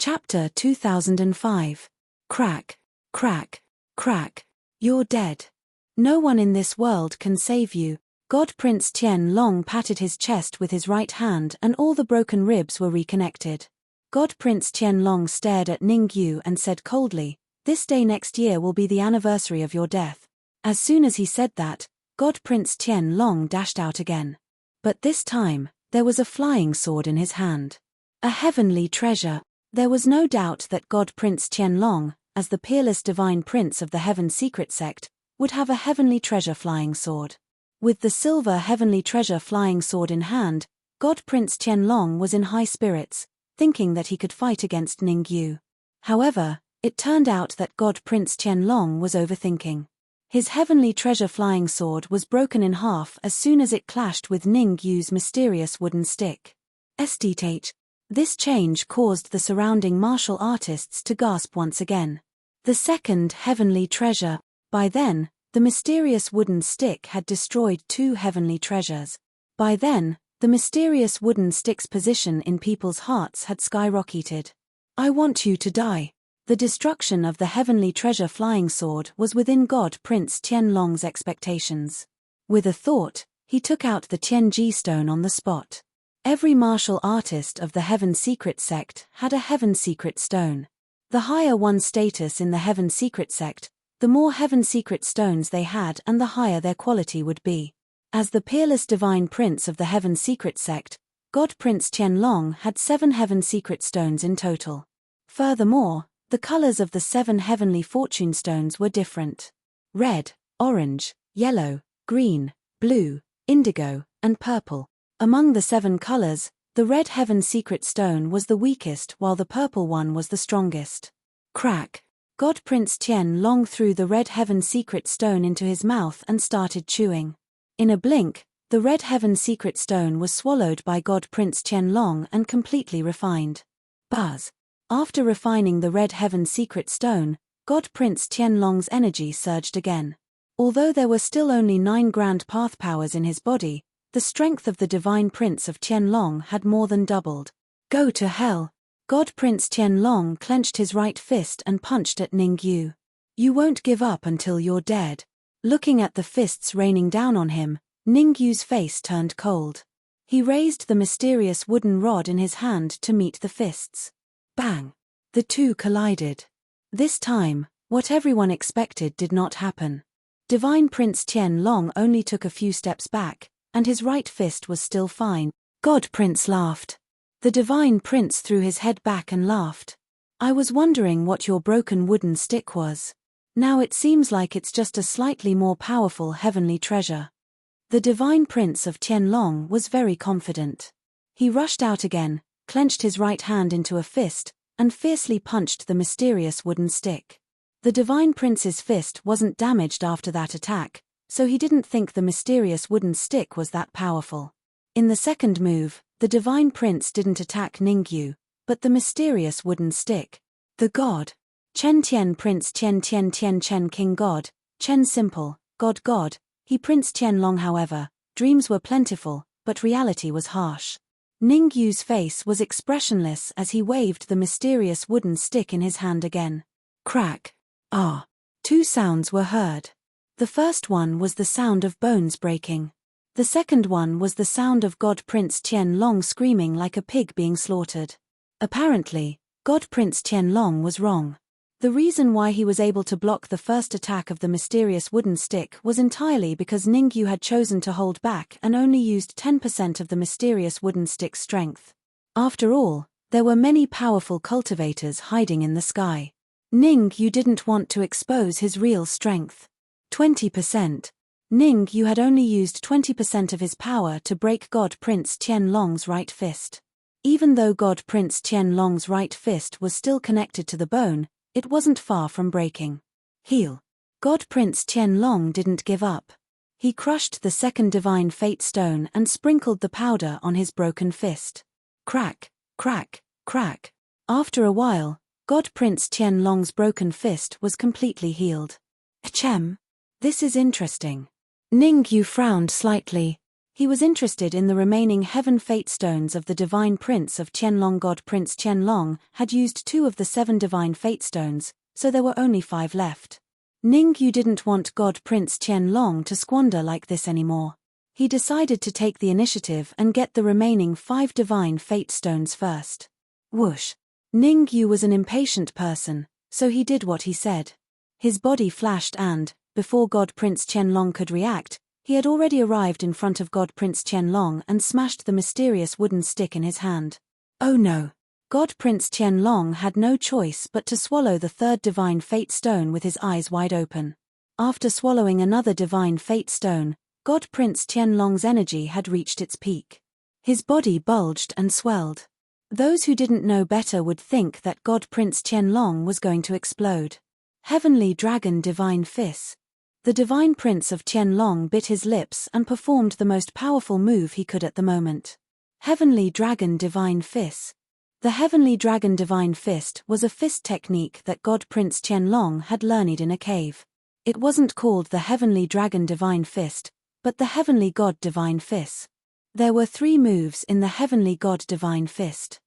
Chapter 2005. Crack, crack, crack. You're dead. No one in this world can save you. God Prince Tian Long patted his chest with his right hand and all the broken ribs were reconnected. God Prince Tian Long stared at Ning Yu and said coldly, "This day next year will be the anniversary of your death." As soon as he said that, God Prince Tian Long dashed out again. But this time, there was a flying sword in his hand. A heavenly treasure. There was no doubt that God Prince Tian Long, as the peerless divine prince of the Heaven Secret Sect, would have a heavenly treasure flying sword. With the silver heavenly treasure flying sword in hand, God Prince Tian Long was in high spirits, thinking that he could fight against Ning Yu. However, it turned out that God Prince Tian Long was overthinking. His heavenly treasure flying sword was broken in half as soon as it clashed with Ning Yu's mysterious wooden stick. STH. This change caused the surrounding martial artists to gasp once again. The second heavenly treasure. By then, the mysterious wooden stick had destroyed two heavenly treasures. By then, the mysterious wooden stick's position in people's hearts had skyrocketed. I want you to die. The destruction of the heavenly treasure flying sword was within God Prince Tian Long's expectations. With a thought, he took out the Tianji stone on the spot. Every martial artist of the Heaven Secret Sect had a Heaven Secret stone. The higher one's status in the Heaven Secret Sect, the more Heaven Secret stones they had and the higher their quality would be. As the peerless divine prince of the Heaven Secret Sect, God Prince Tian Long had 7 Heaven Secret stones in total. Furthermore, the colors of the 7 heavenly fortune stones were different. Red, orange, yellow, green, blue, indigo, and purple. Among the 7 colors, the red Heaven Secret stone was the weakest while the purple one was the strongest. Crack. God Prince Tian Long threw the red Heaven Secret stone into his mouth and started chewing. In a blink, the red Heaven Secret stone was swallowed by God Prince Tian Long and completely refined. Buzz. After refining the red Heaven Secret stone, God Prince Tian Long's energy surged again. Although there were still only 9 grand path powers in his body, the strength of the divine prince of Tian Long had more than doubled. Go to hell. God Prince Tian Long clenched his right fist and punched at Ning Yu. You won't give up until you're dead. Looking at the fists raining down on him, Ning Yu's face turned cold. He raised the mysterious wooden rod in his hand to meet the fists. Bang! The two collided. This time, what everyone expected did not happen. Divine Prince Tian Long only took a few steps back, and his right fist was still fine. God Prince laughed. The divine prince threw his head back and laughed. I was wondering what your broken wooden stick was. Now it seems like it's just a slightly more powerful heavenly treasure. The divine prince of Tian Long was very confident. He rushed out again, clenched his right hand into a fist, and fiercely punched the mysterious wooden stick. The divine prince's fist wasn't damaged after that attack, so he didn't think the mysterious wooden stick was that powerful. In the second move, the divine prince didn't attack Ning Yu, but the mysterious wooden stick. The god. Chen Tian Prince Tian Tian Tian Chen King God, Chen Simple, God God, he Prince Tian Long. However, dreams were plentiful, but reality was harsh. Ning Yu's face was expressionless as he waved the mysterious wooden stick in his hand again. Crack. Ah. 2 sounds were heard. The first one was the sound of bones breaking. The second one was the sound of God Prince Tian Long screaming like a pig being slaughtered. Apparently, God Prince Tian Long was wrong. The reason why he was able to block the first attack of the mysterious wooden stick was entirely because Ning Yu had chosen to hold back and only used 10% of the mysterious wooden stick's strength. After all, there were many powerful cultivators hiding in the sky. Ning Yu didn't want to expose his real strength. 20%. Ning Yu had only used 20% of his power to break God Prince Tian Long's right fist. Even though God Prince Tian Long's right fist was still connected to the bone, it wasn't far from breaking. Heal. God Prince Tian Long didn't give up. He crushed the second divine fate stone and sprinkled the powder on his broken fist. Crack, crack, crack. After a while, God Prince Tian Long's broken fist was completely healed. Achem. This is interesting. Ning Yu frowned slightly. He was interested in the remaining heaven fate stones of the divine prince of Qianlong. God Prince Qianlong had used 2 of the 7 divine fate stones, so there were only 5 left. Ningyu didn't want God Prince Qianlong to squander like this anymore. He decided to take the initiative and get the remaining 5 divine fate stones first. Whoosh! Ningyu was an impatient person, so he did what he said. His body flashed and, before God Prince Qianlong could react, he had already arrived in front of God Prince Qianlong and smashed the mysterious wooden stick in his hand. Oh no! God Prince Qianlong had no choice but to swallow the 3rd divine fate stone with his eyes wide open. After swallowing another divine fate stone, God Prince Qianlong's energy had reached its peak. His body bulged and swelled. Those who didn't know better would think that God Prince Qianlong was going to explode. Heavenly Dragon Divine Fist. The divine prince of Qianlong bit his lips and performed the most powerful move he could at the moment. Heavenly Dragon Divine Fist. The Heavenly Dragon Divine Fist was a fist technique that God Prince Qianlong had learned in a cave. It wasn't called the Heavenly Dragon Divine Fist, but the Heavenly God Divine Fist. There were 3 moves in the Heavenly God Divine Fist.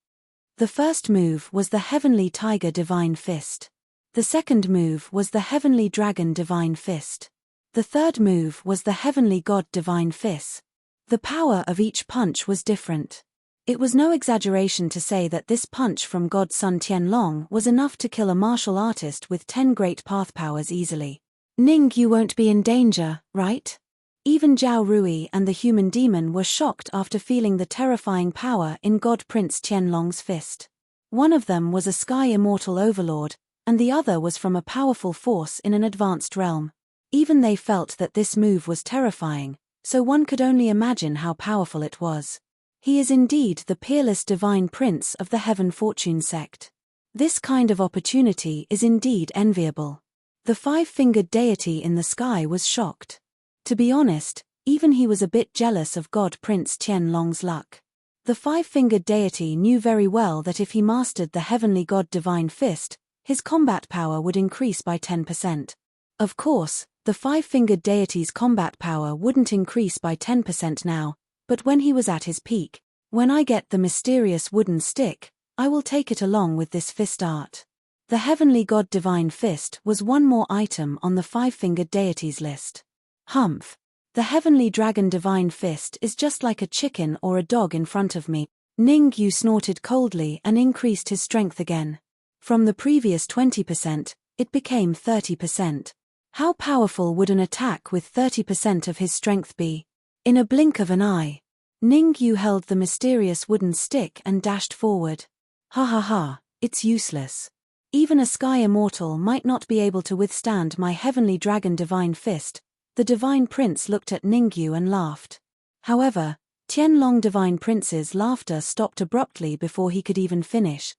The first move was the Heavenly Tiger Divine Fist. The second move was the Heavenly Dragon Divine Fist. The third move was the Heavenly God Divine Fist. The power of each punch was different. It was no exaggeration to say that this punch from Godson Qianlong was enough to kill a martial artist with 10 great path powers easily. Ningyu won't be in danger, right? Even Zhao Rui and the human demon were shocked after feeling the terrifying power in God Prince Qianlong's fist. One of them was a sky immortal overlord, and the other was from a powerful force in an advanced realm. Even they felt that this move was terrifying, so one could only imagine how powerful it was. He is indeed the peerless divine prince of the Heaven Fortune sect. This kind of opportunity is indeed enviable. The 5-fingered deity in the sky was shocked. To be honest, even he was a bit jealous of God Prince Qianlong's luck. The 5-fingered deity knew very well that if he mastered the Heavenly God Divine Fist, his combat power would increase by 10%. Of course, the 5-fingered deity's combat power wouldn't increase by 10% now, but when he was at his peak, when I get the mysterious wooden stick, I will take it along with this fist art. The Heavenly God Divine Fist was one more item on the 5-fingered deity's list. Humph! The Heavenly Dragon Divine Fist is just like a chicken or a dog in front of me. Ningyu snorted coldly and increased his strength again. From the previous 20%, it became 30%. How powerful would an attack with 30% of his strength be? In a blink of an eye, Ningyu held the mysterious wooden stick and dashed forward. Ha ha ha, it's useless. Even a sky immortal might not be able to withstand my Heavenly Dragon Divine Fist. The Divine Prince looked at Ningyu and laughed. However, Qianlong Divine Prince's laughter stopped abruptly before he could even finish.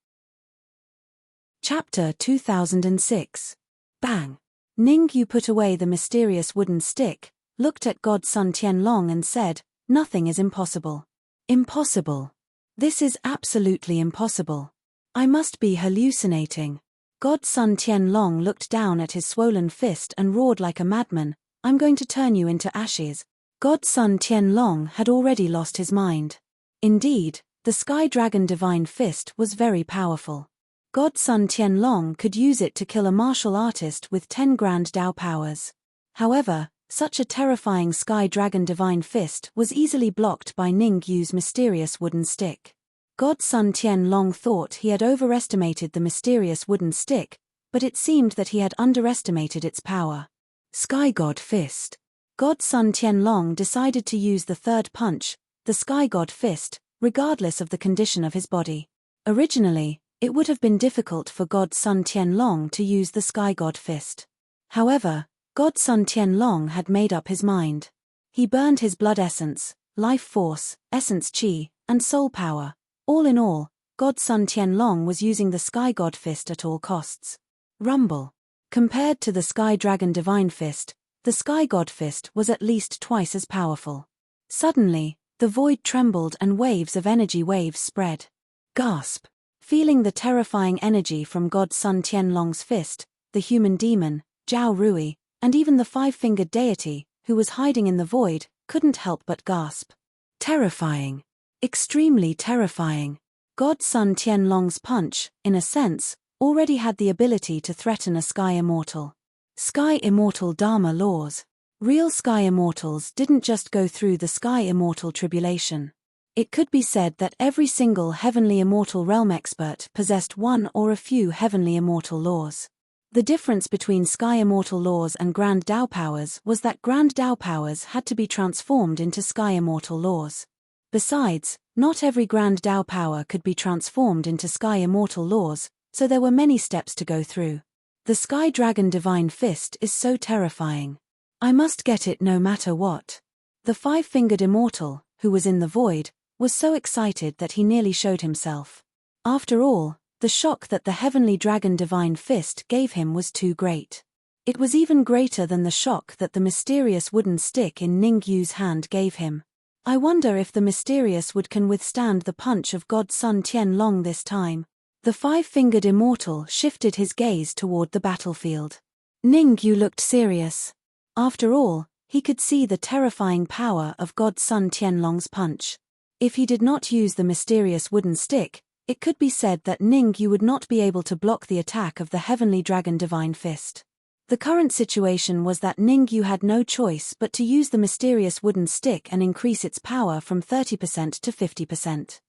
Chapter 2006. Bang! Ningyu put away the mysterious wooden stick, looked at Godson Qianlong and said, "Nothing is impossible." Impossible. This is absolutely impossible. I must be hallucinating. Godson Qianlong looked down at his swollen fist and roared like a madman, "I'm going to turn you into ashes." Godson Qianlong had already lost his mind. Indeed, the Sky Dragon Divine Fist was very powerful. Godson Qianlong could use it to kill a martial artist with 10 grand Dao powers. However, such a terrifying Sky Dragon Divine Fist was easily blocked by Ningyu's mysterious wooden stick. Godson Qianlong thought he had overestimated the mysterious wooden stick, but it seemed that he had underestimated its power. Sky God Fist. Godson Qianlong decided to use the third punch, the Sky God Fist, regardless of the condition of his body. Originally, it would have been difficult for Godson Qianlong to use the Sky God Fist. However, Godson Qianlong had made up his mind. He burned his blood essence, life force, essence chi, and soul power. All in all, Godson Qianlong was using the Sky God Fist at all costs. Rumble. Compared to the Sky Dragon Divine Fist, the Sky God Fist was at least twice as powerful. Suddenly, the void trembled and waves of energy waves spread. Gasp! Feeling the terrifying energy from Godson Qianlong's fist, the human demon, Zhao Rui, and even the five-fingered deity, who was hiding in the void, couldn't help but gasp. Terrifying. Extremely terrifying. Godson Tianlong's punch, in a sense, already had the ability to threaten a Sky Immortal. Sky Immortal Dharma laws. Real Sky Immortals didn't just go through the Sky Immortal tribulation. It could be said that every single Heavenly Immortal Realm expert possessed one or a few Heavenly Immortal laws. The difference between Sky Immortal laws and Grand Dao powers was that Grand Dao powers had to be transformed into Sky Immortal laws. Besides, not every Grand Dao power could be transformed into Sky Immortal laws, so there were many steps to go through. The Sky Dragon Divine Fist is so terrifying. I must get it no matter what. The five-fingered immortal, who was in the void, was so excited that he nearly showed himself. After all, the shock that the Heavenly Dragon Divine Fist gave him was too great. It was even greater than the shock that the mysterious wooden stick in Ningyu's hand gave him. I wonder if the mysterious wood can withstand the punch of Godson Tianlong this time. The five-fingered immortal shifted his gaze toward the battlefield. Ningyu looked serious. After all, he could see the terrifying power of Godson Tianlong's punch. If he did not use the mysterious wooden stick, it could be said that Ningyu would not be able to block the attack of the Heavenly Dragon Divine Fist. The current situation was that Ningyu had no choice but to use the mysterious wooden stick and increase its power from 30% to 50%.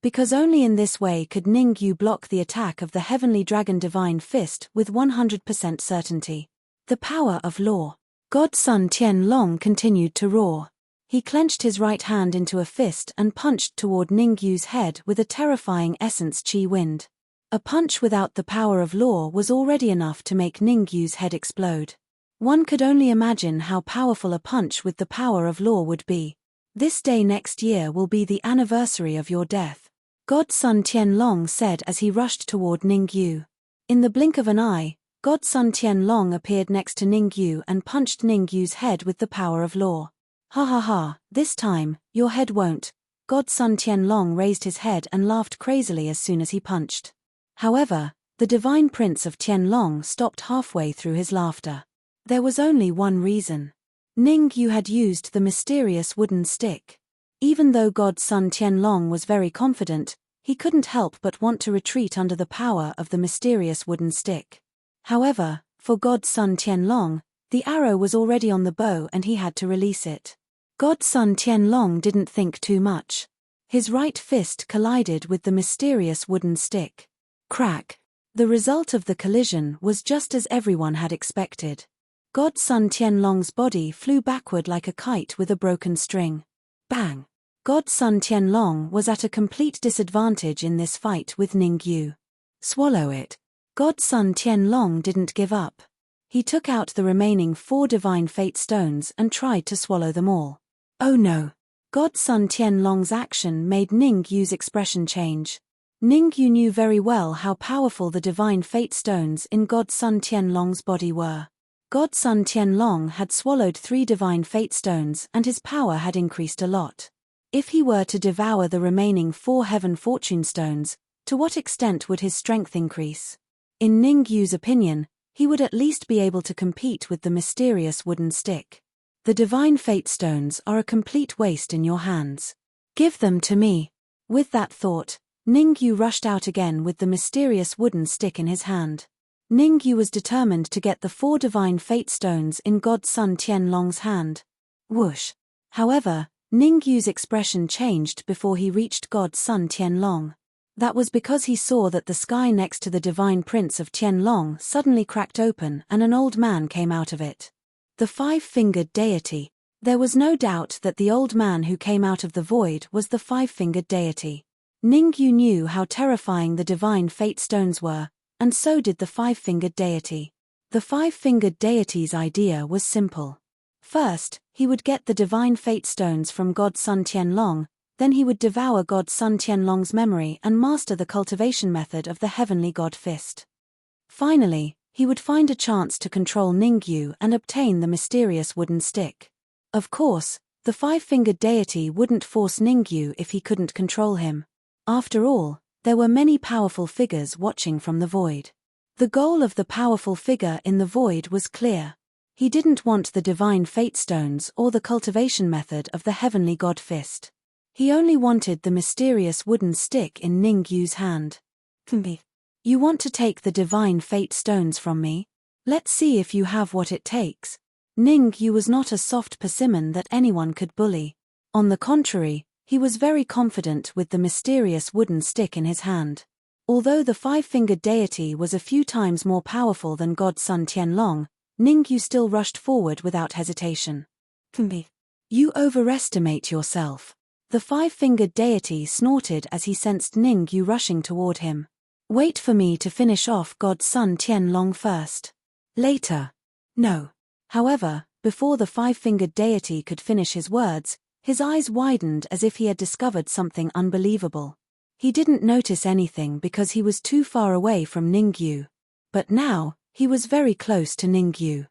Because only in this way could Ningyu block the attack of the Heavenly Dragon Divine Fist with 100% certainty. The power of law. Godson Tianlong continued to roar. He clenched his right hand into a fist and punched toward Ningyu's head with a terrifying essence chi wind. A punch without the power of law was already enough to make Ningyu's head explode. One could only imagine how powerful a punch with the power of law would be. This day next year will be the anniversary of your death, Godson Tianlong said as he rushed toward Ningyu. In the blink of an eye, Godson Tianlong appeared next to Ningyu and punched Ningyu's head with the power of law. Ha ha ha, this time, your head won't. Godson Tianlong raised his head and laughed crazily as soon as he punched. However, the Divine Prince of Tianlong stopped halfway through his laughter. There was only one reason. Ningyu had used the mysterious wooden stick. Even though Godson Tianlong was very confident, he couldn't help but want to retreat under the power of the mysterious wooden stick. However, for Godson Tianlong, the arrow was already on the bow and he had to release it. Godson Tianlong didn't think too much. His right fist collided with the mysterious wooden stick. Crack. The result of the collision was just as everyone had expected. Godson Tianlong's body flew backward like a kite with a broken string. Bang! Godson Tianlong was at a complete disadvantage in this fight with Ningyu. Swallow it. Godson Tianlong didn't give up. He took out the remaining 4 Divine Fate Stones and tried to swallow them all. Oh no! Godson Tianlong's action made Ningyu's expression change. Ningyu knew very well how powerful the Divine Fate Stones in Godson Tianlong's body were. Godson Tianlong had swallowed 3 Divine Fate Stones and his power had increased a lot. If he were to devour the remaining 4 Heaven Fortune Stones, to what extent would his strength increase? In Ningyu's opinion, he would at least be able to compete with the mysterious wooden stick. The Divine Fate Stones are a complete waste in your hands. Give them to me. With that thought, Ningyu rushed out again with the mysterious wooden stick in his hand. Ningyu was determined to get the 4 Divine Fate Stones in Godson Tianlong's hand. Whoosh! However, Ningyu's expression changed before he reached Godson Tianlong. That was because he saw that the sky next to the Divine Prince of Tianlong suddenly cracked open and an old man came out of it. The 5-fingered deity. There was no doubt that the old man who came out of the void was the 5-fingered deity. Ningyu knew how terrifying the Divine Fate Stones were, and so did the 5-fingered deity. The 5-fingered deity's idea was simple. First, he would get the Divine Fate Stones from Godson Tianlong, then he would devour Godson Tianlong's memory and master the cultivation method of the Heavenly God Fist. Finally, he would find a chance to control Ningyu and obtain the mysterious wooden stick. Of course, the 5-fingered deity wouldn't force Ningyu if he couldn't control him. After all, there were many powerful figures watching from the void. The goal of the powerful figure in the void was clear. He didn't want the Divine Fate Stones or the cultivation method of the Heavenly God Fist. He only wanted the mysterious wooden stick in Ningyu's hand. You want to take the divine fate stones from me? Let's see if you have what it takes. Ningyu was not a soft persimmon that anyone could bully. On the contrary, he was very confident with the mysterious wooden stick in his hand. Although the five-fingered deity was a few times more powerful than God's son Tianlong, Ningyu still rushed forward without hesitation. You overestimate yourself. The five-fingered deity snorted as he sensed Ningyu rushing toward him. Wait for me to finish off God's son Tianlong first. Later. No. However, before the five-fingered deity could finish his words, his eyes widened as if he had discovered something unbelievable. He didn't notice anything because he was too far away from Ningyu. But now, he was very close to Ningyu.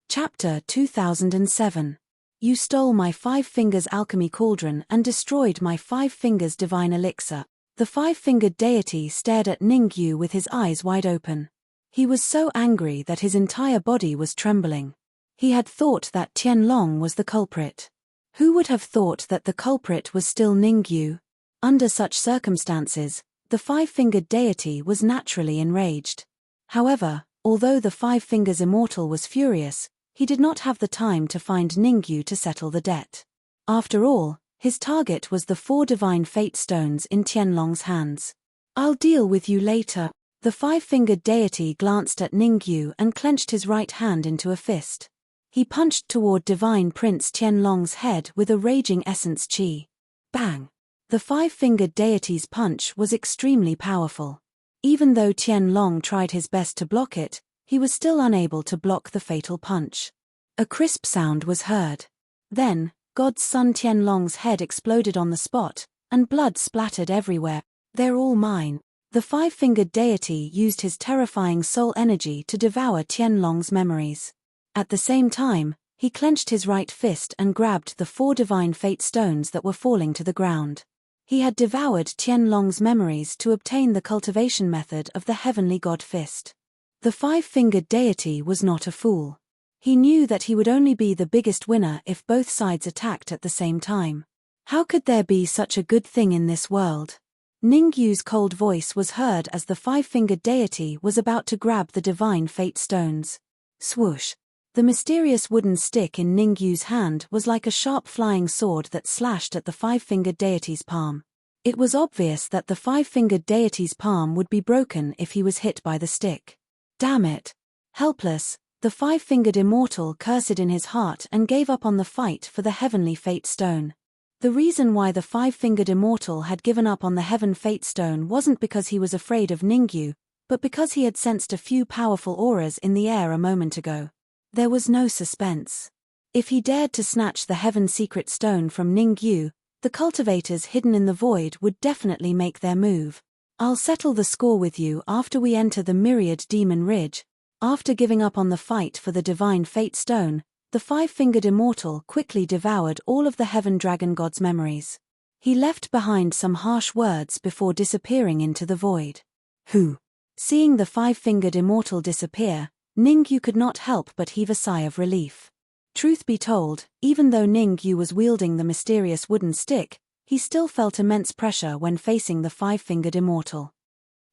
Chapter 2007. You stole my five fingers alchemy cauldron and destroyed my five fingers divine elixir. The five-fingered deity stared at Ningyu with his eyes wide open. He was so angry that his entire body was trembling. He had thought that Tianlong was the culprit. Who would have thought that the culprit was still Ningyu? Under such circumstances, the five-fingered deity was naturally enraged. However, although the five fingers immortal was furious, he did not have the time to find Ningyu to settle the debt. After all, his target was the four divine fate stones in Tianlong's hands. I'll deal with you later. The five-fingered deity glanced at Ningyu and clenched his right hand into a fist. He punched toward divine Prince Tianlong's head with a raging essence chi. Bang! The five-fingered deity's punch was extremely powerful. Even though Tianlong tried his best to block it, he was still unable to block the fatal punch. A crisp sound was heard. Then, God's son Tianlong's head exploded on the spot, and blood splattered everywhere. They're all mine. The five-fingered deity used his terrifying soul energy to devour Tianlong's memories. At the same time, he clenched his right fist and grabbed the four divine fate stones that were falling to the ground. He had devoured Tianlong's memories to obtain the cultivation method of the heavenly god fist. The five-fingered deity was not a fool. He knew that he would only be the biggest winner if both sides attacked at the same time. How could there be such a good thing in this world? Ningyu's cold voice was heard as the five-fingered deity was about to grab the divine fate stones. Swoosh! The mysterious wooden stick in Ningyu's hand was like a sharp flying sword that slashed at the five-fingered deity's palm. It was obvious that the five-fingered deity's palm would be broken if he was hit by the stick. Damn it! Helpless, the five-fingered immortal cursed in his heart and gave up on the fight for the heavenly fate stone. The reason why the five-fingered immortal had given up on the heaven fate stone wasn't because he was afraid of Ningyu, but because he had sensed a few powerful auras in the air a moment ago. There was no suspense. If he dared to snatch the heaven secret stone from Ningyu, the cultivators hidden in the void would definitely make their move. I'll settle the score with you after we enter the myriad demon ridge. After giving up on the fight for the divine fate stone, the five-fingered immortal quickly devoured all of the heaven dragon god's memories. He left behind some harsh words before disappearing into the void. Who? Seeing the five-fingered immortal disappear, Ningyu could not help but heave a sigh of relief. Truth be told, even though Ningyu was wielding the mysterious wooden stick, he still felt immense pressure when facing the five-fingered immortal.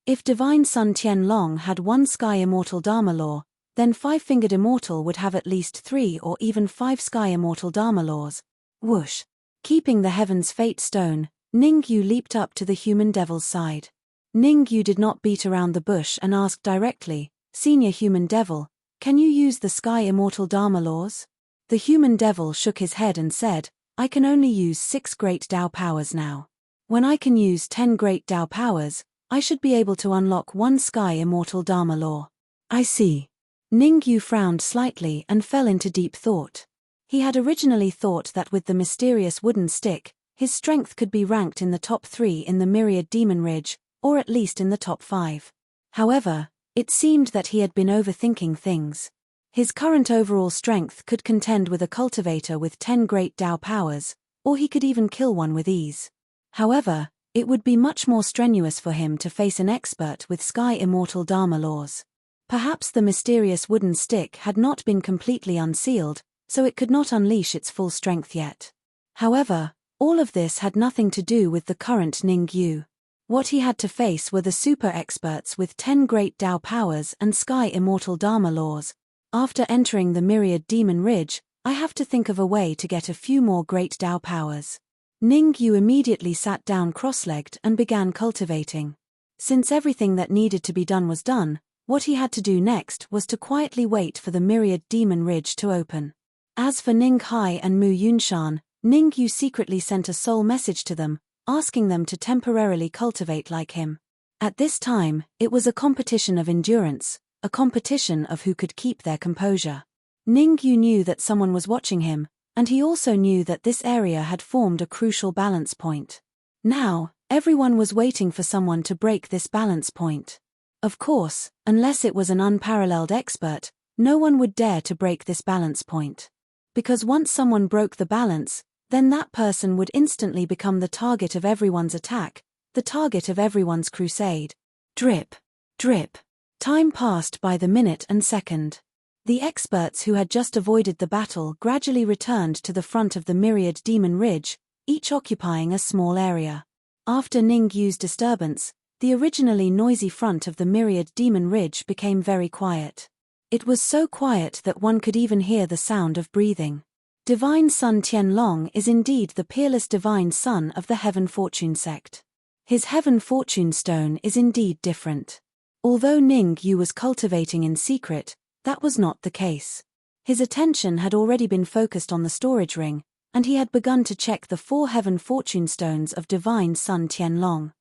If Divine Son Tianlong had one Sky Immortal Dharma Law, then five-fingered immortal would have at least 3 or even 5 Sky Immortal Dharma Laws. Whoosh! Keeping the Heaven's Fate Stone, Ningyu leaped up to the human devil's side. Ningyu did not beat around the bush and asked directly, "Senior Human Devil, can you use the Sky Immortal Dharma Laws?" The human devil shook his head and said, "I can only use 6 great Tao powers now. When I can use 10 great Tao powers, I should be able to unlock 1 Sky Immortal Dharma Law." I see. Ningyu frowned slightly and fell into deep thought. He had originally thought that with the mysterious wooden stick, his strength could be ranked in the top 3 in the Myriad Demon Ridge, or at least in the top 5. However, it seemed that he had been overthinking things. His current overall strength could contend with a cultivator with 10 great Tao powers, or he could even kill one with ease. However, it would be much more strenuous for him to face an expert with Sky Immortal Dharma Laws. Perhaps the mysterious wooden stick had not been completely unsealed, so it could not unleash its full strength yet. However, All of this had nothing to do with the current Ning Yu. What he had to face were the super experts with 10 great Tao powers and sky immortal Dharma laws. After entering the myriad demon ridge, I have to think of a way to get a few more great Tao powers. Ning Yu immediately sat down cross-legged and began cultivating. Since everything that needed to be done was done, what he had to do next was to quietly wait for the myriad demon ridge to open. As for Ning Hai and Mu Yunshan, Ning Yu secretly sent a soul message to them, asking them to temporarily cultivate like him. At this time, it was a competition of endurance, a competition of who could keep their composure. Ning Yu knew that someone was watching him, and he also knew that this area had formed a crucial balance point. Now, everyone was waiting for someone to break this balance point. Of course, unless it was an unparalleled expert, no one would dare to break this balance point. Because once someone broke the balance, then that person would instantly become the target of everyone's attack, the target of everyone's crusade. Drip, drip. Time passed by the minute and second. The experts who had just avoided the battle gradually returned to the front of the myriad demon ridge, each occupying a small area. After Ning Yu's disturbance, the originally noisy front of the myriad demon ridge became very quiet. It was so quiet that one could even hear the sound of breathing. Divine Son Tianlong is indeed the peerless divine son of the Heaven Fortune sect. His Heaven Fortune stone is indeed different. Although Ning Yu was cultivating in secret, that was not the case. His attention had already been focused on the storage ring, and he had begun to check the 4 Heaven Fortune stones of Divine Son Tianlong.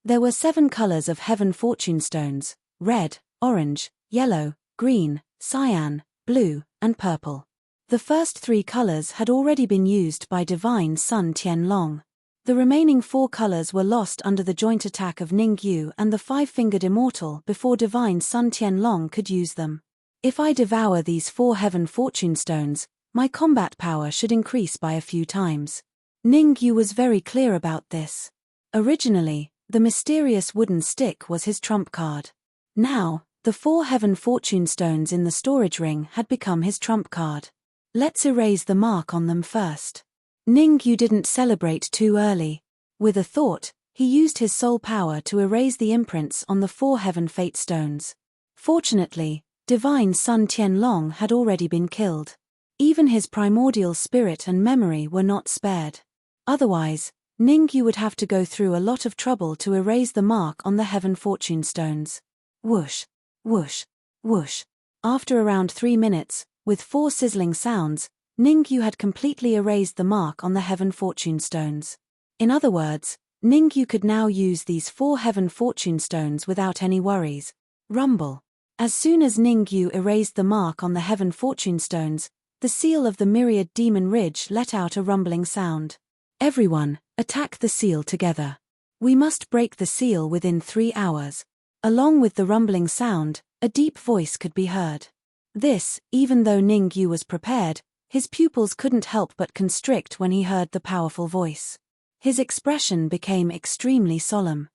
There were 7 colors of Heaven Fortune stones: red, orange, yellow, green, cyan, blue, and purple. The first 3 colors had already been used by Divine Son Tianlong. The remaining 4 colors were lost under the joint attack of Ning Yu and the 5-fingered immortal before Divine Son Tianlong could use them. If I devour these 4 Heaven Fortune stones, my combat power should increase by a few times. Ning Yu was very clear about this. Originally, the mysterious wooden stick was his trump card. Now, the 4 Heaven Fortune stones in the storage ring had become his trump card. Let's erase the mark on them first. Ning Yu didn't celebrate too early. With a thought, he used his soul power to erase the imprints on the 4 Heaven Fate stones. Fortunately, Divine Son Tianlong had already been killed. Even his primordial spirit and memory were not spared. Otherwise, Ning Yu would have to go through a lot of trouble to erase the mark on the Heaven Fortune stones. Whoosh, whoosh, whoosh. After around 3 minutes, with 4 sizzling sounds, Ning Yu had completely erased the mark on the Heaven Fortune stones. In other words, Ning Yu could now use these 4 Heaven Fortune stones without any worries. Rumble. As soon as Ning Yu erased the mark on the Heaven Fortune stones, the seal of the myriad demon ridge let out a rumbling sound. Everyone, attack the seal together. We must break the seal within 3 hours. Along with the rumbling sound, a deep voice could be heard. This, even though Ning Yu was prepared, his pupils couldn't help but constrict when he heard the powerful voice. His expression became extremely solemn.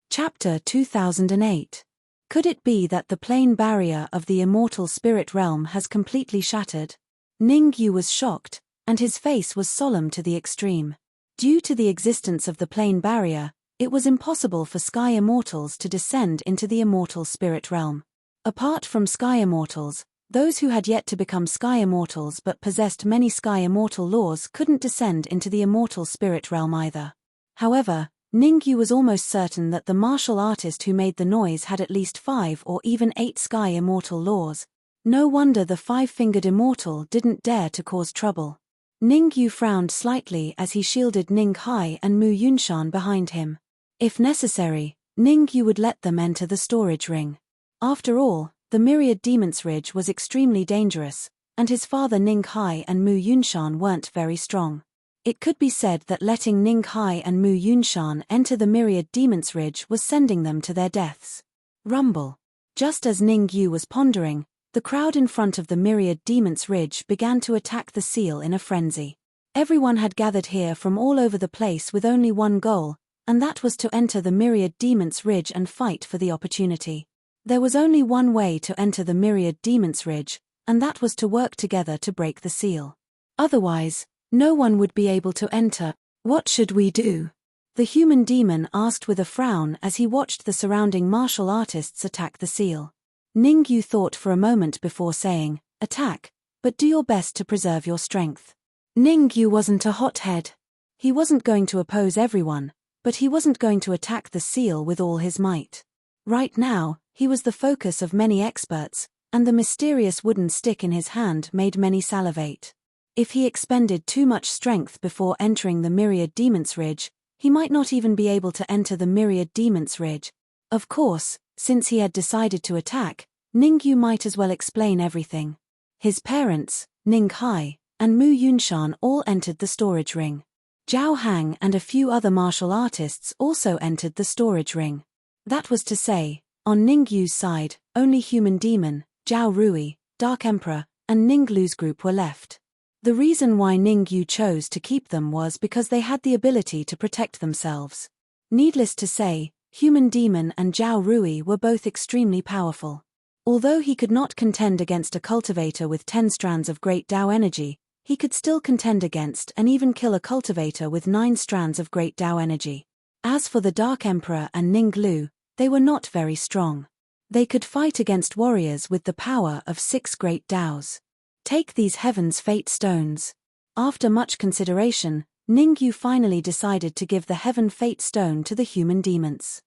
Chapter 2008. Could it be that the plane barrier of the immortal spirit realm has completely shattered? Ning Yu was shocked, and his face was solemn to the extreme. Due to the existence of the plane barrier, it was impossible for sky immortals to descend into the immortal spirit realm. Apart from sky immortals, those who had yet to become sky immortals but possessed many sky immortal laws couldn't descend into the immortal spirit realm either. However, Ning Yu was almost certain that the martial artist who made the noise had at least 5 or even 8 sky immortal laws. No wonder the 5-fingered immortal didn't dare to cause trouble. Ning Yu frowned slightly as he shielded Ning Hai and Mu Yunshan behind him. If necessary, Ning Yu would let them enter the storage ring. After all, the Myriad Demon's Ridge was extremely dangerous, and his father Ning Hai and Mu Yunshan weren't very strong. It could be said that letting Ning Hai and Mu Yunshan enter the Myriad Demon's Ridge was sending them to their deaths. Rumble. Just as Ning Yu was pondering, the crowd in front of the Myriad Demon's Ridge began to attack the seal in a frenzy. Everyone had gathered here from all over the place with only one goal, and that was to enter the Myriad Demon's Ridge and fight for the opportunity. There was only one way to enter the Myriad Demon's Ridge, and that was to work together to break the seal. Otherwise, No one would be able to enter. What should we do? The human demon asked with a frown as he watched the surrounding martial artists attack the seal. Ningyu thought for a moment before saying, "Attack, but do your best to preserve your strength." Ningyu wasn't a hothead. He wasn't going to oppose everyone, but he wasn't going to attack the seal with all his might. Right now, he was the focus of many experts, and the mysterious wooden stick in his hand made many salivate. If he expended too much strength before entering the Myriad Demon's Ridge, he might not even be able to enter the Myriad Demon's Ridge. Of course, since he had decided to attack, Ningyu might as well explain everything. His parents, Ning Hai, and Mu Yunshan all entered the storage ring. Zhao Hang and a few other martial artists also entered the storage ring. That was to say, on Ningyu's side, only Human Demon, Zhao Rui, Dark Emperor, and Ninglu's group were left. The reason why Ningyu chose to keep them was because they had the ability to protect themselves. Needless to say, Human Demon and Zhao Rui were both extremely powerful. Although he could not contend against a cultivator with 10 strands of Great Tao energy, he could still contend against and even kill a cultivator with 9 strands of Great Tao energy. As for the Dark Emperor and Ninglu, they were not very strong. They could fight against warriors with the power of 6 Great Taos. Take these Heaven's Fate Stones. After much consideration, Ningyu finally decided to give the Heaven Fate Stone to the human demons.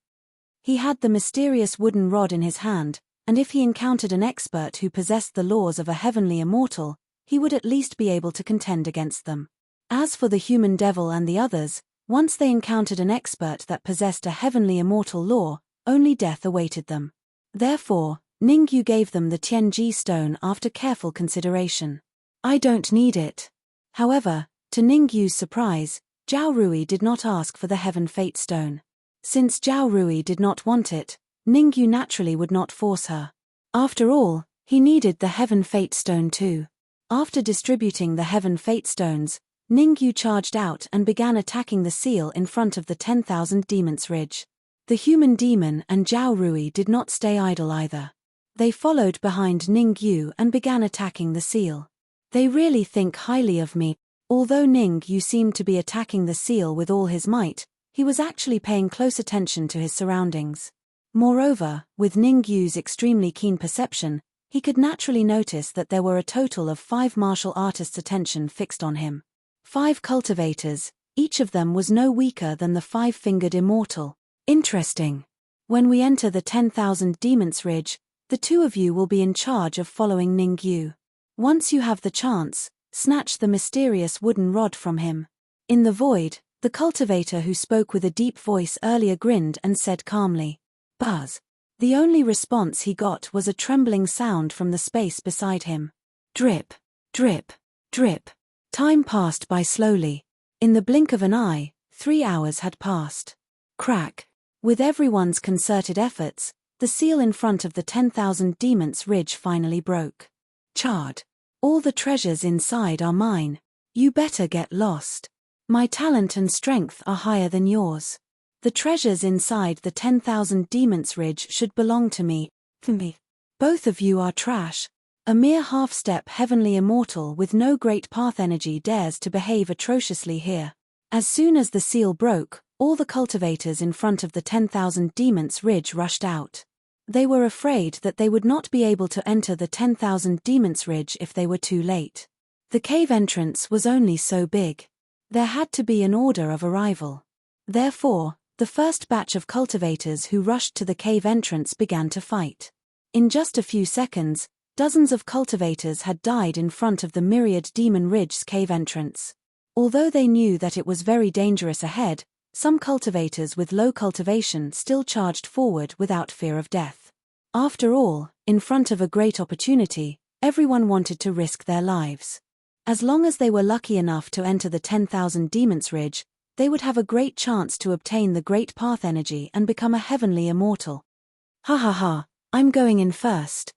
He had the mysterious wooden rod in his hand, and if he encountered an expert who possessed the laws of a heavenly immortal, he would at least be able to contend against them. As for the human devil and the others, once they encountered an expert that possessed a heavenly immortal law, only death awaited them. Therefore, Ningyu gave them the Tianji stone after careful consideration. "I don't need it." However, to Ningyu's surprise, Zhao Rui did not ask for the Heaven Fate Stone. Since Zhao Rui did not want it, Ningyu naturally would not force her. After all, he needed the Heaven Fate Stone too. After distributing the Heaven Fate Stones, Ningyu charged out and began attacking the seal in front of the 10,000 Demons Ridge. The human demon and Zhao Rui did not stay idle either. They followed behind Ningyu and began attacking the seal. They really think highly of me. Although Ningyu seemed to be attacking the seal with all his might, he was actually paying close attention to his surroundings. Moreover, with Ningyu's extremely keen perception, he could naturally notice that there were a total of 5 martial artists' attention fixed on him. 5 cultivators, each of them was no weaker than the 5-fingered immortal. Interesting. When we enter the 10,000 Demons Ridge, the 2 of you will be in charge of following Ningyu. Once you have the chance, snatch the mysterious wooden rod from him. In the void, the cultivator who spoke with a deep voice earlier grinned and said calmly, "Buzz." The only response he got was a trembling sound from the space beside him. Drip, drip, drip. Time passed by slowly. In the blink of an eye, 3 hours had passed. Crack. With everyone's concerted efforts, the seal in front of the 10,000 Demons Ridge finally broke. Charred. "All the treasures inside are mine. You better get lost. My talent and strength are higher than yours. The treasures inside the 10,000 Demons Ridge should belong to me. Both of you are trash. A mere half-step heavenly immortal with no great path energy dares to behave atrociously here." As soon as the seal broke, all the cultivators in front of the 10,000 Demons Ridge rushed out. They were afraid that they would not be able to enter the 10,000 Demons Ridge if they were too late. The cave entrance was only so big. There had to be an order of arrival. Therefore, the first batch of cultivators who rushed to the cave entrance began to fight. In just a few seconds, dozens of cultivators had died in front of the Myriad Demon Ridge's cave entrance. Although they knew that it was very dangerous ahead, some cultivators with low cultivation still charged forward without fear of death. After all, in front of a great opportunity, everyone wanted to risk their lives. As long as they were lucky enough to enter the 10,000 Demons Ridge, they would have a great chance to obtain the Great Path energy and become a heavenly immortal. "Ha ha ha, I'm going in first.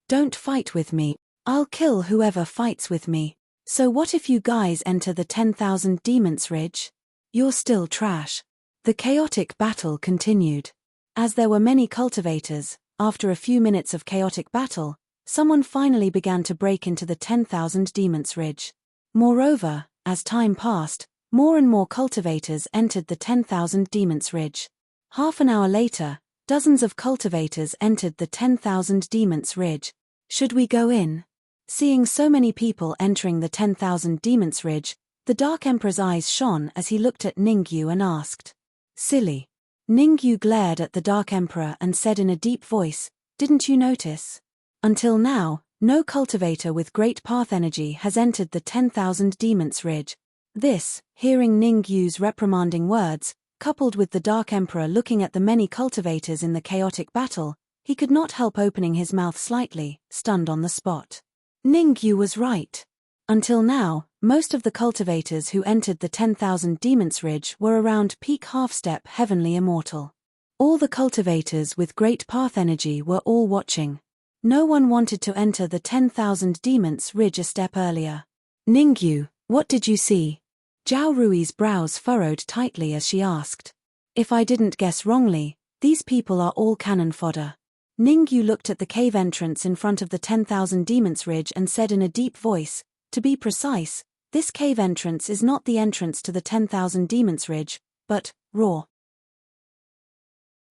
Don't fight with me. I'll kill whoever fights with me. So what if you guys enter the 10,000 Demons Ridge? You're still trash." The chaotic battle continued. As there were many cultivators, after a few minutes of chaotic battle, someone finally began to break into the 10,000 Demons Ridge. Moreover, as time passed, more and more cultivators entered the 10,000 Demons Ridge. Half an hour later, dozens of cultivators entered the 10,000 Demons Ridge. Should we go in? Seeing so many people entering the 10,000 Demons Ridge, the Dark Emperor's eyes shone as he looked at Ningyu and asked. Silly. Ningyu glared at the Dark Emperor and said in a deep voice, "Didn't you notice? Until now, no cultivator with great path energy has entered the 10,000 Demons Ridge." This, hearing Ningyu's reprimanding words, coupled with the Dark Emperor looking at the many cultivators in the chaotic battle, he could not help opening his mouth slightly, stunned on the spot. Ningyu was right. Until now, most of the cultivators who entered the 10,000 Demons Ridge were around peak half-step heavenly immortal. All the cultivators with great path energy were all watching. No one wanted to enter the 10,000 Demons Ridge a step earlier. Ningyu, what did you see? Zhao Rui's brows furrowed tightly as she asked. If I didn't guess wrongly, these people are all cannon fodder. Ningyu looked at the cave entrance in front of the 10,000 Demons Ridge and said in a deep voice, "To be precise, this cave entrance is not the entrance to the 10,000 Demons Ridge, but roar."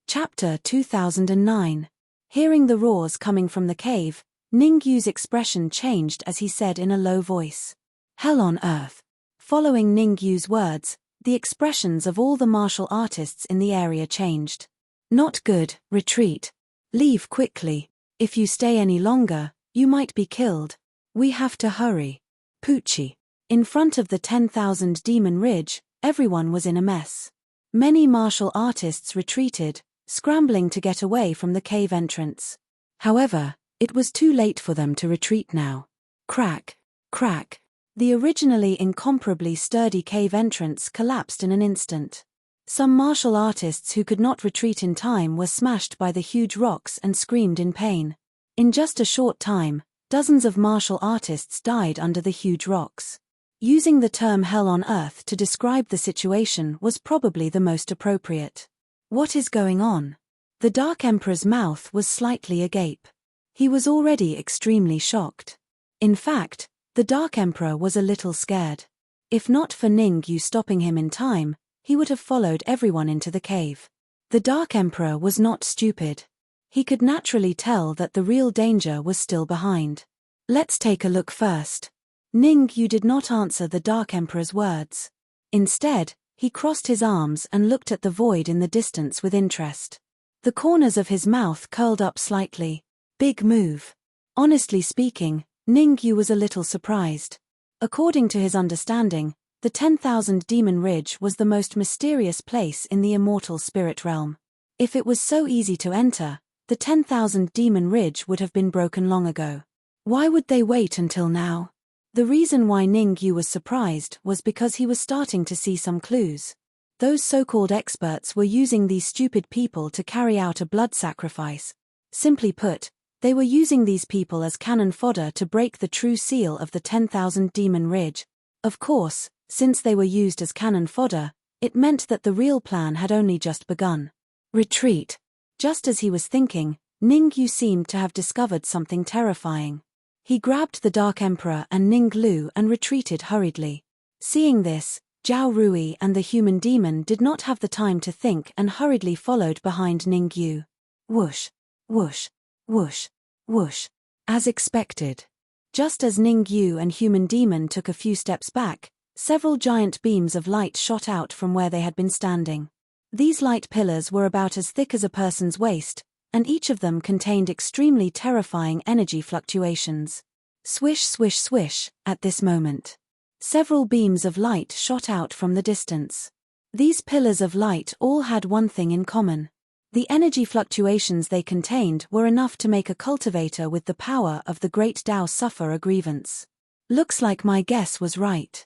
Chapter 2009. Hearing the roars coming from the cave, Ningyu's expression changed as he said in a low voice, "Hell on earth." Following Ningyu's words, the expressions of all the martial artists in the area changed. "Not good, retreat. Leave quickly. If you stay any longer, you might be killed. We have to hurry. Poochie." In front of the 10,000 Demon Ridge, everyone was in a mess. Many martial artists retreated, scrambling to get away from the cave entrance. However, it was too late for them to retreat now. Crack, crack. The originally incomparably sturdy cave entrance collapsed in an instant. Some martial artists who could not retreat in time were smashed by the huge rocks and screamed in pain. In just a short time, dozens of martial artists died under the huge rocks. Using the term hell on earth to describe the situation was probably the most appropriate. What is going on? The Dark Emperor's mouth was slightly agape. He was already extremely shocked. In fact, the Dark Emperor was a little scared. If not for Ningyu stopping him in time, he would have followed everyone into the cave. The Dark Emperor was not stupid. He could naturally tell that the real danger was still behind. Let's take a look first. Ningyu did not answer the Dark Emperor's words. Instead, he crossed his arms and looked at the void in the distance with interest. The corners of his mouth curled up slightly. Big move. Honestly speaking, Ningyu was a little surprised. According to his understanding, the 10,000 Demon Ridge was the most mysterious place in the immortal spirit realm. If it was so easy to enter, the 10,000 Demon Ridge would have been broken long ago. Why would they wait until now? The reason why Ningyu was surprised was because he was starting to see some clues. Those so-called experts were using these stupid people to carry out a blood sacrifice. Simply put, they were using these people as cannon fodder to break the true seal of the 10,000 Demon Ridge. Of course, since they were used as cannon fodder, it meant that the real plan had only just begun. Retreat. Just as he was thinking, Ningyu seemed to have discovered something terrifying. He grabbed the Dark Emperor and Ninglu and retreated hurriedly. Seeing this, Zhao Rui and the human demon did not have the time to think and hurriedly followed behind Ningyu. Whoosh, whoosh, whoosh, whoosh. As expected. Just as Ningyu and human demon took a few steps back, several giant beams of light shot out from where they had been standing. These light pillars were about as thick as a person's waist, and each of them contained extremely terrifying energy fluctuations. Swish, swish, swish, at this moment. Several beams of light shot out from the distance. These pillars of light all had one thing in common. The energy fluctuations they contained were enough to make a cultivator with the power of the Great Tao suffer a grievance. Looks like my guess was right.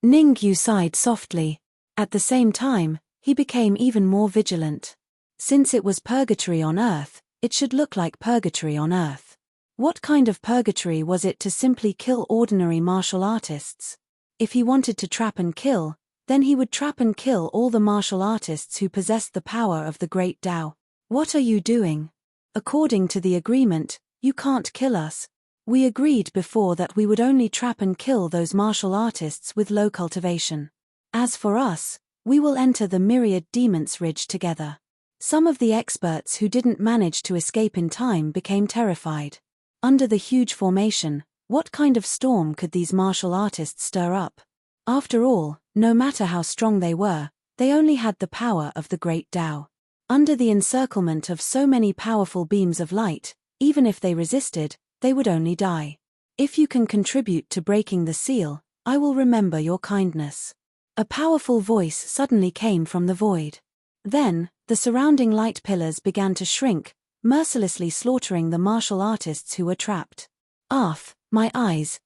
Ningyu sighed softly. At the same time, he became even more vigilant. Since it was purgatory on Earth, it should look like purgatory on Earth. What kind of purgatory was it to simply kill ordinary martial artists? If he wanted to trap and kill, then he would trap and kill all the martial artists who possessed the power of the Great Tao. What are you doing? According to the agreement, you can't kill us. We agreed before that we would only trap and kill those martial artists with low cultivation. As for us, we will enter the myriad demons ridge together. Some of the experts who didn't manage to escape in time became terrified. Under the huge formation, what kind of storm could these martial artists stir up? After all, no matter how strong they were, they only had the power of the great Tao. Under the encirclement of so many powerful beams of light, even if they resisted, they would only die. If you can contribute to breaking the seal, I will remember your kindness. A powerful voice suddenly came from the void. Then, the surrounding light pillars began to shrink, mercilessly slaughtering the martial artists who were trapped. Arth, my eyes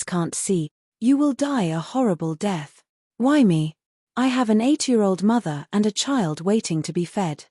can't see. You will die a horrible death. Why me? I have an 8-year-old mother and a child waiting to be fed.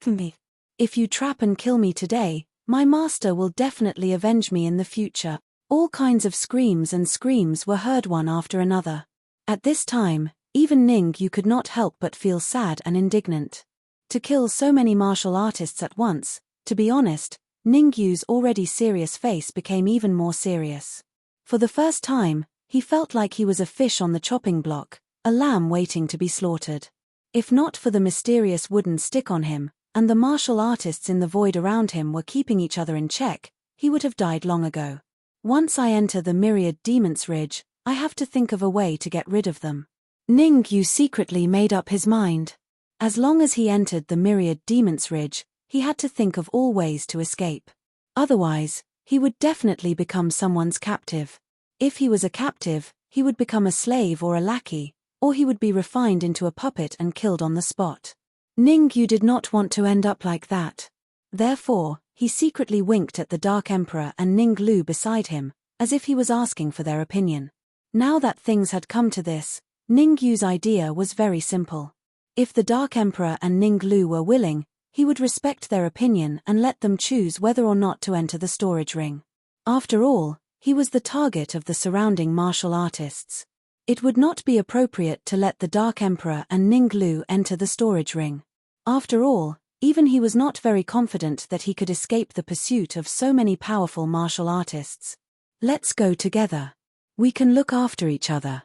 Me. If you trap and kill me today, my master will definitely avenge me in the future. All kinds of screams were heard one after another. At this time, even Ningyu could not help but feel sad and indignant. To kill so many martial artists at once, to be honest, Ningyu's already serious face became even more serious. For the first time, he felt like he was a fish on the chopping block, a lamb waiting to be slaughtered. If not for the mysterious wooden stick on him, and the martial artists in the void around him were keeping each other in check, he would have died long ago. Once I enter the myriad demons ridge, I have to think of a way to get rid of them. Ningyu secretly made up his mind. As long as he entered the myriad demons ridge, he had to think of all ways to escape. Otherwise, he would definitely become someone's captive. If he was a captive, he would become a slave or a lackey, or he would be refined into a puppet and killed on the spot. Ningyu did not want to end up like that. Therefore, he secretly winked at the Dark Emperor and Ninglu beside him, as if he was asking for their opinion. Now that things had come to this, Ningyu's idea was very simple. If the Dark Emperor and Ninglu were willing, he would respect their opinion and let them choose whether or not to enter the storage ring. After all, he was the target of the surrounding martial artists. It would not be appropriate to let the Dark Emperor and Ninglu enter the storage ring. After all, even he was not very confident that he could escape the pursuit of so many powerful martial artists. Let's go together. We can look after each other.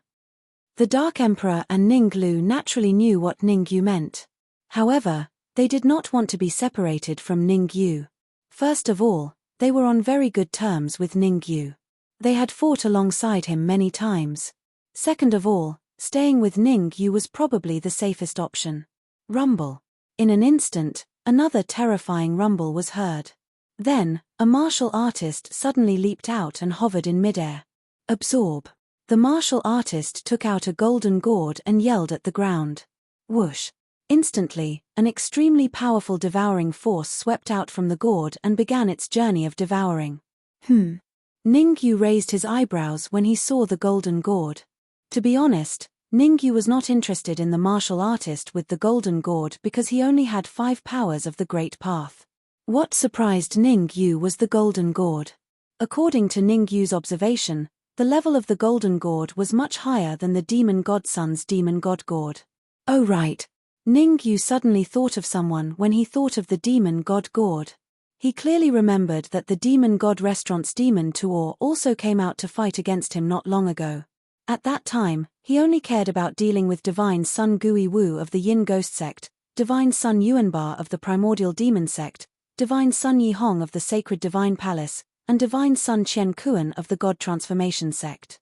The Dark Emperor and Ninglu naturally knew what Ningyu meant. However, they did not want to be separated from Ningyu. First of all, they were on very good terms with Ningyu. They had fought alongside him many times. Second of all, staying with Ningyu was probably the safest option. Rumble. In an instant, another terrifying rumble was heard. Then, a martial artist suddenly leaped out and hovered in midair. Absorb. The martial artist took out a golden gourd and yelled at the ground. Whoosh. Instantly, an extremely powerful devouring force swept out from the gourd and began its journey of devouring. Ningyu raised his eyebrows when he saw the golden gourd. To be honest, Ningyu was not interested in the martial artist with the golden gourd because he only had 5 powers of the Great Path. What surprised Ningyu was the golden gourd. According to Ningyu's observation, the level of the golden gourd was much higher than the demon godson's demon god gourd. Oh right. Ningyu suddenly thought of someone when he thought of the demon god gourd. He clearly remembered that the demon god restaurant's demon Tuor also came out to fight against him not long ago. At that time, he only cared about dealing with Divine Sun Gui Wu of the Yin Ghost Sect, Divine Sun Yuanba of the Primordial Demon Sect, Divine Sun Yi Hong of the Sacred Divine Palace, and Divine Sun Qian Kuan of the God Transformation Sect.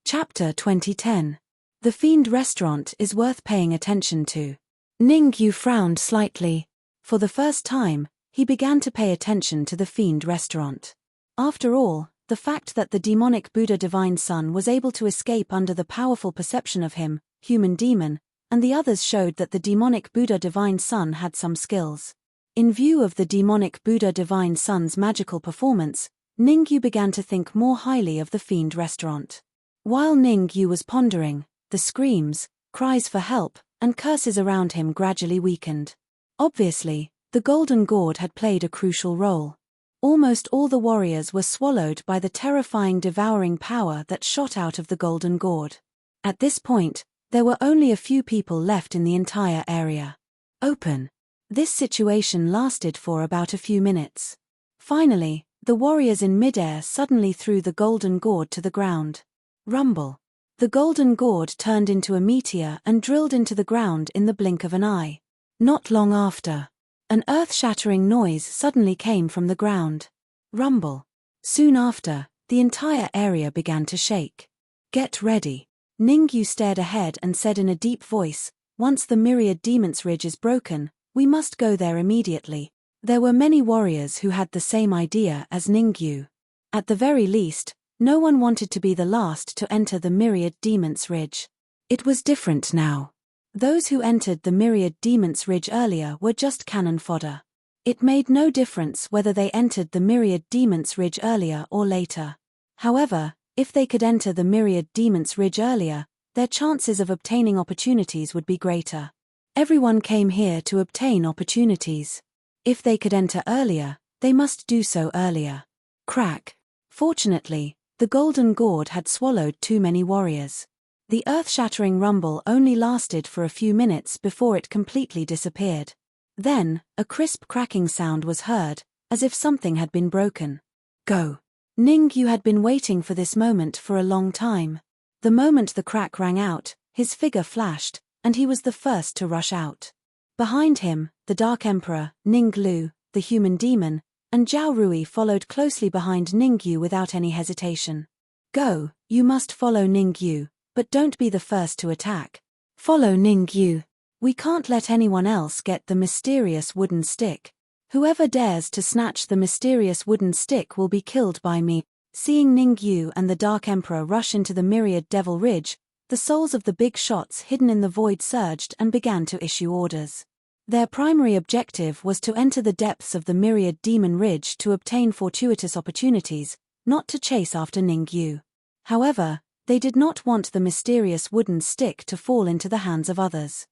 Chapter 2010. The Fiend Restaurant is worth paying attention to. Ningyu frowned slightly. For the first time, he began to pay attention to the Fiend Restaurant. After all, the fact that the demonic Buddha Divine Sun was able to escape under the powerful perception of him, human demon, and the others showed that the demonic Buddha Divine Sun had some skills. In view of the demonic Buddha Divine Sun's magical performance, Ningyu began to think more highly of the Fiend Restaurant. While Ningyu was pondering, the screams, cries for help, and curses around him gradually weakened. Obviously, the golden gourd had played a crucial role. Almost all the warriors were swallowed by the terrifying devouring power that shot out of the golden gourd. At this point, there were only a few people left in the entire area. Open. This situation lasted for about a few minutes. Finally, The warriors in midair suddenly threw the golden gourd to the ground. Rumble. The golden gourd turned into a meteor and drilled into the ground in the blink of an eye. Not long after, an earth-shattering noise suddenly came from the ground. Rumble. Soon after, the entire area began to shake. Get ready. Ningyu stared ahead and said in a deep voice, once the myriad demons ridge is broken, we must go there immediately. There were many warriors who had the same idea as Ningyu. At the very least, no one wanted to be the last to enter the myriad demons ridge. It was different now. Those who entered the myriad demons ridge earlier were just cannon fodder. It made no difference whether they entered the myriad demons ridge earlier or later. However, if they could enter the myriad demons ridge earlier, their chances of obtaining opportunities would be greater. Everyone came here to obtain opportunities. If they could enter earlier, they must do so earlier. Crack. Fortunately, the golden gourd had swallowed too many warriors. The earth-shattering rumble only lasted for a few minutes before it completely disappeared. Then, a crisp cracking sound was heard, as if something had been broken. Go. Ningyu had been waiting for this moment for a long time. The moment the crack rang out, his figure flashed, and he was the first to rush out. Behind him, the Dark Emperor, Ninglu, the human demon, and Zhao Rui followed closely behind Ningyu without any hesitation. Go, you must follow Ningyu, but don't be the first to attack. Follow Ningyu. We can't let anyone else get the mysterious wooden stick. Whoever dares to snatch the mysterious wooden stick will be killed by me. Seeing Ningyu and the Dark Emperor rush into the myriad devil ridge, the souls of the big shots hidden in the void surged and began to issue orders. Their primary objective was to enter the depths of the myriad demon ridge to obtain fortuitous opportunities, not to chase after Ningyu. However, they did not want the mysterious wooden stick to fall into the hands of others.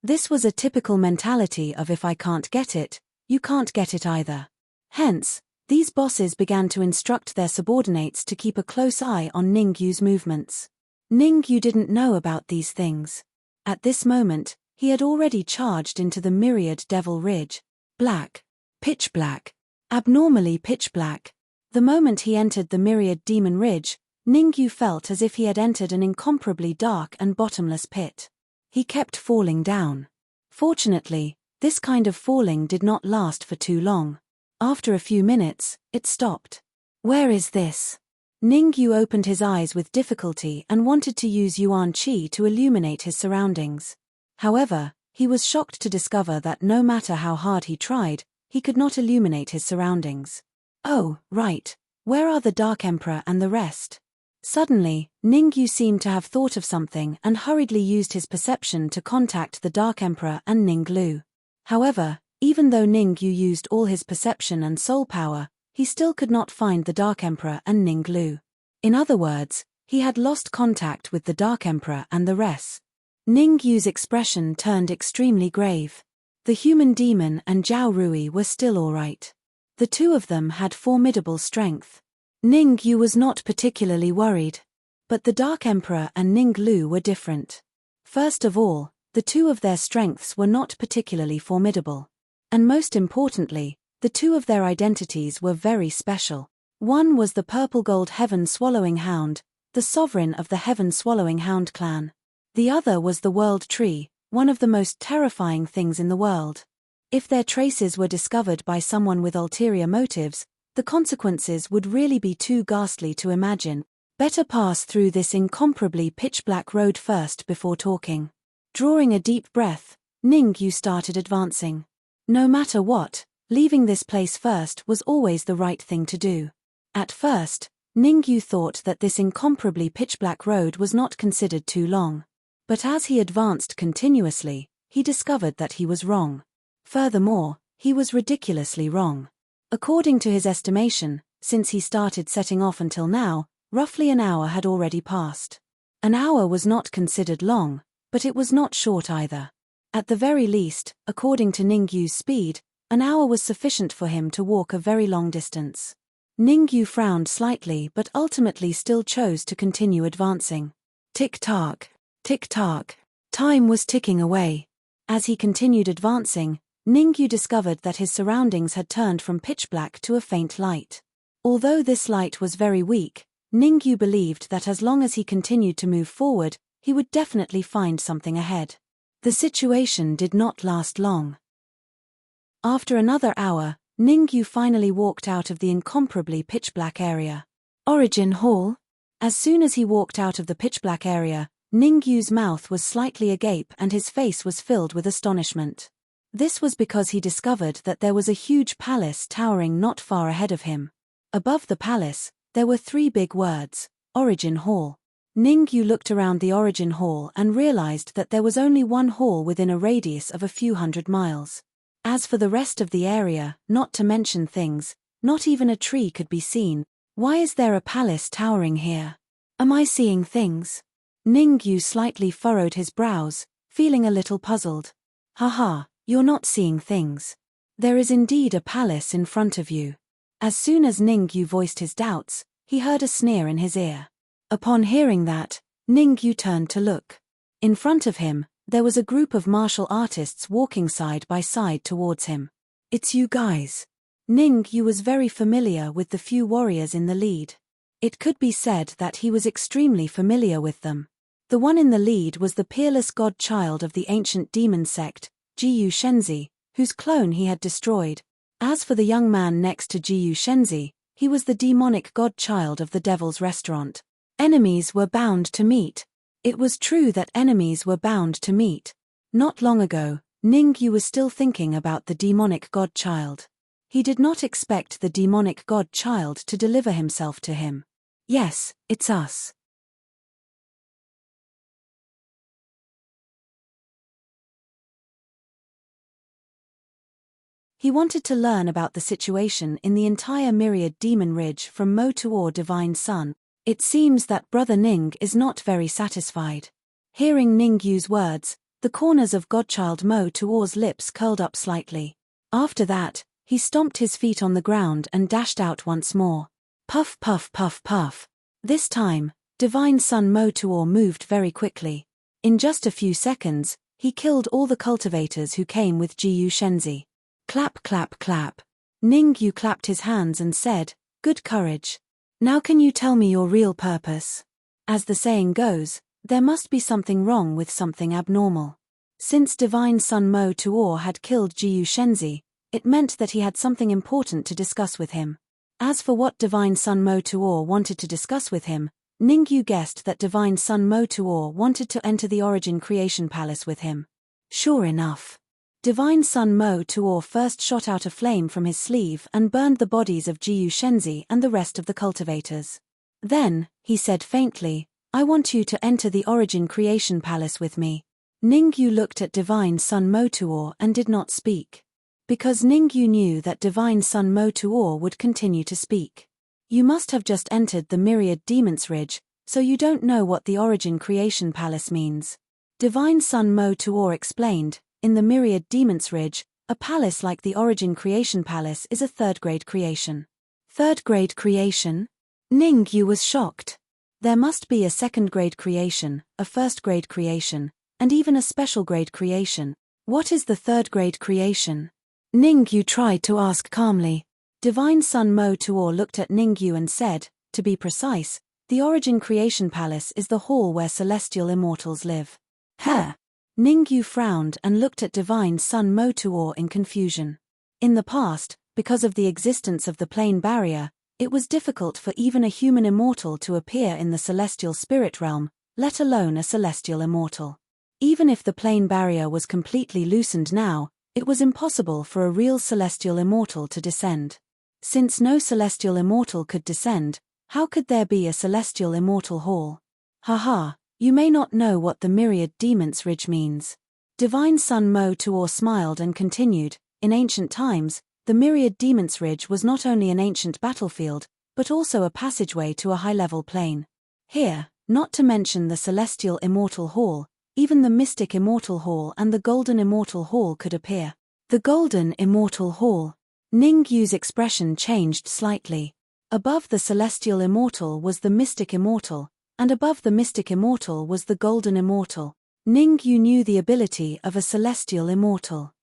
This was a typical mentality of if I can't get it, you can't get it either. Hence, these bosses began to instruct their subordinates to keep a close eye on Ningyu's movements. Ningyu didn't know about these things. At this moment, he had already charged into the myriad devil ridge. Black. Pitch black. Abnormally pitch black. The moment he entered the myriad demon ridge, Ningyu felt as if he had entered an incomparably dark and bottomless pit. He kept falling down. Fortunately, this kind of falling did not last for too long. After a few minutes, it stopped. Where is this? Ningyu opened his eyes with difficulty and wanted to use Yuan Qi to illuminate his surroundings. However, he was shocked to discover that no matter how hard he tried, he could not illuminate his surroundings. Oh, right. Where are the Dark Emperor and the rest? Suddenly, Ningyu seemed to have thought of something and hurriedly used his perception to contact the Dark Emperor and Ninglu. However, even though Ningyu used all his perception and soul power, he still could not find the Dark Emperor and Ninglu. In other words, he had lost contact with the Dark Emperor and the rest. Ningyu's expression turned extremely grave. The human demon and Zhao Rui were still alright. The two of them had formidable strength. Ningyu was not particularly worried. But the Dark Emperor and Ninglu were different. First of all, the two of their strengths were not particularly formidable. And most importantly, the two of their identities were very special. One was the purple gold heaven swallowing hound, the sovereign of the heaven swallowing hound clan. The other was the world tree, one of the most terrifying things in the world. If their traces were discovered by someone with ulterior motives, the consequences would really be too ghastly to imagine. Better pass through this incomparably pitch-black road first before talking. Drawing a deep breath, Ningyu started advancing. No matter what, leaving this place first was always the right thing to do. At first, Ningyu thought that this incomparably pitch-black road was not considered too long. But as he advanced continuously, he discovered that he was wrong. Furthermore, he was ridiculously wrong. According to his estimation, since he started setting off until now, roughly an hour had already passed. An hour was not considered long, but it was not short either. At the very least, according to Ningyu's speed, an hour was sufficient for him to walk a very long distance. Ningyu frowned slightly but ultimately still chose to continue advancing. Tick-tock, tick-tock. Time was ticking away. As he continued advancing, Ningyu discovered that his surroundings had turned from pitch black to a faint light. Although this light was very weak, Ningyu believed that as long as he continued to move forward, he would definitely find something ahead. The situation did not last long. After another hour, Ningyu finally walked out of the incomparably pitch-black area. Origin Hall? As soon as he walked out of the pitch-black area, Ningyu's mouth was slightly agape and his face was filled with astonishment. This was because he discovered that there was a huge palace towering not far ahead of him. Above the palace, there were 3 big words, Origin Hall. Ningyu looked around the Origin Hall and realized that there was only one hall within a radius of a few hundred miles. As for the rest of the area, not to mention things, not even a tree could be seen. Why is there a palace towering here? Am I seeing things? Ningyu slightly furrowed his brows, feeling a little puzzled. Haha, you're not seeing things. There is indeed a palace in front of you. As soon as Ningyu voiced his doubts, he heard a sneer in his ear. Upon hearing that, Ningyu turned to look. In front of him, there was a group of martial artists walking side by side towards him. It's you guys. Ningyu was very familiar with the few warriors in the lead. It could be said that he was extremely familiar with them. The one in the lead was the peerless godchild of the ancient demon sect, Jiyu Shenzi, whose clone he had destroyed. As for the young man next to Jiyu Shenzi, he was the demonic godchild of the Devil's Restaurant. Enemies were bound to meet. It was true that enemies were bound to meet. Not long ago, Ningyu was still thinking about the demonic godchild. He did not expect the demonic godchild to deliver himself to him. Yes, it's us. He wanted to learn about the situation in the entire Myriad Demon Ridge from Mo to Divine Sun. It seems that Brother Ning is not very satisfied. Hearing Ningyu's words, the corners of Godchild Mo Tuor's lips curled up slightly. After that, he stomped his feet on the ground and dashed out once more. Puff puff puff puff. This time, Divine Sun Mo Tuor moved very quickly. In just a few seconds, he killed all the cultivators who came with Jiyu Shenzi. Clap clap clap. Ningyu clapped his hands and said, "Good courage. Now can you tell me your real purpose?" As the saying goes, there must be something wrong with something abnormal. Since Divine Sun Mo Tuor had killed Jiyu Shenzi, it meant that he had something important to discuss with him. As for what Divine Sun Mo Tuor wanted to discuss with him, Ningyu guessed that Divine Sun Mo Tuor wanted to enter the Origin Creation Palace with him. Sure enough. Divine Sun Mo Tuor first shot out a flame from his sleeve and burned the bodies of Jiyu Shenzi and the rest of the cultivators. Then, he said faintly, "I want you to enter the Origin Creation Palace with me." Ningyu looked at Divine Sun Mo Tuor and did not speak. Because Ningyu knew that Divine Sun Mo Tuor would continue to speak. You must have just entered the Myriad Demons Ridge, so you don't know what the Origin Creation Palace means. Divine Sun Mo Tuor explained, in the Myriad Demons Ridge, a palace like the Origin Creation Palace is a third-grade creation. Third-grade creation? Ningyu was shocked. There must be a second-grade creation, a first-grade creation, and even a special-grade creation. What is the third-grade creation? Ningyu tried to ask calmly. Divine Sun Mo Tuor looked at Ningyu and said, to be precise, the Origin Creation Palace is the hall where celestial immortals live. Huh? Ningyu frowned and looked at Divine Sun Mo Tuor in confusion. In the past, because of the existence of the plane barrier, it was difficult for even a human immortal to appear in the celestial spirit realm, let alone a celestial immortal. Even if the plane barrier was completely loosened now, it was impossible for a real celestial immortal to descend. Since no celestial immortal could descend, how could there be a celestial immortal hall? Haha. You may not know what the Myriad Demons Ridge means. Divine Sun Mo Tuor smiled and continued, in ancient times, the Myriad Demons Ridge was not only an ancient battlefield, but also a passageway to a high-level plane. Here, not to mention the Celestial Immortal Hall, even the Mystic Immortal Hall and the Golden Immortal Hall could appear. The Golden Immortal Hall. Ningyu's expression changed slightly. Above the Celestial Immortal was the Mystic Immortal, and above the Mystic Immortal was the Golden Immortal. Ningyu knew the ability of a Celestial Immortal.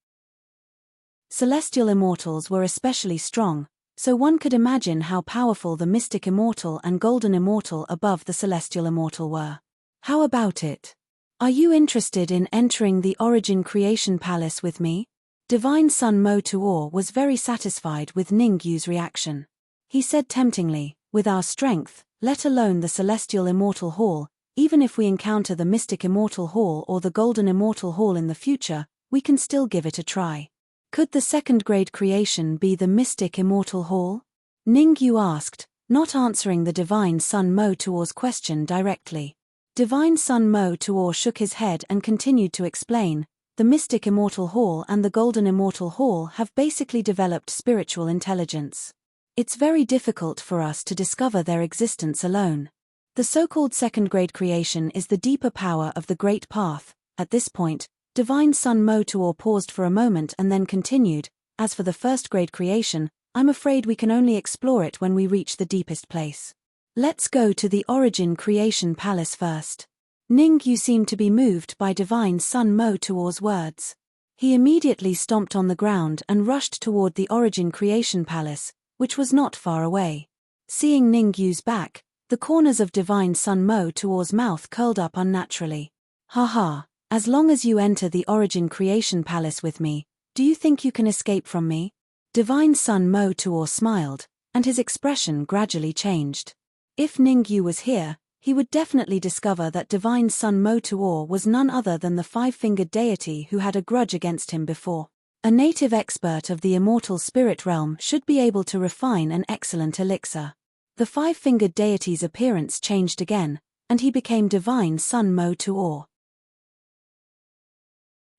Celestial immortals were especially strong, so one could imagine how powerful the mystic immortal and golden immortal above the celestial immortal were. How about it? Are you interested in entering the Origin Creation Palace with me? Divine Son Mo Tuor was very satisfied with Ningyu's reaction. He said temptingly, with our strength, let alone the Celestial Immortal Hall, even if we encounter the Mystic Immortal Hall or the Golden Immortal Hall in the future, we can still give it a try. Could the second-grade creation be the Mystic Immortal Hall? Ningyu asked, not answering the Divine Son Mo Tuor's question directly. Divine Son Mo Tuor shook his head and continued to explain, the Mystic Immortal Hall and the Golden Immortal Hall have basically developed spiritual intelligence. It's very difficult for us to discover their existence alone. The so-called second-grade creation is the deeper power of the Great Path. At this point, Divine Son Mo Tuor paused for a moment and then continued, as for the first-grade creation, I'm afraid we can only explore it when we reach the deepest place. Let's go to the Origin Creation Palace first. Ningyu seemed to be moved by Divine Son Mo Tuor's words. He immediately stomped on the ground and rushed toward the Origin Creation Palace, which was not far away. Seeing Ningyu's back, the corners of Divine Son Mo Tuor's mouth curled up unnaturally. Haha, as long as you enter the Origin Creation Palace with me, do you think you can escape from me? Divine Son Mo Tuor smiled, and his expression gradually changed. If Ningyu was here, he would definitely discover that Divine Son Mo Tuor was none other than the five-fingered deity who had a grudge against him before. A native expert of the immortal spirit realm should be able to refine an excellent elixir. The five-fingered deity's appearance changed again, and he became Divine Son Mo Tuor.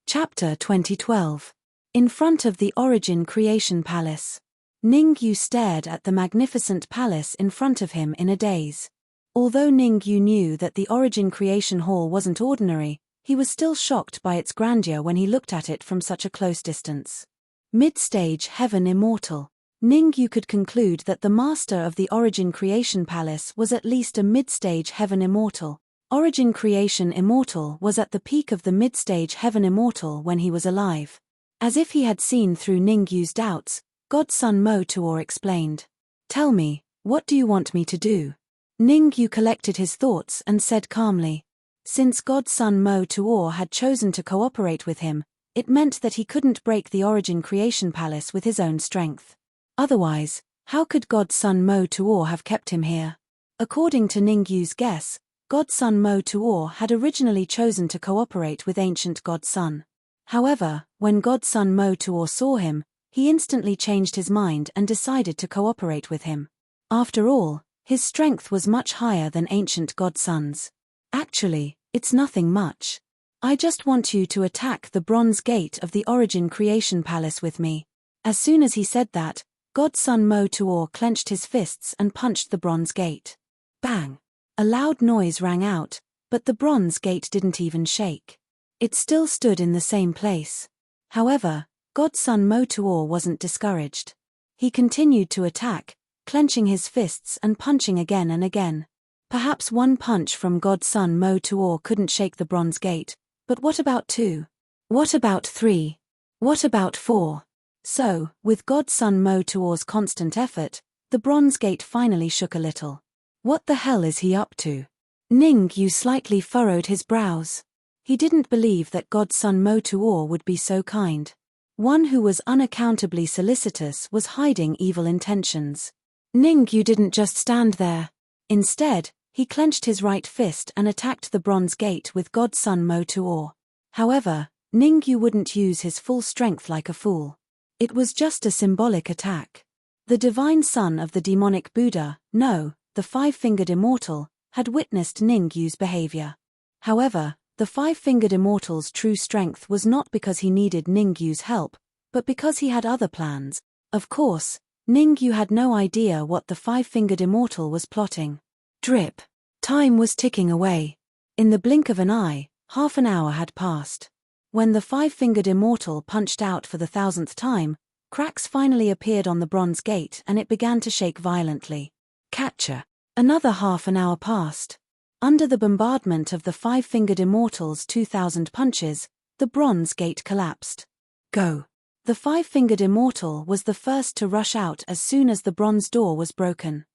Chapter 2012. In front of the Origin Creation Palace. Ningyu stared at the magnificent palace in front of him in a daze. Although Ningyu knew that the Origin Creation Hall wasn't ordinary, he was still shocked by its grandeur when he looked at it from such a close distance. Mid-stage Heaven Immortal. Ningyu could conclude that the master of the Origin Creation Palace was at least a mid-stage Heaven Immortal. Origin Creation Immortal was at the peak of the mid-stage Heaven Immortal when he was alive. As if he had seen through Ningyu's doubts, God Son Mo Tuor explained. Tell me, what do you want me to do? Ningyu collected his thoughts and said calmly. Since God Son Mo Tuor had chosen to cooperate with him, it meant that he couldn't break the Origin Creation Palace with his own strength. Otherwise, how could God Son Mo Tuor have kept him here? According to Ningyu's guess, God Son Mo Tuor had originally chosen to cooperate with ancient God Son. However, when God Son Mo Tuor saw him, he instantly changed his mind and decided to cooperate with him. After all, his strength was much higher than ancient God Son's. Actually, it's nothing much. I just want you to attack the bronze gate of the Origin Creation Palace with me. As soon as he said that, God Son Mo Tuor clenched his fists and punched the bronze gate. Bang! A loud noise rang out, but the bronze gate didn't even shake. It still stood in the same place. However, God Son Mo Tuor wasn't discouraged. He continued to attack, clenching his fists and punching again and again. Perhaps one punch from God Son Mo Tuor couldn't shake the bronze gate, but what about 2? What about 3? What about 4? So, with God Son Mo Tuor's constant effort, the bronze gate finally shook a little. What the hell is he up to? Ningyu slightly furrowed his brows. He didn't believe that God Son Mo Tuor would be so kind. One who was unaccountably solicitous was hiding evil intentions. Ningyu didn't just stand there. Instead, he clenched his right fist and attacked the bronze gate with God Son Mo Tuor. However, Ningyu wouldn't use his full strength like a fool. It was just a symbolic attack. The divine son of the demonic Buddha, no, the five-fingered immortal, had witnessed Ningyu's behavior. However, the five-fingered immortal's true strength was not because he needed Ningyu's help, but because he had other plans. Of course, Ningyu had no idea what the five-fingered immortal was plotting. Drip. Time was ticking away. In the blink of an eye, half an hour had passed. When the five-fingered immortal punched out for the 1000th time, cracks finally appeared on the bronze gate and it began to shake violently. Catcher. Another half an hour passed. Under the bombardment of the five-fingered immortal's 2000 punches, the bronze gate collapsed. Go. The five-fingered immortal was the first to rush out as soon as the bronze door was broken.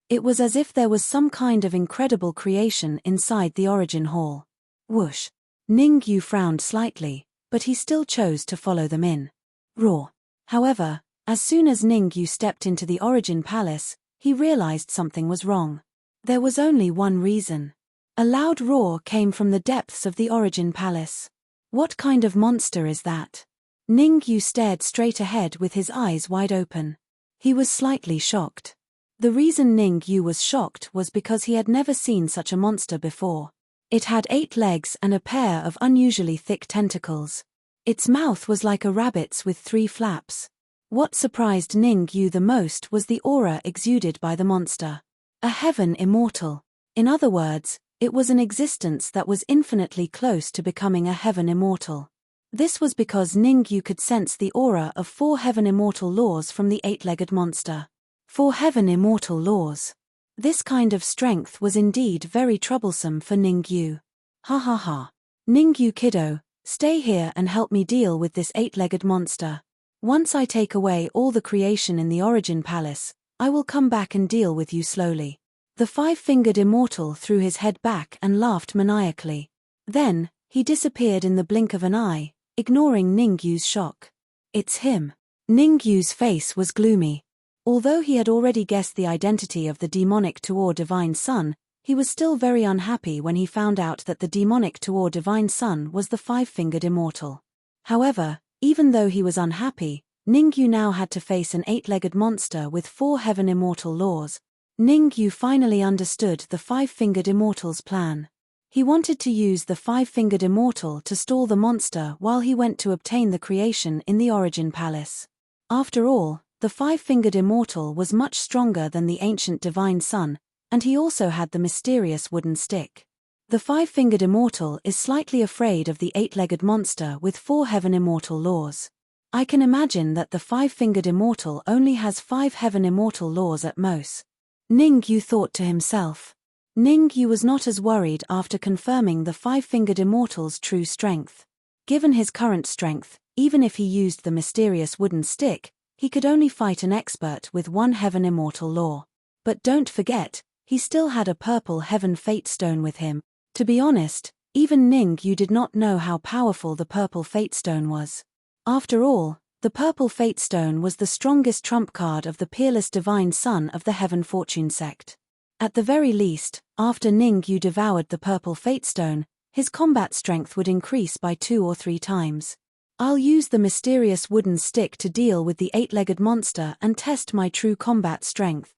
It was as if there was some kind of incredible creation inside the origin hall. Whoosh! Ning Yu frowned slightly, but he still chose to follow them in. Roar! However, as soon as Ning Yu stepped into the origin palace, he realized something was wrong. There was only one reason. A loud roar came from the depths of the origin palace. What kind of monster is that? Ning Yu stared straight ahead with his eyes wide open. He was slightly shocked. The reason Ning Yu was shocked was because he had never seen such a monster before. It had 8 legs and a pair of unusually thick tentacles. Its mouth was like a rabbit's with 3 flaps. What surprised Ning Yu the most was the aura exuded by the monster. A heaven immortal. In other words, it was an existence that was infinitely close to becoming a heaven immortal. This was because Ning Yu could sense the aura of 4 heaven immortal laws from the 8-legged monster. 4 heaven immortal laws. This kind of strength was indeed very troublesome for Ning Yu. Ha ha ha. Ning Yu kiddo, stay here and help me deal with this 8-legged monster. Once I take away all the creation in the origin palace, I will come back and deal with you slowly. The 5-fingered immortal threw his head back and laughed maniacally. Then, he disappeared in the blink of an eye, ignoring Ning Yu's shock. It's him. Ning Yu's face was gloomy. Although he had already guessed the identity of the demonic Tuor divine son, he was still very unhappy when he found out that the demonic Tuor divine son was the 5-fingered immortal. However, even though he was unhappy, Ning Yu now had to face an 8-legged monster with 4 heaven immortal laws. Ning Yu finally understood the 5-fingered immortal's plan. He wanted to use the 5-fingered immortal to stall the monster while he went to obtain the creation in the origin palace. After all, the 5-fingered immortal was much stronger than the ancient divine son, and he also had the mysterious wooden stick. The 5-fingered immortal is slightly afraid of the 8-legged monster with 4 heaven immortal laws. I can imagine that the 5-fingered immortal only has 5 heaven immortal laws at most. Ning Yu thought to himself. Ning Yu was not as worried after confirming the 5-fingered immortal's true strength. Given his current strength, even if he used the mysterious wooden stick, he could only fight an expert with 1 heaven immortal law. But don't forget, he still had a purple heaven fate stone with him. To be honest, even Ning Yu did not know how powerful the purple fate stone was. After all, the purple fate stone was the strongest trump card of the peerless divine son of the heaven fortune sect. At the very least, after Ning Yu devoured the purple fate stone, his combat strength would increase by 2 or 3 times. I'll use the mysterious wooden stick to deal with the 8-legged monster and test my true combat strength.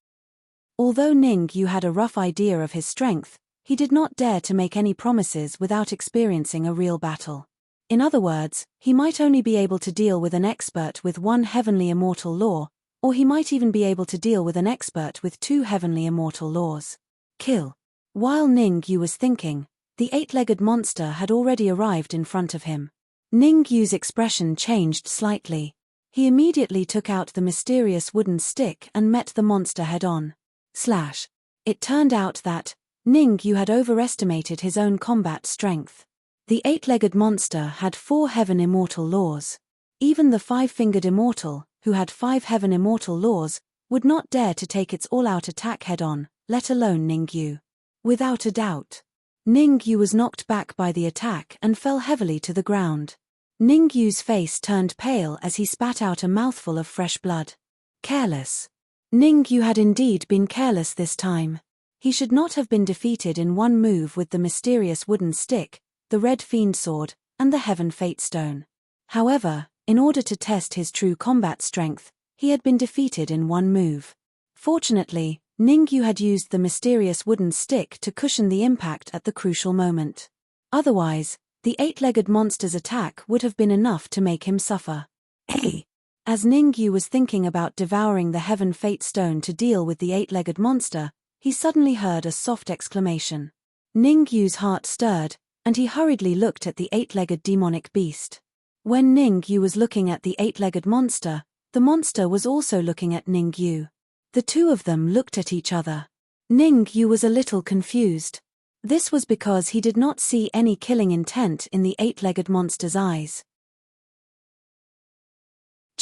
Although Ning Yu had a rough idea of his strength, he did not dare to make any promises without experiencing a real battle. In other words, he might only be able to deal with an expert with 1 heavenly immortal law, or he might even be able to deal with an expert with 2 heavenly immortal laws. Kill. While Ning Yu was thinking, the 8-legged monster had already arrived in front of him. Ning Yu's expression changed slightly. He immediately took out the mysterious wooden stick and met the monster head-on. Slash. It turned out that Ning Yu had overestimated his own combat strength. The 8-legged monster had 4 heaven immortal laws. Even the 5-fingered immortal, who had 5 heaven immortal laws, would not dare to take its all-out attack head-on, let alone Ning Yu. Without a doubt. Ning Yu was knocked back by the attack and fell heavily to the ground. Ning Yu's face turned pale as he spat out a mouthful of fresh blood. Careless. Ning Yu had indeed been careless this time. He should not have been defeated in one move with the mysterious wooden stick, the red fiend sword, and the heaven fate stone. However, in order to test his true combat strength, he had been defeated in one move. Fortunately, Ning Yu had used the mysterious wooden stick to cushion the impact at the crucial moment. Otherwise, the 8-legged monster's attack would have been enough to make him suffer. Hey! As Ning Yu was thinking about devouring the heaven fate stone to deal with the 8-legged monster, he suddenly heard a soft exclamation. Ning Yu's heart stirred, and he hurriedly looked at the 8-legged demonic beast. When Ning Yu was looking at the 8-legged monster, the monster was also looking at Ning Yu. The two of them looked at each other. Ning Yu was a little confused. This was because he did not see any killing intent in the 8-legged monster's eyes.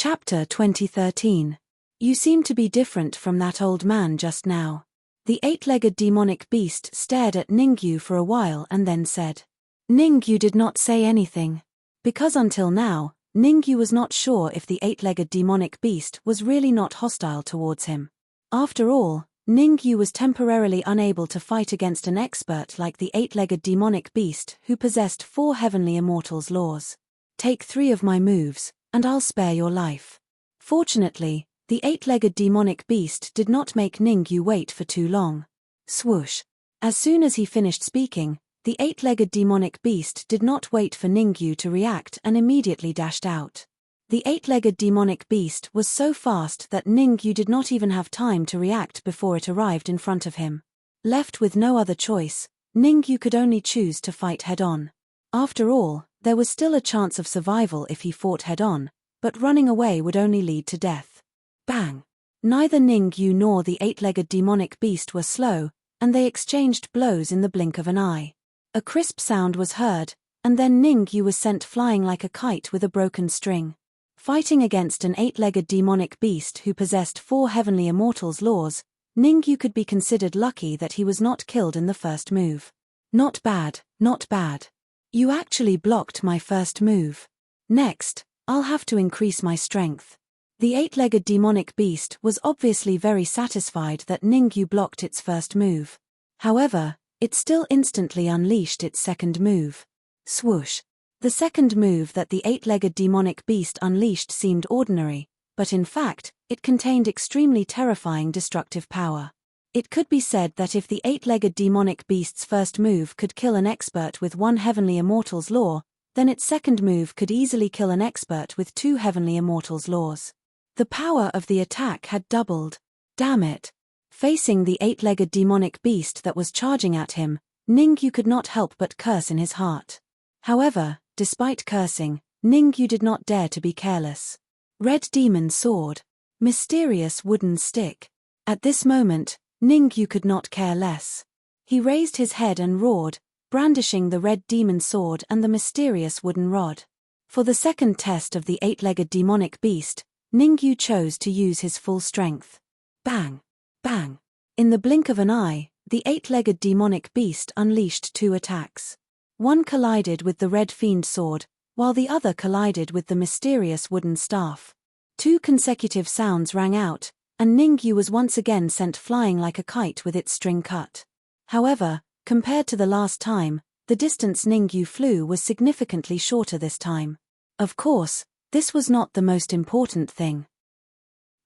Chapter 2013. You seem to be different from that old man just now. The eight-legged demonic beast stared at Ningyu for a while and then said. Ningyu did not say anything. Because until now, Ningyu was not sure if the eight-legged demonic beast was really not hostile towards him. After all, Ningyu was temporarily unable to fight against an expert like the eight-legged demonic beast who possessed 4 heavenly immortals' laws. Take 3 of my moves, and I'll spare your life. Fortunately, the eight-legged demonic beast did not make Ningyu wait for too long. Swoosh. As soon as he finished speaking, the eight-legged demonic beast did not wait for Ningyu to react and immediately dashed out. The eight-legged demonic beast was so fast that Ningyu did not even have time to react before it arrived in front of him. Left with no other choice, Ningyu could only choose to fight head-on. After all, there was still a chance of survival if he fought head-on, but running away would only lead to death. Bang! Neither Ningyu nor the eight-legged demonic beast were slow, and they exchanged blows in the blink of an eye. A crisp sound was heard, and then Ningyu was sent flying like a kite with a broken string. Fighting against an eight-legged demonic beast who possessed 4 heavenly immortals' laws, Ningyu could be considered lucky that he was not killed in the first move. Not bad, not bad. You actually blocked my first move. Next, I'll have to increase my strength. The eight-legged demonic beast was obviously very satisfied that Ningyu blocked its first move. However, it still instantly unleashed its second move. Swoosh. The second move that the eight-legged demonic beast unleashed seemed ordinary, but in fact, it contained extremely terrifying destructive power. It could be said that if the eight-legged demonic beast's first move could kill an expert with 1 heavenly immortal's law, then its second move could easily kill an expert with 2 heavenly immortal's laws. The power of the attack had doubled. Damn it! Facing the eight-legged demonic beast that was charging at him, Ningyu could not help but curse in his heart. However, despite cursing, Ningyu did not dare to be careless. Red demon sword. Mysterious wooden stick. At this moment, Ningyu could not care less. He raised his head and roared, brandishing the red demon sword and the mysterious wooden rod. For the second test of the eight-legged demonic beast, Ningyu chose to use his full strength. Bang! Bang! In the blink of an eye, the eight-legged demonic beast unleashed 2 attacks. One collided with the red fiend sword, while the other collided with the mysterious wooden staff. 2 consecutive sounds rang out, and Ningyu was once again sent flying like a kite with its string cut. However, compared to the last time, the distance Ningyu flew was significantly shorter this time. Of course, this was not the most important thing.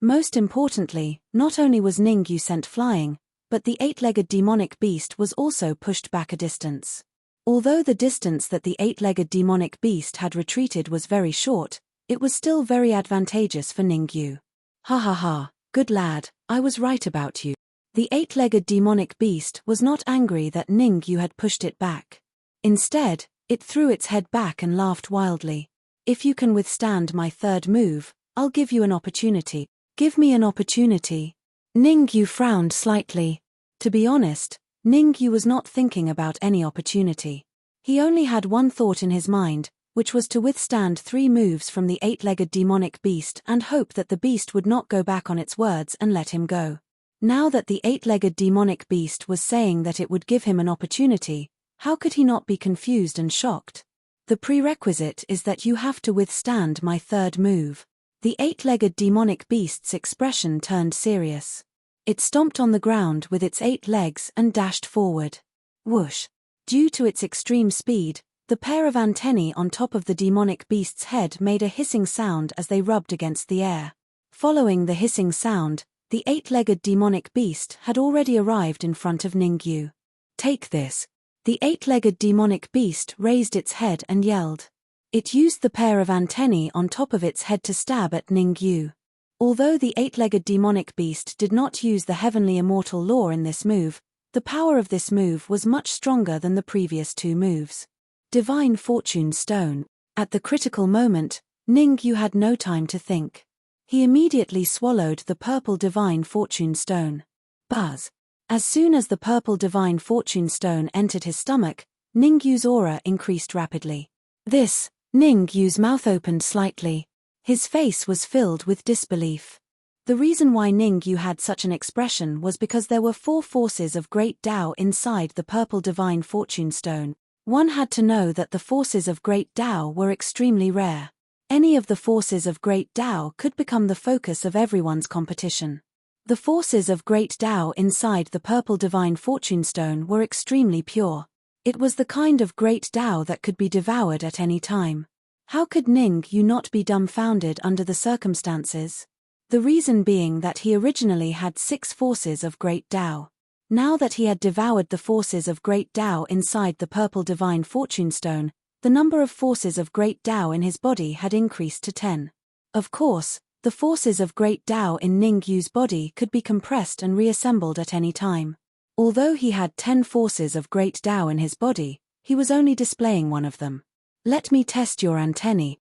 Most importantly, not only was Ningyu sent flying, but the eight-legged demonic beast was also pushed back a distance. Although the distance that the eight-legged demonic beast had retreated was very short, it was still very advantageous for Ningyu. Ha ha ha, good lad, I was right about you. The eight-legged demonic beast was not angry that Ningyu had pushed it back. Instead, it threw its head back and laughed wildly. If you can withstand my third move, I'll give you an opportunity. Give me an opportunity. Ningyu frowned slightly. To be honest, Ningyu was not thinking about any opportunity. He only had one thought in his mind, which was to withstand 3 moves from the eight-legged demonic beast and hope that the beast would not go back on its words and let him go. Now that the eight-legged demonic beast was saying that it would give him an opportunity, how could he not be confused and shocked? The prerequisite is that you have to withstand my third move. The eight-legged demonic beast's expression turned serious. It stomped on the ground with its 8 legs and dashed forward. Whoosh! Due to its extreme speed, the pair of antennae on top of the demonic beast's head made a hissing sound as they rubbed against the air. Following the hissing sound, the eight-legged demonic beast had already arrived in front of Ningyu. Take this. The eight-legged demonic beast raised its head and yelled. It used the pair of antennae on top of its head to stab at Ningyu. Although the eight-legged demonic beast did not use the heavenly immortal law in this move, the power of this move was much stronger than the previous 2 moves. Divine Fortune Stone. At the critical moment, Ningyu had no time to think. He immediately swallowed the purple Divine Fortune Stone. Buzz. As soon as the purple Divine Fortune Stone entered his stomach, Ningyu's aura increased rapidly. Ningyu's mouth opened slightly. His face was filled with disbelief. The reason why Ningyu had such an expression was because there were 4 forces of great Tao inside the purple divine fortune stone. One had to know that the forces of great Tao were extremely rare. Any of the forces of great Tao could become the focus of everyone's competition. The forces of great Tao inside the purple divine fortune stone were extremely pure. It was the kind of great Tao that could be devoured at any time. How could Ningyu not be dumbfounded under the circumstances? The reason being that he originally had 6 forces of great Tao. Now that he had devoured the forces of great Tao inside the purple divine fortune stone, the number of forces of great Tao in his body had increased to 10. Of course, the forces of great Tao in Ningyu's body could be compressed and reassembled at any time. Although he had 10 forces of great Tao in his body, he was only displaying one of them. Let me test your antennae.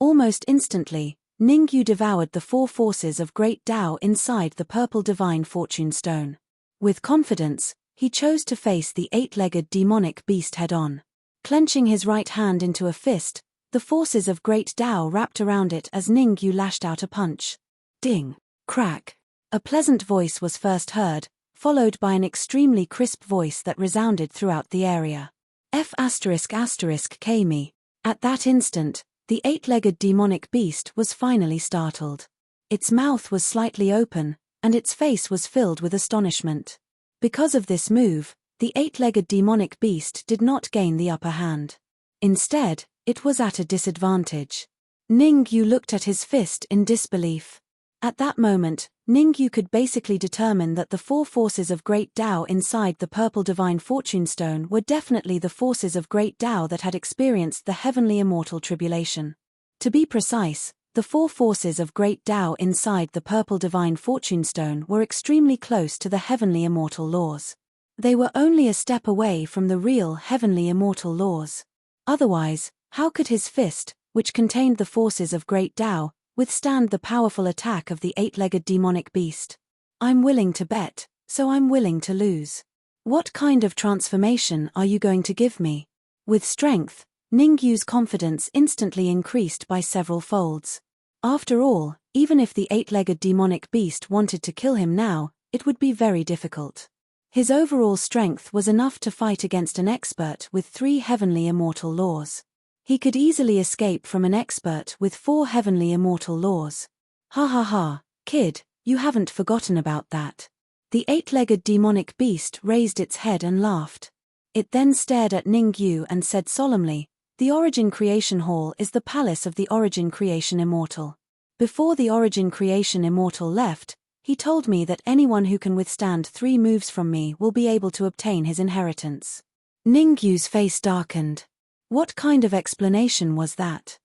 Almost instantly, Ningyu devoured the 4 forces of great Tao inside the purple divine fortune stone. With confidence, he chose to face the 8-legged demonic beast head-on. Clenching his right hand into a fist, the forces of great Tao wrapped around it as Ningyu lashed out a punch. Ding! Crack! A pleasant voice was first heard, followed by an extremely crisp voice that resounded throughout the area. F***K me. At that instant, the 8-legged demonic beast was finally startled. Its mouth was slightly open, and its face was filled with astonishment. Because of this move, the 8-legged demonic beast did not gain the upper hand. Instead, it was at a disadvantage. Ningyu looked at his fist in disbelief. At that moment, Ningyu could basically determine that the 4 forces of great Tao inside the purple divine fortune stone were definitely the forces of great Tao that had experienced the heavenly immortal tribulation. To be precise, the 4 forces of great Tao inside the purple divine fortune stone were extremely close to the heavenly immortal laws. They were only a step away from the real heavenly immortal laws. Otherwise, how could his fist, which contained the forces of great Tao, withstand the powerful attack of the 8-legged demonic beast? I'm willing to bet, so I'm willing to lose. What kind of transformation are you going to give me? With strength, Ningyu's confidence instantly increased by several folds. After all, even if the 8-legged demonic beast wanted to kill him now, it would be very difficult. His overall strength was enough to fight against an expert with 3 heavenly immortal laws. He could easily escape from an expert with 4 heavenly immortal laws. Ha ha ha, kid, you haven't forgotten about that. The 8-legged demonic beast raised its head and laughed. It then stared at Ningyu and said solemnly, "The Origin Creation Hall is the palace of the Origin Creation Immortal. Before the Origin Creation Immortal left, he told me that anyone who can withstand 3 moves from me will be able to obtain his inheritance." Ningyu's face darkened. What kind of explanation was that?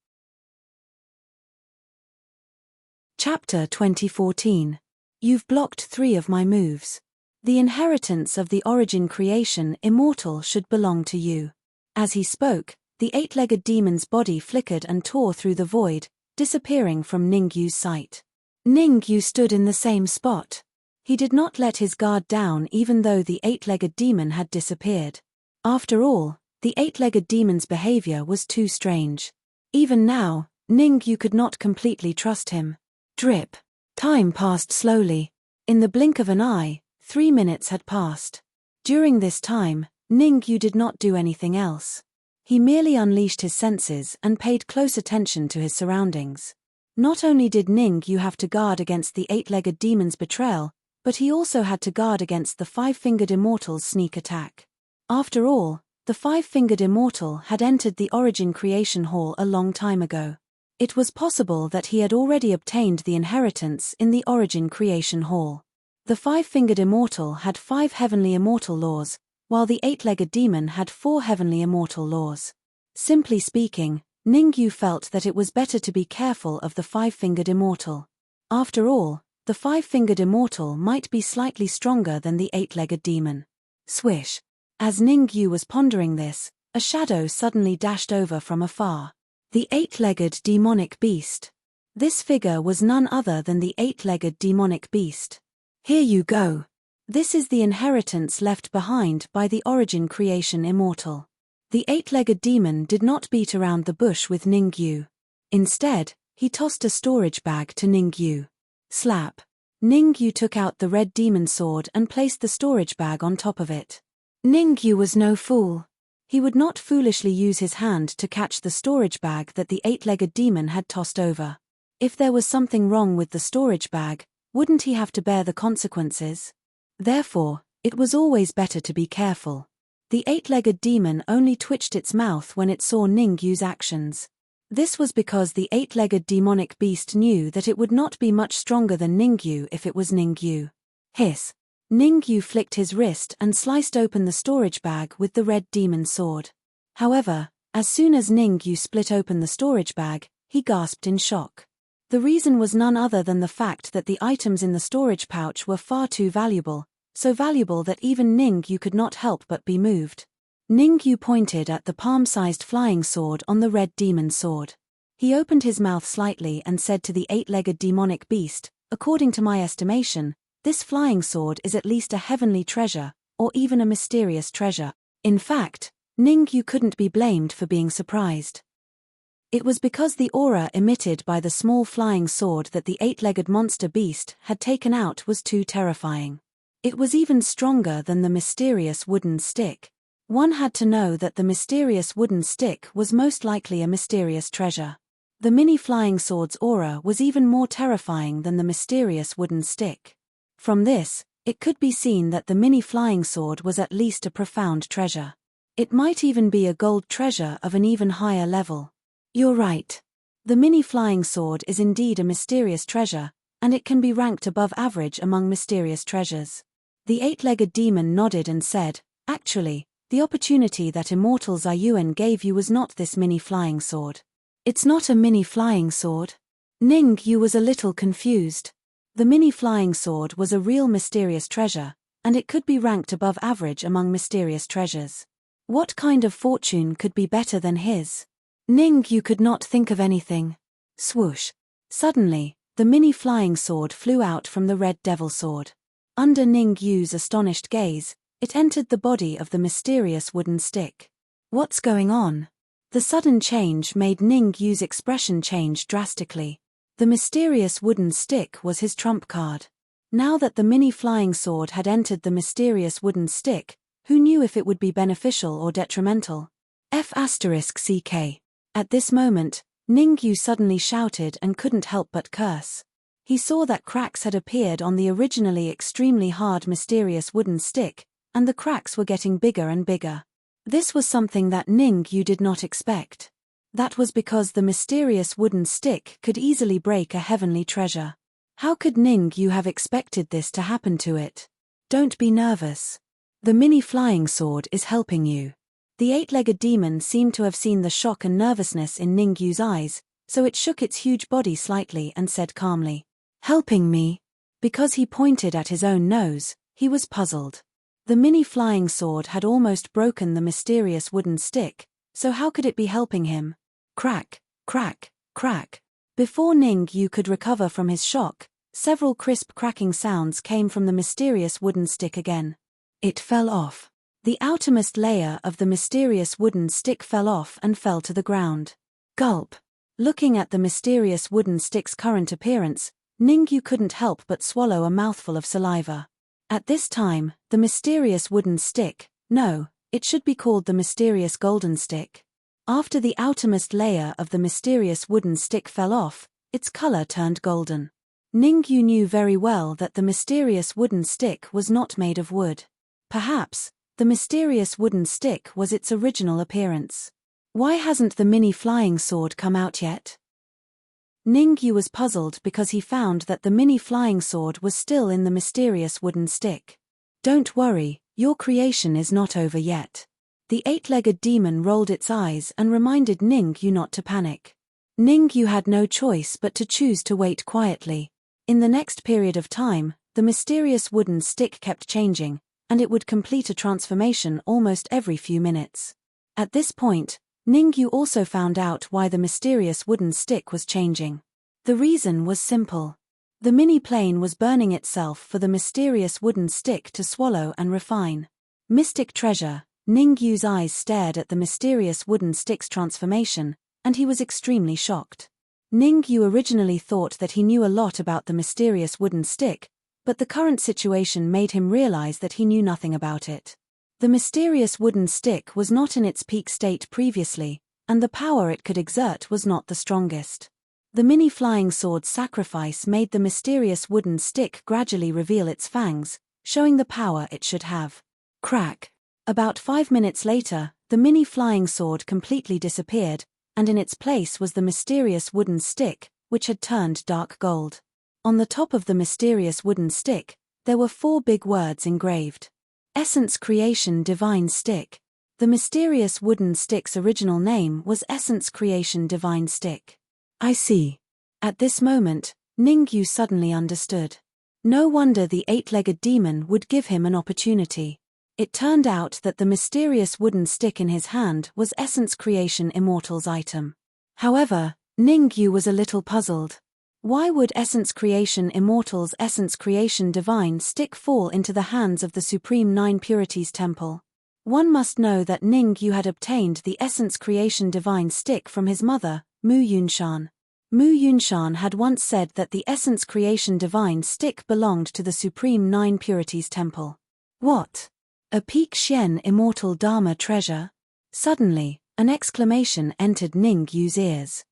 Chapter 2014. You've blocked 3 of my moves. The inheritance of the Origin Creation Immortal should belong to you. As he spoke, the 8-legged demon's body flickered and tore through the void, disappearing from Ningyu's sight. Ningyu stood in the same spot. He did not let his guard down even though the 8-legged demon had disappeared. After all, the 8-legged demon's behavior was too strange. Even now, Ningyu could not completely trust him. Drip. Time passed slowly. In the blink of an eye, 3 minutes had passed. During this time, Ningyu did not do anything else. He merely unleashed his senses and paid close attention to his surroundings. Not only did Ningyu have to guard against the 8-legged demon's betrayal, but he also had to guard against the 5-fingered immortal's sneak attack. After all, the 5-fingered immortal had entered the Origin Creation Hall a long time ago. It was possible that he had already obtained the inheritance in the Origin Creation Hall. The 5-fingered immortal had 5 heavenly immortal laws, while the 8-legged demon had 4 heavenly immortal laws. Simply speaking, Ningyu felt that it was better to be careful of the 5-fingered immortal. After all, the 5-fingered immortal might be slightly stronger than the 8-legged demon. Swish. As Ningyu was pondering this, a shadow suddenly dashed over from afar. The 8-legged demonic beast. This figure was none other than the 8-legged demonic beast. Here you go. This is the inheritance left behind by the Origin Creation Immortal. The 8-legged demon did not beat around the bush with Ningyu. Instead, He tossed a storage bag to Ningyu. Slap. Ningyu took out the red demon sword and placed the storage bag on top of it. Ningyu was no fool. He would not foolishly use his hand to catch the storage bag that the eight-legged demon had tossed over. If there was something wrong with the storage bag, wouldn't he have to bear the consequences? Therefore, it was always better to be careful. The eight-legged demon only twitched its mouth when it saw Ningyu's actions. This was because the eight-legged demonic beast knew that it would not be much stronger than Ningyu if it was Ningyu. Hiss. Ningyu flicked his wrist and sliced open the storage bag with the red demon sword. However, as soon as Ningyu split open the storage bag, he gasped in shock. The reason was none other than the fact that the items in the storage pouch were far too valuable, so valuable that even Ningyu could not help but be moved. Ningyu pointed at the palm-sized flying sword on the red demon sword. He opened his mouth slightly and said to the eight-legged demonic beast, "According to my estimation, this flying sword is at least a heavenly treasure, or even a mysterious treasure." In fact, Ningyu couldn't be blamed for being surprised. It was because the aura emitted by the small flying sword that the eight-legged monster beast had taken out was too terrifying. It was even stronger than the mysterious wooden stick. One had to know that the mysterious wooden stick was most likely a mysterious treasure. The mini flying sword's aura was even more terrifying than the mysterious wooden stick. From this, it could be seen that the mini flying sword was at least a profound treasure. It might even be a gold treasure of an even higher level. You're right. The mini flying sword is indeed a mysterious treasure, and it can be ranked above average among mysterious treasures. The eight-legged demon nodded and said, "Actually, the opportunity that Immortal Ziyuan gave you was not this mini flying sword." "It's not a mini flying sword?" Ningyu was a little confused. The mini flying sword was a real mysterious treasure, and it could be ranked above average among mysterious treasures. What kind of fortune could be better than his? Ningyu could not think of anything. Swoosh. Suddenly, the mini flying sword flew out from the red devil sword. Under Ningyu's astonished gaze, it entered the body of the mysterious wooden stick. What's going on? The sudden change made Ningyu's expression change drastically. The mysterious wooden stick was his trump card. Now that the mini flying sword had entered the mysterious wooden stick, who knew if it would be beneficial or detrimental? F***CK. At this moment, Ningyu suddenly shouted and couldn't help but curse. He saw that cracks had appeared on the originally extremely hard mysterious wooden stick, and the cracks were getting bigger and bigger. This was something that Ningyu did not expect. That was because the mysterious wooden stick could easily break a heavenly treasure. How could Ningyu have expected this to happen to it? Don't be nervous. The mini flying sword is helping you. The eight-legged demon seemed to have seen the shock and nervousness in Ningyu's eyes, so it shook its huge body slightly and said calmly, "Helping me?" Because he pointed at his own nose, he was puzzled. The mini flying sword had almost broken the mysterious wooden stick, so how could it be helping him? Crack, crack, crack. Before Ningyu could recover from his shock, several crisp cracking sounds came from the mysterious wooden stick again. It fell off. The outermost layer of the mysterious wooden stick fell off and fell to the ground. Gulp. Looking at the mysterious wooden stick's current appearance, Ningyu couldn't help but swallow a mouthful of saliva. At this time, the mysterious wooden stick, no, it should be called the mysterious golden stick. After the outermost layer of the mysterious wooden stick fell off, its color turned golden. Ningyu knew very well that the mysterious wooden stick was not made of wood. Perhaps, the mysterious wooden stick was its original appearance. Why hasn't the mini flying sword come out yet? Ningyu was puzzled because he found that the mini flying sword was still in the mysterious wooden stick. Don't worry, your creation is not over yet. The eight-legged demon rolled its eyes and reminded Ningyu not to panic. Ningyu had no choice but to choose to wait quietly. In the next period of time, the mysterious wooden stick kept changing, and it would complete a transformation almost every few minutes. At this point, Ningyu also found out why the mysterious wooden stick was changing. The reason was simple. The mini-plane was burning itself for the mysterious wooden stick to swallow and refine. Mystic treasure. Ningyu's eyes stared at the mysterious wooden stick's transformation, and he was extremely shocked. Ningyu originally thought that he knew a lot about the mysterious wooden stick, but the current situation made him realize that he knew nothing about it. The mysterious wooden stick was not in its peak state previously, and the power it could exert was not the strongest. The mini flying sword's sacrifice made the mysterious wooden stick gradually reveal its fangs, showing the power it should have. Crack. About 5 minutes later, the mini flying sword completely disappeared, and in its place was the mysterious wooden stick, which had turned dark gold. On the top of the mysterious wooden stick, there were 4 big words engraved. Essence Creation Divine Stick. The mysterious wooden stick's original name was Essence Creation Divine Stick. I see. At this moment, Ningyu suddenly understood. No wonder the 8-legged demon would give him an opportunity. It turned out that the mysterious wooden stick in his hand was Essence Creation Immortal's item. However, Ningyu was a little puzzled. Why would Essence Creation Immortal's Essence Creation Divine Stick fall into the hands of the Supreme Nine Purities Temple? One must know that Ningyu had obtained the Essence Creation Divine Stick from his mother, Mu Yunshan. Mu Yunshan had once said that the Essence Creation Divine Stick belonged to the Supreme Nine Purities Temple. What? A Peak Xian Immortal Dharma treasure? Suddenly, an exclamation entered Ningyu's ears.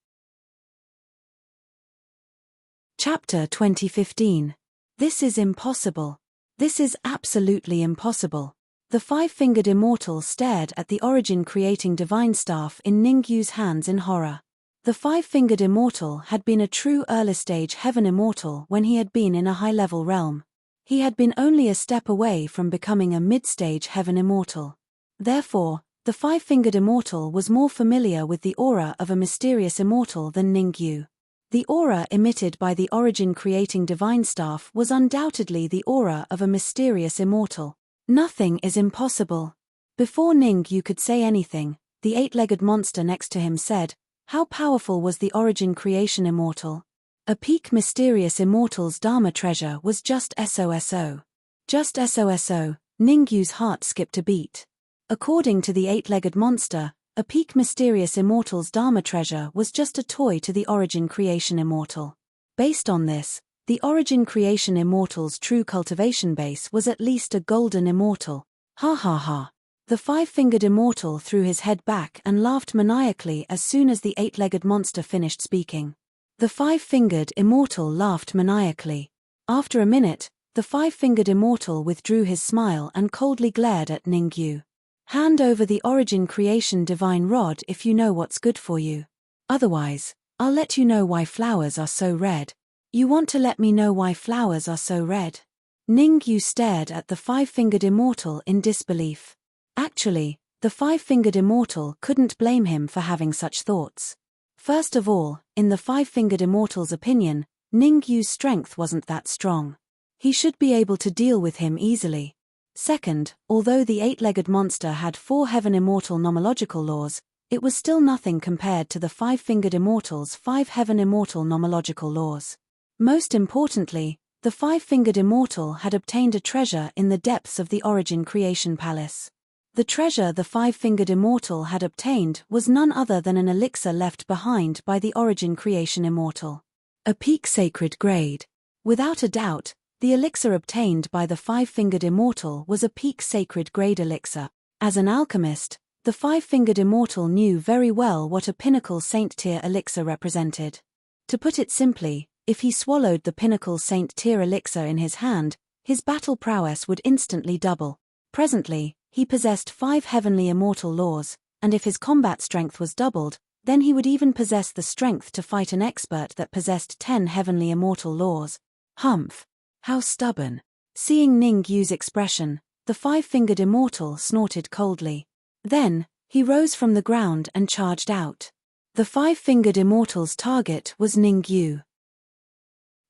Chapter 2015. This is impossible. This is absolutely impossible. The 5-fingered immortal stared at the origin-creating divine staff in Ningyu's hands in horror. The 5-fingered immortal had been a true early-stage heaven immortal when he had been in a high-level realm. He had been only a step away from becoming a mid-stage heaven immortal. Therefore, the 5-fingered immortal was more familiar with the aura of a mysterious immortal than Ningyu. The aura emitted by the origin-creating divine staff was undoubtedly the aura of a mysterious immortal. Nothing is impossible. Before Ningyu could say anything, the 8-legged monster next to him said, "How powerful was the origin-creation immortal?" A peak mysterious immortal's Dharma treasure was just SOSO. Just SOSO, Ningyu's heart skipped a beat. According to the 8-legged monster, a peak mysterious immortal's Dharma treasure was just a toy to the origin creation immortal. Based on this, the origin creation immortal's true cultivation base was at least a golden immortal. Ha ha ha. The 5-fingered immortal threw his head back and laughed maniacally as soon as the 8-legged monster finished speaking. The 5-fingered immortal laughed maniacally. After a minute, the 5-fingered immortal withdrew his smile and coldly glared at Ningyu. "Hand over the origin creation divine rod if you know what's good for you. Otherwise, I'll let you know why flowers are so red." "You want to let me know why flowers are so red?" Ningyu stared at the 5-fingered immortal in disbelief. Actually, the 5-fingered immortal couldn't blame him for having such thoughts. First of all, in the 5-fingered immortal's opinion, Ningyu's strength wasn't that strong. He should be able to deal with him easily. Second, although the 8-legged monster had 4 heaven immortal nomological laws, it was still nothing compared to the 5-fingered immortal's 5 heaven immortal nomological laws. Most importantly, the 5-fingered immortal had obtained a treasure in the depths of the origin creation palace. The treasure the 5-fingered immortal had obtained was none other than an elixir left behind by the origin creation immortal. A peak sacred grade. Without a doubt, the elixir obtained by the 5-fingered immortal was a peak sacred grade elixir. As an alchemist, the 5-fingered immortal knew very well what a pinnacle saint tier elixir represented. To put it simply, if he swallowed the pinnacle saint tier elixir in his hand, his battle prowess would instantly double. Presently, he possessed 5 heavenly immortal laws, and if his combat strength was doubled, then he would even possess the strength to fight an expert that possessed 10 heavenly immortal laws. Humph! How stubborn! Seeing Ningyu's expression, the 5-fingered immortal snorted coldly. Then, he rose from the ground and charged out. The 5-fingered immortal's target was Ningyu.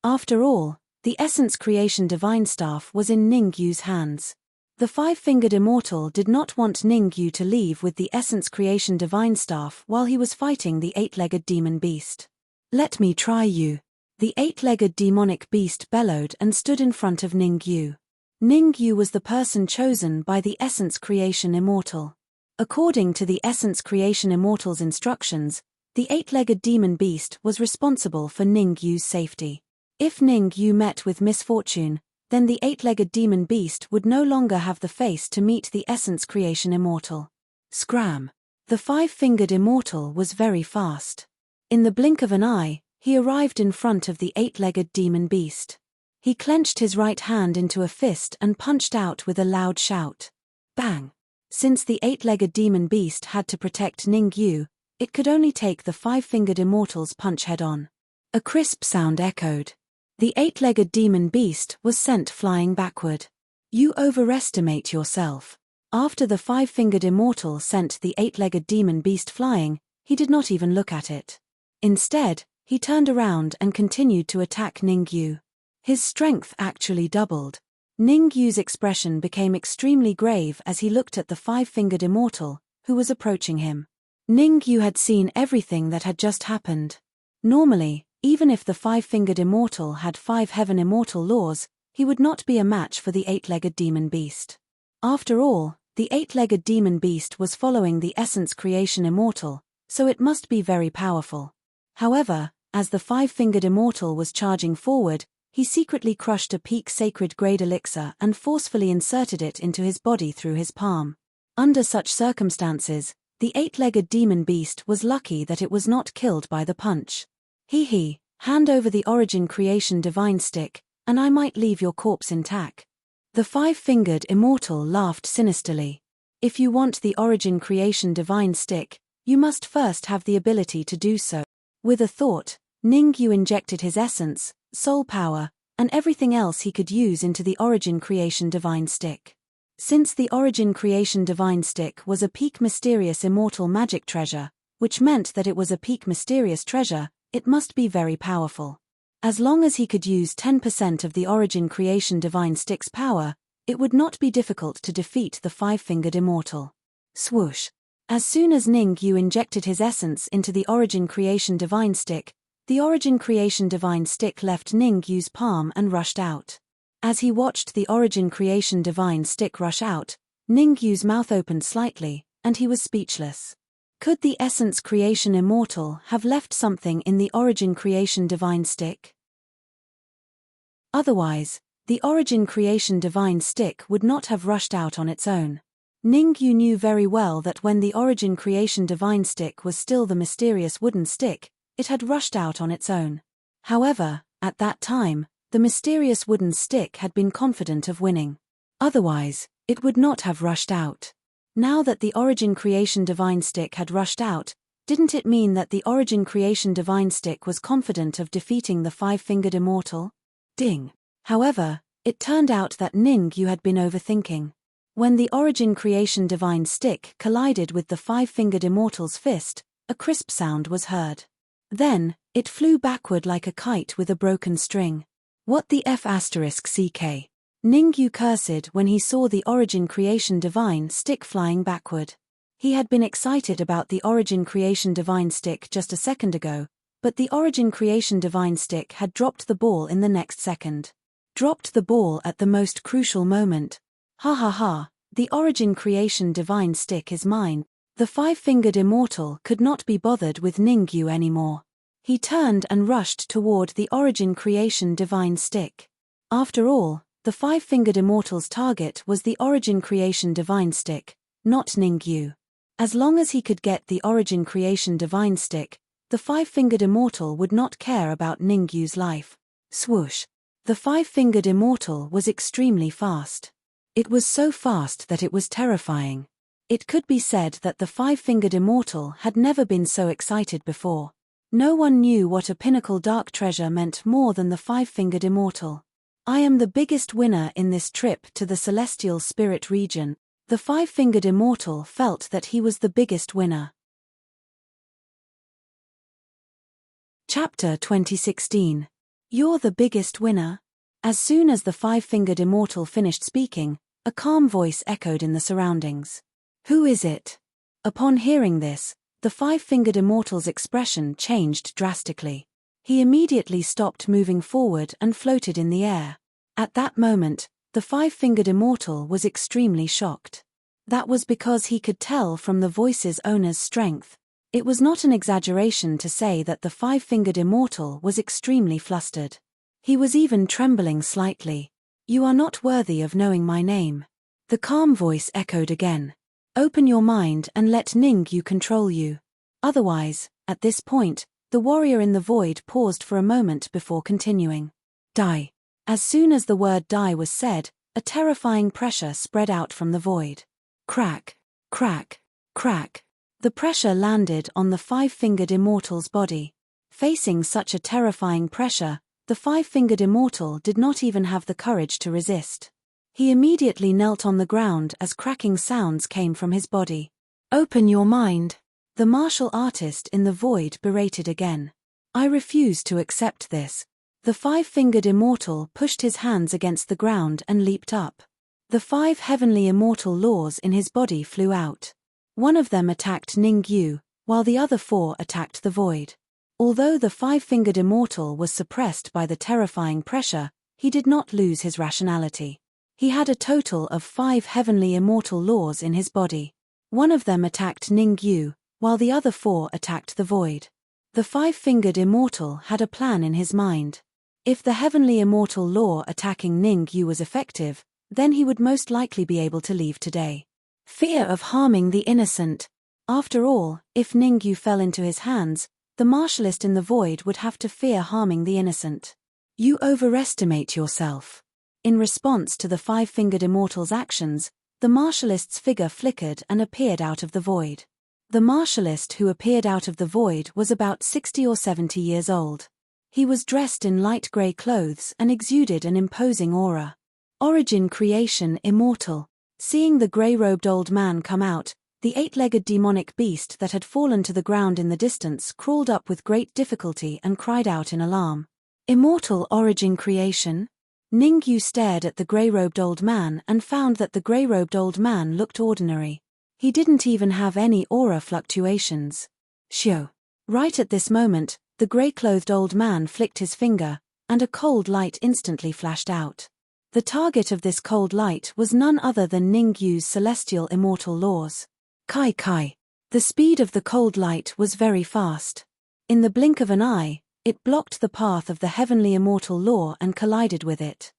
After all, the Essence Creation Divine Staff was in Ningyu's hands. The 5-fingered immortal did not want Ningyu to leave with the Essence Creation Divine Staff while he was fighting the 8-legged demon beast. "Let me try you." The 8-legged demonic beast bellowed and stood in front of Ningyu. Ningyu was the person chosen by the Essence Creation Immortal. According to the Essence Creation Immortal's instructions, The eight-legged demon beast was responsible for Ning Yu's safety. If Ning Yu met with misfortune, then the eight-legged demon beast would no longer have the face to meet the essence creation immortal. Scram! The five-fingered immortal was very fast. In the blink of an eye, he arrived in front of the eight-legged demon beast. He clenched his right hand into a fist and punched out with a loud shout. Bang! Since the eight-legged demon beast had to protect Ning Yu, it could only take the five-fingered immortal's punch head-on. A crisp sound echoed. The eight-legged demon beast was sent flying backward. You overestimate yourself. After the five-fingered immortal sent the eight-legged demon beast flying, he did not even look at it. Instead, he turned around and continued to attack Ning Yu. His strength actually doubled. Ning Yu's expression became extremely grave as he looked at the five-fingered immortal, who was approaching him. Ning Yu had seen everything that had just happened. Normally, even if the five-fingered immortal had five heaven immortal laws, he would not be a match for the eight-legged demon beast. After all, the eight-legged demon beast was following the essence creation immortal, so it must be very powerful. However, as the five-fingered immortal was charging forward, he secretly crushed a peak sacred grade elixir and forcefully inserted it into his body through his palm. Under such circumstances, the eight-legged demon beast was lucky that it was not killed by the punch. He, hand over the origin creation divine stick, and I might leave your corpse intact. The five-fingered immortal laughed sinisterly. If you want the origin creation divine stick, you must first have the ability to do so. With a thought, Ning Yu injected his essence, soul power, and everything else he could use into the origin creation divine stick. Since the origin creation divine stick was a peak mysterious immortal magic treasure, which meant that it was a peak mysterious treasure, it must be very powerful. As long as he could use 10% of the origin creation divine stick's power, it would not be difficult to defeat the five-fingered immortal. Swoosh! As soon as Ning Yu injected his essence into the origin creation divine stick, the origin creation divine stick left Ning Yu's palm and rushed out. As he watched the origin creation divine stick rush out, Ning Yu's mouth opened slightly, and he was speechless. Could the essence creation immortal have left something in the origin creation divine stick? Otherwise, the origin creation divine stick would not have rushed out on its own. Ning Yu knew very well that when the origin creation divine stick was still the mysterious wooden stick, it had rushed out on its own. However, at that time, the mysterious wooden stick had been confident of winning. Otherwise, it would not have rushed out. Now that the origin creation divine stick had rushed out, didn't it mean that the origin creation divine stick was confident of defeating the five-fingered immortal? Ding! However, it turned out that Ning Yu had been overthinking. When the origin creation divine stick collided with the five-fingered immortal's fist, a crisp sound was heard. Then, it flew backward like a kite with a broken string. What the F***ck? Ning Yu cursed when he saw the origin creation divine stick flying backward. He had been excited about the origin creation divine stick just a second ago, but the origin creation divine stick had dropped the ball in the next second. Dropped the ball at the most crucial moment. Ha ha ha, the origin creation divine stick is mine. The five-fingered immortal could not be bothered with Ning Yu anymore. He turned and rushed toward the origin creation divine stick. After all, the five-fingered immortal's target was the origin creation divine stick, not Ning Yu. As long as he could get the origin creation divine stick, the five-fingered immortal would not care about Ning Yu's life. Swoosh! The five-fingered immortal was extremely fast. It was so fast that it was terrifying. It could be said that the five-fingered immortal had never been so excited before. No one knew what a pinnacle dark treasure meant more than the five-fingered immortal. I am the biggest winner in this trip to the celestial spirit region. The five-fingered immortal felt that he was the biggest winner. Chapter 2016. You're the biggest winner? As soon as the five-fingered immortal finished speaking, a calm voice echoed in the surroundings. Who is it? Upon hearing this, the five-fingered immortal's expression changed drastically. He immediately stopped moving forward and floated in the air. At that moment, the five-fingered immortal was extremely shocked. That was because he could tell from the voice's owner's strength. It was not an exaggeration to say that the five-fingered immortal was extremely flustered. He was even trembling slightly. "You are not worthy of knowing my name." The calm voice echoed again. "Open your mind and let Ningyu control you. Otherwise," at this point, the warrior in the void paused for a moment before continuing. "Die." As soon as the word die was said, a terrifying pressure spread out from the void. Crack, crack, crack. The pressure landed on the five-fingered immortal's body. Facing such a terrifying pressure, the five-fingered immortal did not even have the courage to resist. He immediately knelt on the ground as cracking sounds came from his body. "Open your mind," the martial artist in the void berated again. "I refuse to accept this." The five-fingered immortal pushed his hands against the ground and leaped up. The five heavenly immortal laws in his body flew out. One of them attacked Ningyu, while the other four attacked the void. Although the five-fingered immortal was suppressed by the terrifying pressure, he did not lose his rationality. He had a total of 5 heavenly immortal laws in his body. One of them attacked Ningyu, while the other 4 attacked the void. The five-fingered immortal had a plan in his mind. If the heavenly immortal law attacking Ningyu was effective, then he would most likely be able to leave today. Fear of harming the innocent. After all, if Ningyu fell into his hands, the martialist in the void would have to fear harming the innocent. "You overestimate yourself." In response to the five-fingered immortal's actions, the martialist's figure flickered and appeared out of the void. The martialist who appeared out of the void was about 60 or 70 years old. He was dressed in light grey clothes and exuded an imposing aura. Origin creation immortal. Seeing the grey-robed old man come out, the 8-legged demonic beast that had fallen to the ground in the distance crawled up with great difficulty and cried out in alarm. Immortal origin creation? Ningyu stared at the grey-robed old man and found that the grey-robed old man looked ordinary. He didn't even have any aura fluctuations. Shio. Right at this moment, the grey-clothed old man flicked his finger, and a cold light instantly flashed out. The target of this cold light was none other than Ningyu's celestial immortal laws. Kai Kai. The speed of the cold light was very fast. In the blink of an eye, it blocked the path of the heavenly immortal law and collided with it.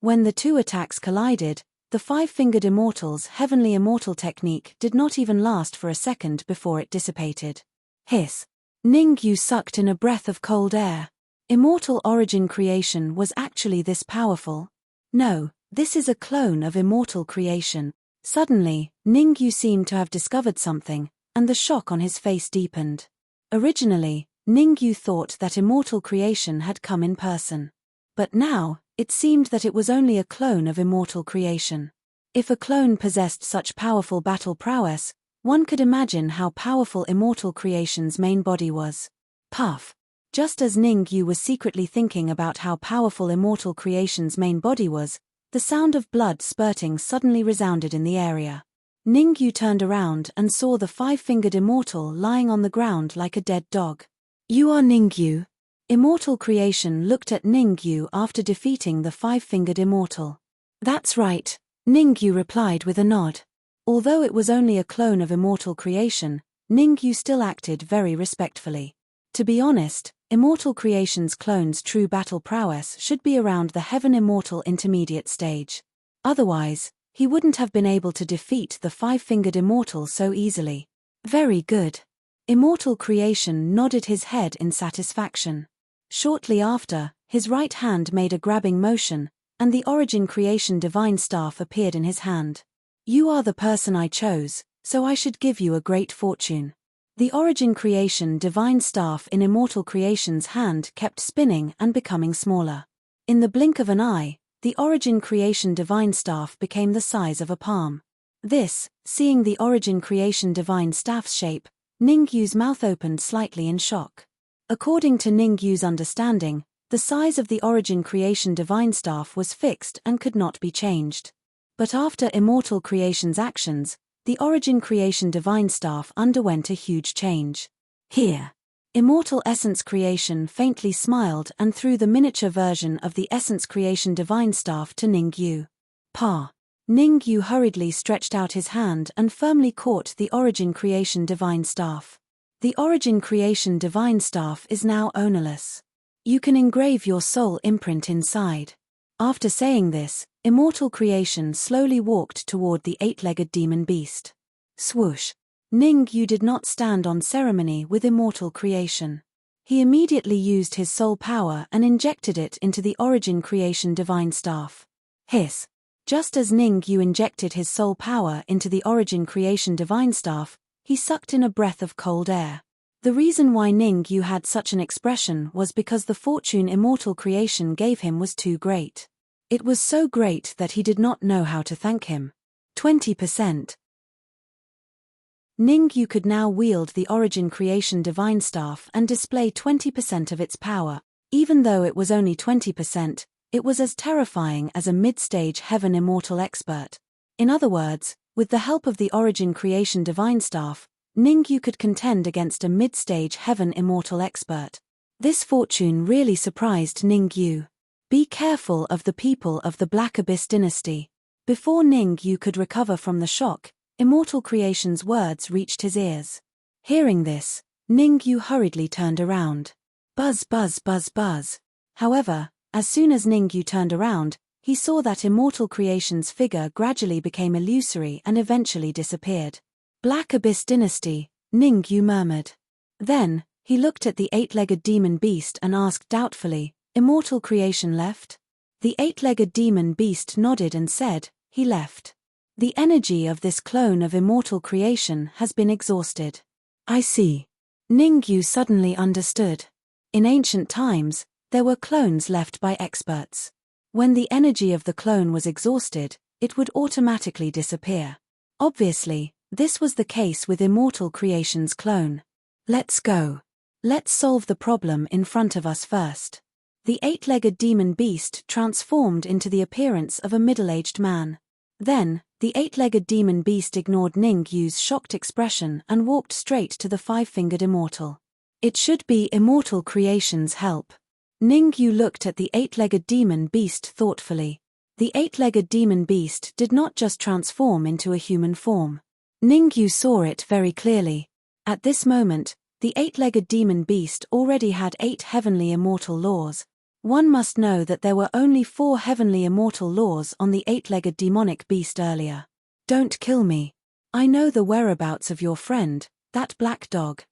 When the two attacks collided, the five-fingered immortal's heavenly immortal technique did not even last for a second before it dissipated. Hiss. Ningyu sucked in a breath of cold air. Immortal origin creation was actually this powerful? No, this is a clone of immortal creation. Suddenly, Ningyu seemed to have discovered something, and the shock on his face deepened. Originally, Ningyu thought that immortal creation had come in person. But now, it seemed that it was only a clone of immortal creation. If a clone possessed such powerful battle prowess, one could imagine how powerful immortal creation's main body was. Puff. Just as Ningyu was secretly thinking about how powerful immortal creation's main body was, the sound of blood spurting suddenly resounded in the area. Ningyu turned around and saw the five-fingered immortal lying on the ground like a dead dog. "You are Ningyu?" Immortal creation looked at Ningyu after defeating the five-fingered immortal. "That's right," Ningyu replied with a nod. Although it was only a clone of immortal creation, Ningyu still acted very respectfully. To be honest, immortal creation's clone's true battle prowess should be around the heaven immortal intermediate stage. Otherwise, he wouldn't have been able to defeat the five-fingered immortal so easily. Very good. Immortal creation nodded his head in satisfaction. Shortly after, his right hand made a grabbing motion, and the origin creation divine staff appeared in his hand. "You are the person I chose, so I should give you a great fortune." The origin creation divine staff in immortal creation's hand kept spinning and becoming smaller. In the blink of an eye, the origin creation divine staff became the size of a palm. This, seeing the origin creation divine staff's shape, Ningyu's mouth opened slightly in shock. According to Ningyu's understanding, the size of the origin creation divine staff was fixed and could not be changed. But after immortal creation's actions, the origin creation divine staff underwent a huge change. Here. Immortal essence creation faintly smiled and threw the miniature version of the essence creation divine staff to Ningyu. "Pa." Ningyu hurriedly stretched out his hand and firmly caught the Origin Creation Divine Staff. The Origin Creation Divine Staff is now ownerless. You can engrave your soul imprint inside. After saying this, Immortal Creation slowly walked toward the eight-legged demon beast. Swoosh! Ningyu did not stand on ceremony with Immortal Creation. He immediately used his soul power and injected it into the Origin Creation Divine Staff. Hiss! Just as Ningyu injected his soul power into the Origin Creation Divine Staff, he sucked in a breath of cold air. The reason why Ningyu had such an expression was because the fortune Immortal Creation gave him was too great. It was so great that he did not know how to thank him. 20%. Ningyu could now wield the Origin Creation Divine Staff and display 20% of its power. Even though it was only 20%, it was as terrifying as a mid-stage Heaven Immortal expert. In other words, with the help of the Origin Creation Divine Staff, Ningyu could contend against a mid-stage Heaven Immortal expert. This fortune really surprised Ningyu. Be careful of the people of the Black Abyss dynasty. Before Ningyu could recover from the shock, Immortal Creation's words reached his ears. Hearing this, Ningyu hurriedly turned around. Buzz buzz buzz buzz. However, as soon as Ningyu turned around, he saw that Immortal Creation's figure gradually became illusory and eventually disappeared. Black Abyss dynasty, Ningyu murmured. Then, he looked at the eight-legged demon beast and asked doubtfully, Immortal Creation left? The eight-legged demon beast nodded and said, he left. The energy of this clone of Immortal Creation has been exhausted. I see. Ningyu suddenly understood. In ancient times, there were clones left by experts. When the energy of the clone was exhausted, it would automatically disappear. Obviously, this was the case with Immortal Creation's clone. Let's go. Let's solve the problem in front of us first. The eight-legged demon beast transformed into the appearance of a middle-aged man. Then, the eight-legged demon beast ignored Ningyu's shocked expression and walked straight to the five-fingered immortal. It should be Immortal Creation's help. Ningyu looked at the eight-legged demon beast thoughtfully. The eight-legged demon beast did not just transform into a human form. Ningyu saw it very clearly. At this moment, the eight-legged demon beast already had 8 heavenly immortal laws. One must know that there were only 4 heavenly immortal laws on the eight-legged demonic beast earlier. Don't kill me. I know the whereabouts of your friend, that black dog.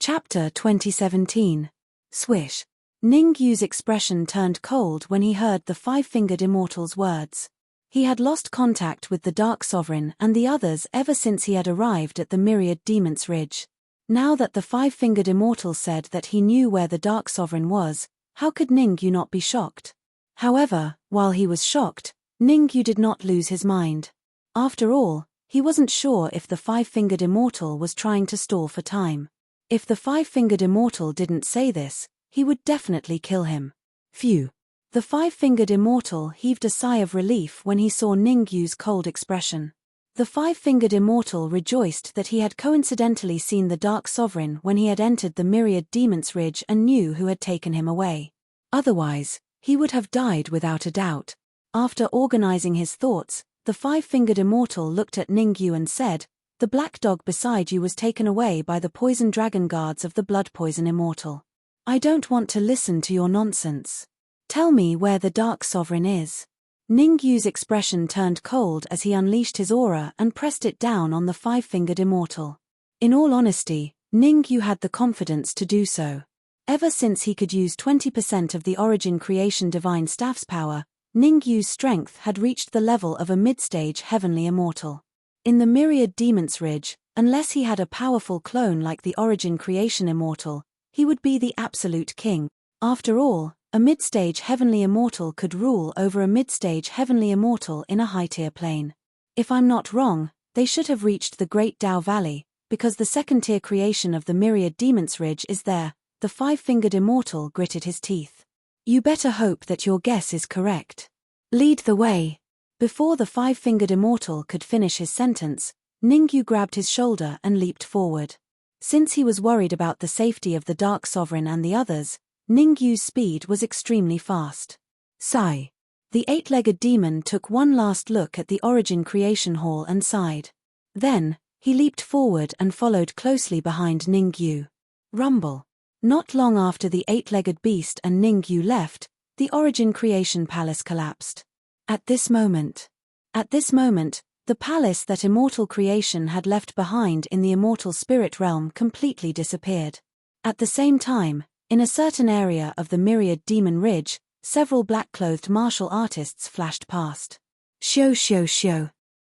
Chapter 2017. Swish. Ningyu's expression turned cold when he heard the five-fingered immortal's words. He had lost contact with the Dark Sovereign and the others ever since he had arrived at the Myriad Demon's Ridge. Now that the five-fingered immortal said that he knew where the Dark Sovereign was, how could Ningyu not be shocked? However, while he was shocked, Ningyu did not lose his mind. After all, he wasn't sure if the five-fingered immortal was trying to stall for time. If the five-fingered immortal didn't say this, he would definitely kill him. Phew. The five-fingered immortal heaved a sigh of relief when he saw Ningyu's cold expression. The five-fingered immortal rejoiced that he had coincidentally seen the Dark Sovereign when he had entered the Myriad Demon's Ridge and knew who had taken him away. Otherwise, he would have died without a doubt. After organizing his thoughts, the five-fingered immortal looked at Ningyu and said, "The black dog beside you was taken away by the poison dragon guards of the blood poison immortal. I don't want to listen to your nonsense. Tell me where the Dark Sovereign is." Ningyu's expression turned cold as he unleashed his aura and pressed it down on the five-fingered immortal. In all honesty, Ningyu had the confidence to do so. Ever since he could use 20% of the Origin Creation Divine Staff's power, Ningyu's strength had reached the level of a mid-stage heavenly immortal. In the Myriad Demon's Ridge, unless he had a powerful clone like the Origin Creation Immortal, he would be the absolute king. After all, a mid-stage heavenly immortal could rule over a mid-stage heavenly immortal in a high-tier plane. If I'm not wrong, they should have reached the Great Dao Valley, because the second-tier creation of the Myriad Demon's Ridge is there. The five-fingered immortal gritted his teeth. You better hope that your guess is correct. Lead the way. Before the five-fingered immortal could finish his sentence, Ningyu grabbed his shoulder and leaped forward. Since he was worried about the safety of the Dark Sovereign and the others, Ningyu's speed was extremely fast. Sigh. The eight-legged demon took one last look at the origin creation hall and sighed. Then, he leaped forward and followed closely behind Ningyu. Rumble. Not long after the eight-legged beast and Ningyu left, the origin creation palace collapsed. At this moment, the palace that immortal creation had left behind in the immortal spirit realm completely disappeared. At the same time, in a certain area of the myriad demon ridge, several black-clothed martial artists flashed past. Shoo.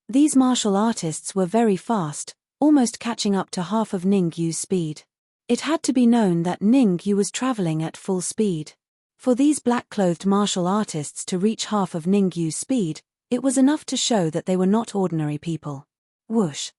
These martial artists were very fast, almost catching up to half of Ningyu's speed. It had to be known that Ningyu was traveling at full speed. For these black-clothed martial artists to reach half of Ningyu's speed, it was enough to show that they were not ordinary people. Whoosh.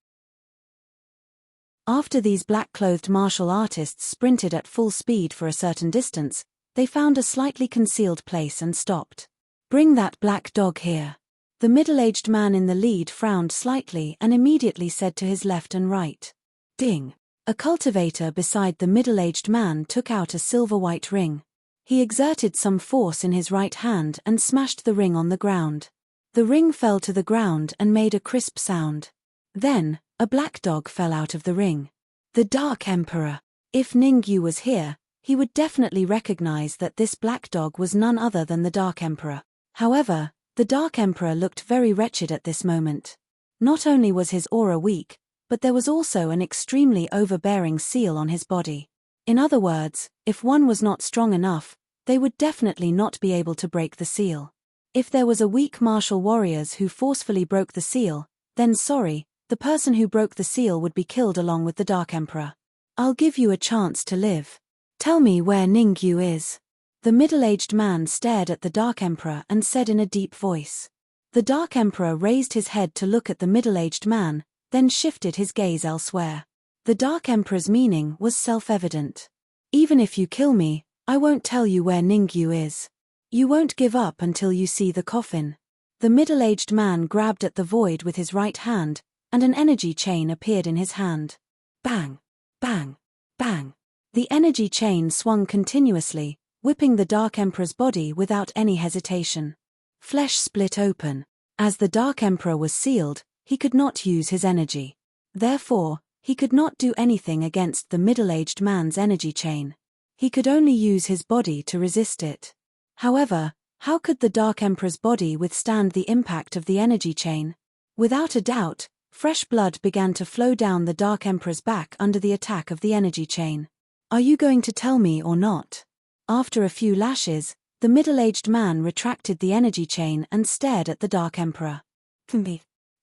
After these black-clothed martial artists sprinted at full speed for a certain distance, they found a slightly concealed place and stopped. Bring that black dog here. The middle-aged man in the lead frowned slightly and immediately said to his left and right. Ding. A cultivator beside the middle-aged man took out a silver-white ring. He exerted some force in his right hand and smashed the ring on the ground. The ring fell to the ground and made a crisp sound. Then, a black dog fell out of the ring. The Dark Emperor. If Ningyu was here, he would definitely recognize that this black dog was none other than the Dark Emperor. However, the Dark Emperor looked very wretched at this moment. Not only was his aura weak, but there was also an extremely overbearing seal on his body. In other words, if one was not strong enough, they would definitely not be able to break the seal. If there was a weak martial warriors who forcefully broke the seal, then sorry, the person who broke the seal would be killed along with the Dark Emperor. I'll give you a chance to live. Tell me where Ningyu is. The middle-aged man stared at the Dark Emperor and said in a deep voice. The Dark Emperor raised his head to look at the middle-aged man, then shifted his gaze elsewhere. The Dark Emperor's meaning was self-evident. Even if you kill me, I won't tell you where Ningyu is. You won't give up until you see the coffin. The middle-aged man grabbed at the void with his right hand, and an energy chain appeared in his hand. Bang! Bang! Bang! The energy chain swung continuously, whipping the Dark Emperor's body without any hesitation. Flesh split open. As the Dark Emperor was sealed, he could not use his energy. Therefore, he could not do anything against the middle-aged man's energy chain. He could only use his body to resist it. However, how could the Dark Emperor's body withstand the impact of the energy chain? Without a doubt, fresh blood began to flow down the Dark Emperor's back under the attack of the energy chain. Are you going to tell me or not? After a few lashes, the middle-aged man retracted the energy chain and stared at the Dark Emperor.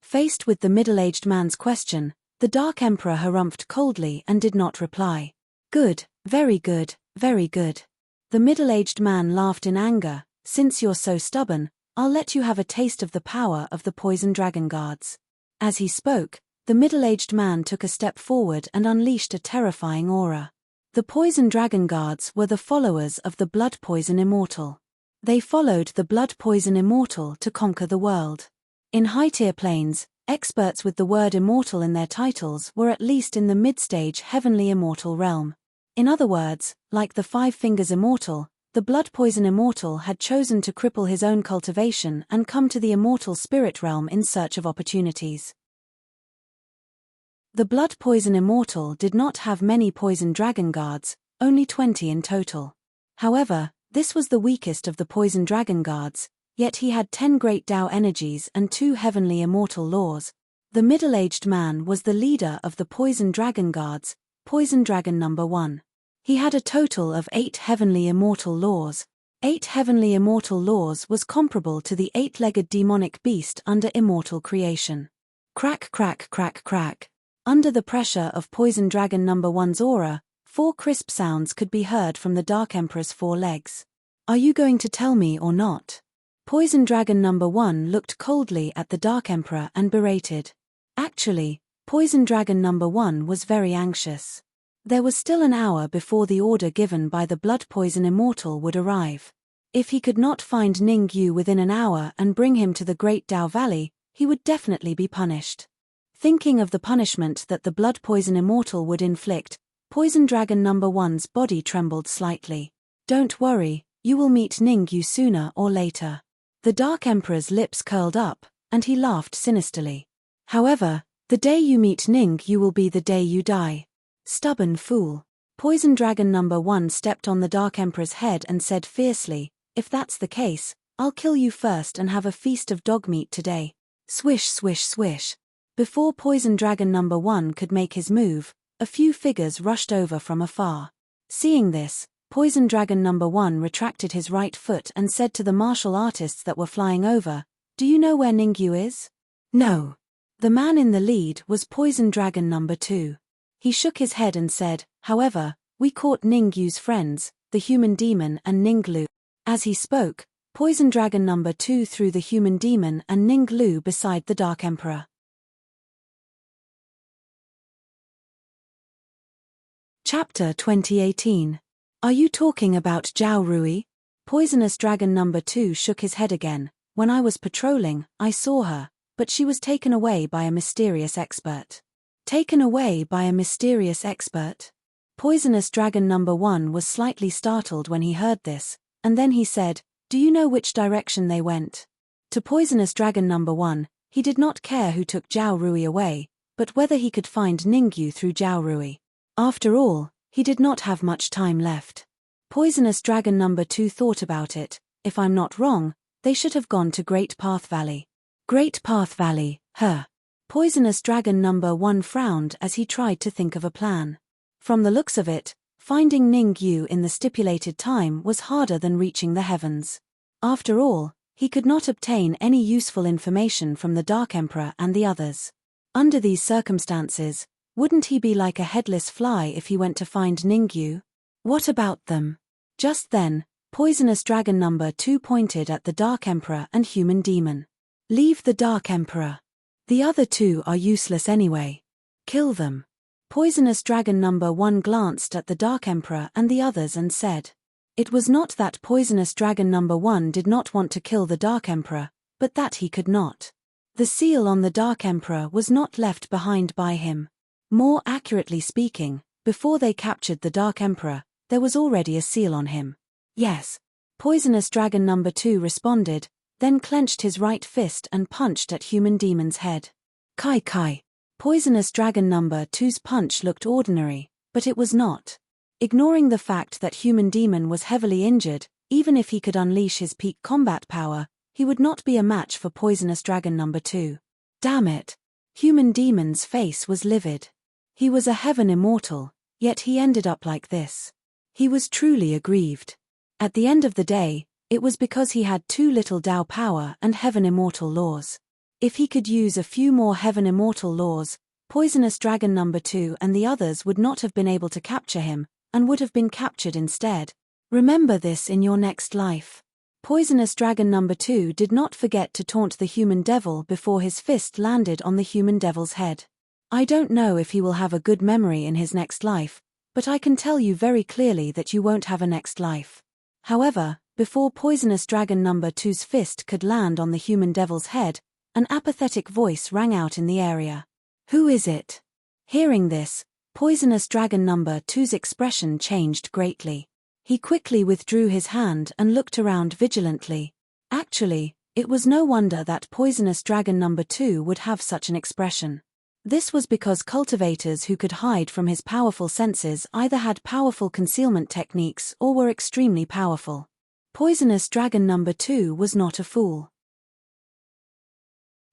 Faced with the middle-aged man's question, the Dark Emperor harumphed coldly and did not reply. Good, very good, very good. The middle-aged man laughed in anger. Since you're so stubborn, I'll let you have a taste of the power of the poison dragon guards. As he spoke, the middle-aged man took a step forward and unleashed a terrifying aura. The poison dragon guards were the followers of the blood poison immortal. They followed the blood poison immortal to conquer the world. In high-tier planes, experts with the word immortal in their titles were at least in the mid-stage heavenly immortal realm. In other words, like the Five Fingers Immortal, the blood poison immortal had chosen to cripple his own cultivation and come to the immortal spirit realm in search of opportunities. The blood poison immortal did not have many poison dragon guards, only 20 in total. However, this was the weakest of the poison dragon guards, yet he had 10 great Tao energies and 2 heavenly immortal laws. The middle-aged man was the leader of the poison dragon guards, poison dragon number 1. He had a total of 8 heavenly immortal laws. 8 heavenly immortal laws was comparable to the 8-legged demonic beast under immortal creation. Crack crack crack crack. Under the pressure of poison dragon number 1's aura, 4 crisp sounds could be heard from the Dark Emperor's 4 legs. Are you going to tell me or not? Poison dragon number 1 looked coldly at the Dark Emperor and berated. Actually, poison dragon number 1 was very anxious. There was still an hour before the order given by the blood poison immortal would arrive. If he could not find Ningyu within an hour and bring him to the Great Tao Valley, he would definitely be punished. Thinking of the punishment that the blood poison immortal would inflict, poison dragon number 1's body trembled slightly. Don't worry, You will meet Ningyu sooner or later. The Dark Emperor's lips curled up, and he laughed sinisterly. However, the day you meet Ningyu will be the day you die. Stubborn fool. Poison Dragon number 1 stepped on the Dark Emperor's head and said fiercely, "If that's the case, I'll kill you first and have a feast of dog meat today." Swish swish swish. Before Poison Dragon number 1 could make his move, a few figures rushed over from afar. Seeing this, Poison Dragon number 1 retracted his right foot and said to the martial artists that were flying over, "Do you know where Ningyu is?" "No." The man in the lead was Poison Dragon number 2. He shook his head and said, "However, we caught Ningyu's friends, the human demon and Ninglu." As he spoke, Poison Dragon number 2 threw the human demon and Ninglu beside the Dark Emperor. Chapter 2018. Are you talking about Zhao Rui? Poisonous Dragon number 2 shook his head again. "When I was patrolling, I saw her, but she was taken away by a mysterious expert." Taken away by a mysterious expert? Poisonous Dragon number 1 was slightly startled when he heard this, and then he said, "Do you know which direction they went?" To Poisonous Dragon number 1, he did not care who took Zhao Rui away, but whether he could find Ningyu through Zhao Rui. After all, he did not have much time left. Poisonous Dragon number 2 thought about it. "If I'm not wrong, they should have gone to Great Path Valley." Great Path Valley, Poisonous Dragon number 1 frowned as he tried to think of a plan. From the looks of it, finding Ningyu in the stipulated time was harder than reaching the heavens. After all, he could not obtain any useful information from the Dark Emperor and the others. Under these circumstances, wouldn't he be like a headless fly if he went to find Ningyu? What about them? Just then, Poisonous Dragon number 2 pointed at the Dark Emperor and human demon. "Leave the Dark Emperor. The other two are useless anyway. Kill them." Poisonous Dragon number 1 glanced at the Dark Emperor and the others and said. It was not that Poisonous Dragon number 1 did not want to kill the Dark Emperor, but that he could not. The seal on the Dark Emperor was not left behind by him. More accurately speaking, before they captured the Dark Emperor, there was already a seal on him. "Yes." Poisonous Dragon number 2 responded, then clenched his right fist and punched at human demon's head. Kai Kai. Poisonous Dragon number 2's punch looked ordinary, but it was not. Ignoring the fact that human demon was heavily injured, even if he could unleash his peak combat power, he would not be a match for Poisonous Dragon number 2. Damn it. Human demon's face was livid. He was a heaven immortal, yet he ended up like this. He was truly aggrieved. At the end of the day, it was because he had too little Dao power and heaven immortal laws. If he could use a few more heaven immortal laws, Poisonous Dragon number 2 and the others would not have been able to capture him, and would have been captured instead. Remember this in your next life. Poisonous Dragon number 2 did not forget to taunt the human devil before his fist landed on the human devil's head. I don't know if he will have a good memory in his next life, but I can tell you very clearly that you won't have a next life. However, before Poisonous Dragon number 2's fist could land on the human devil's head, an apathetic voice rang out in the area. "Who is it?" Hearing this, Poisonous Dragon number 2's expression changed greatly. He quickly withdrew his hand and looked around vigilantly. Actually, it was no wonder that Poisonous Dragon number 2 would have such an expression. This was because cultivators who could hide from his powerful senses either had powerful concealment techniques or were extremely powerful. Poisonous Dragon number 2 was not a fool.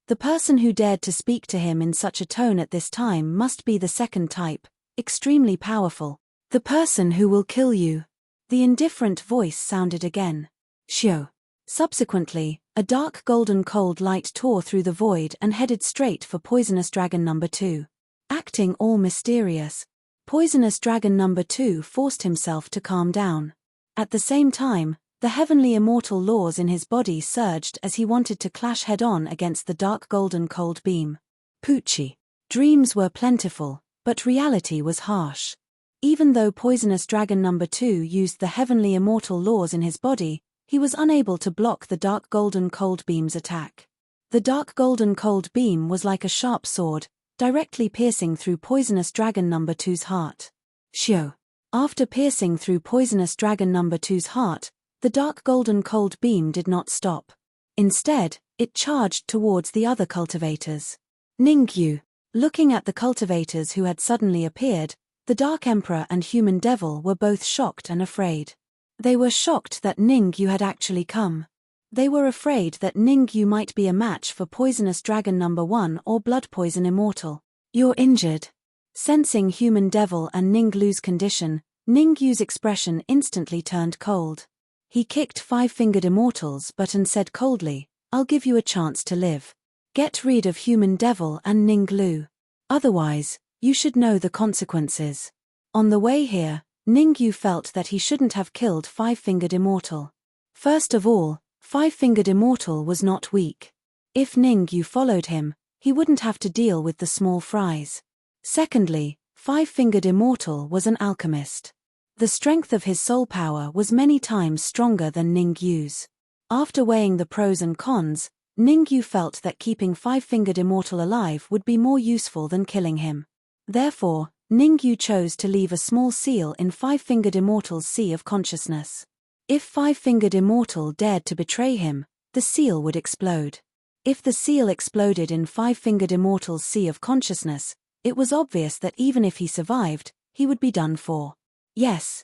The person who dared to speak to him in such a tone at this time must be the second type, extremely powerful. "The person who will kill you." The indifferent voice sounded again. "Shio." Subsequently, a dark golden cold light tore through the void and headed straight for Poisonous Dragon number 2. Acting all mysterious, Poisonous Dragon number 2 forced himself to calm down. At the same time, the heavenly immortal laws in his body surged as he wanted to clash head-on against the dark golden cold beam. Poochie. Dreams were plentiful, but reality was harsh. Even though Poisonous Dragon number 2 used the heavenly immortal laws in his body, he was unable to block the dark golden cold beam's attack. The dark golden cold beam was like a sharp sword, directly piercing through Poisonous Dragon number 2's heart. Shio. After piercing through Poisonous Dragon number 2's heart, The dark golden cold beam did not stop. Instead, it charged towards the other cultivators. Ningyu. Looking at the cultivators who had suddenly appeared, the Dark Emperor and Human Devil were both shocked and afraid. They were shocked that Ningyu had actually come. They were afraid that Ningyu might be a match for Poisonous Dragon number 1 or Blood Poison Immortal. You're injured. Sensing Human Devil and Ningyu's condition, Ningyu's expression instantly turned cold. He kicked Five-Fingered Immortal's butt and said coldly, "I'll give you a chance to live. Get rid of Human Devil and Ningyu. Otherwise, you should know the consequences." On the way here, Ningyu felt that he shouldn't have killed Five-Fingered Immortal. First of all, Five-Fingered Immortal was not weak. If Ningyu followed him, he wouldn't have to deal with the small fries. Secondly, Five-Fingered Immortal was an alchemist. The strength of his soul power was many times stronger than Ningyu's. After weighing the pros and cons, Ningyu felt that keeping Five-Fingered Immortal alive would be more useful than killing him. Therefore, Ningyu chose to leave a small seal in Five-Fingered Immortal's Sea of Consciousness. If Five-Fingered Immortal dared to betray him, the seal would explode. If the seal exploded in Five-Fingered Immortal's Sea of Consciousness, it was obvious that even if he survived, he would be done for. Yes,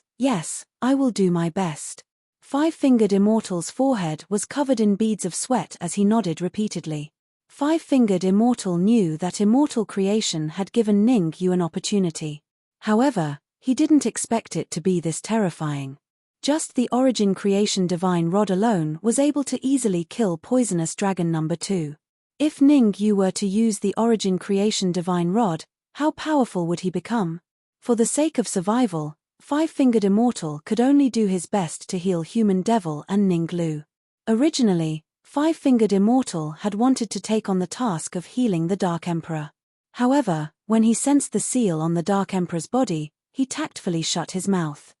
I will do my best. Five-Fingered Immortal's forehead was covered in beads of sweat as he nodded repeatedly. Five-Fingered Immortal knew that immortal creation had given Ningyu an opportunity. However, he didn't expect it to be this terrifying. Just the Origin Creation Divine Rod alone was able to easily kill Poisonous Dragon number 2. If Ningyu were to use the Origin Creation Divine Rod, how powerful would he become? For the sake of survival, Five-Fingered Immortal could only do his best to heal Human Devil and Ningyu. Originally, Five-Fingered Immortal had wanted to take on the task of healing the Dark Emperor. However, when he sensed the seal on the Dark Emperor's body, he tactfully shut his mouth.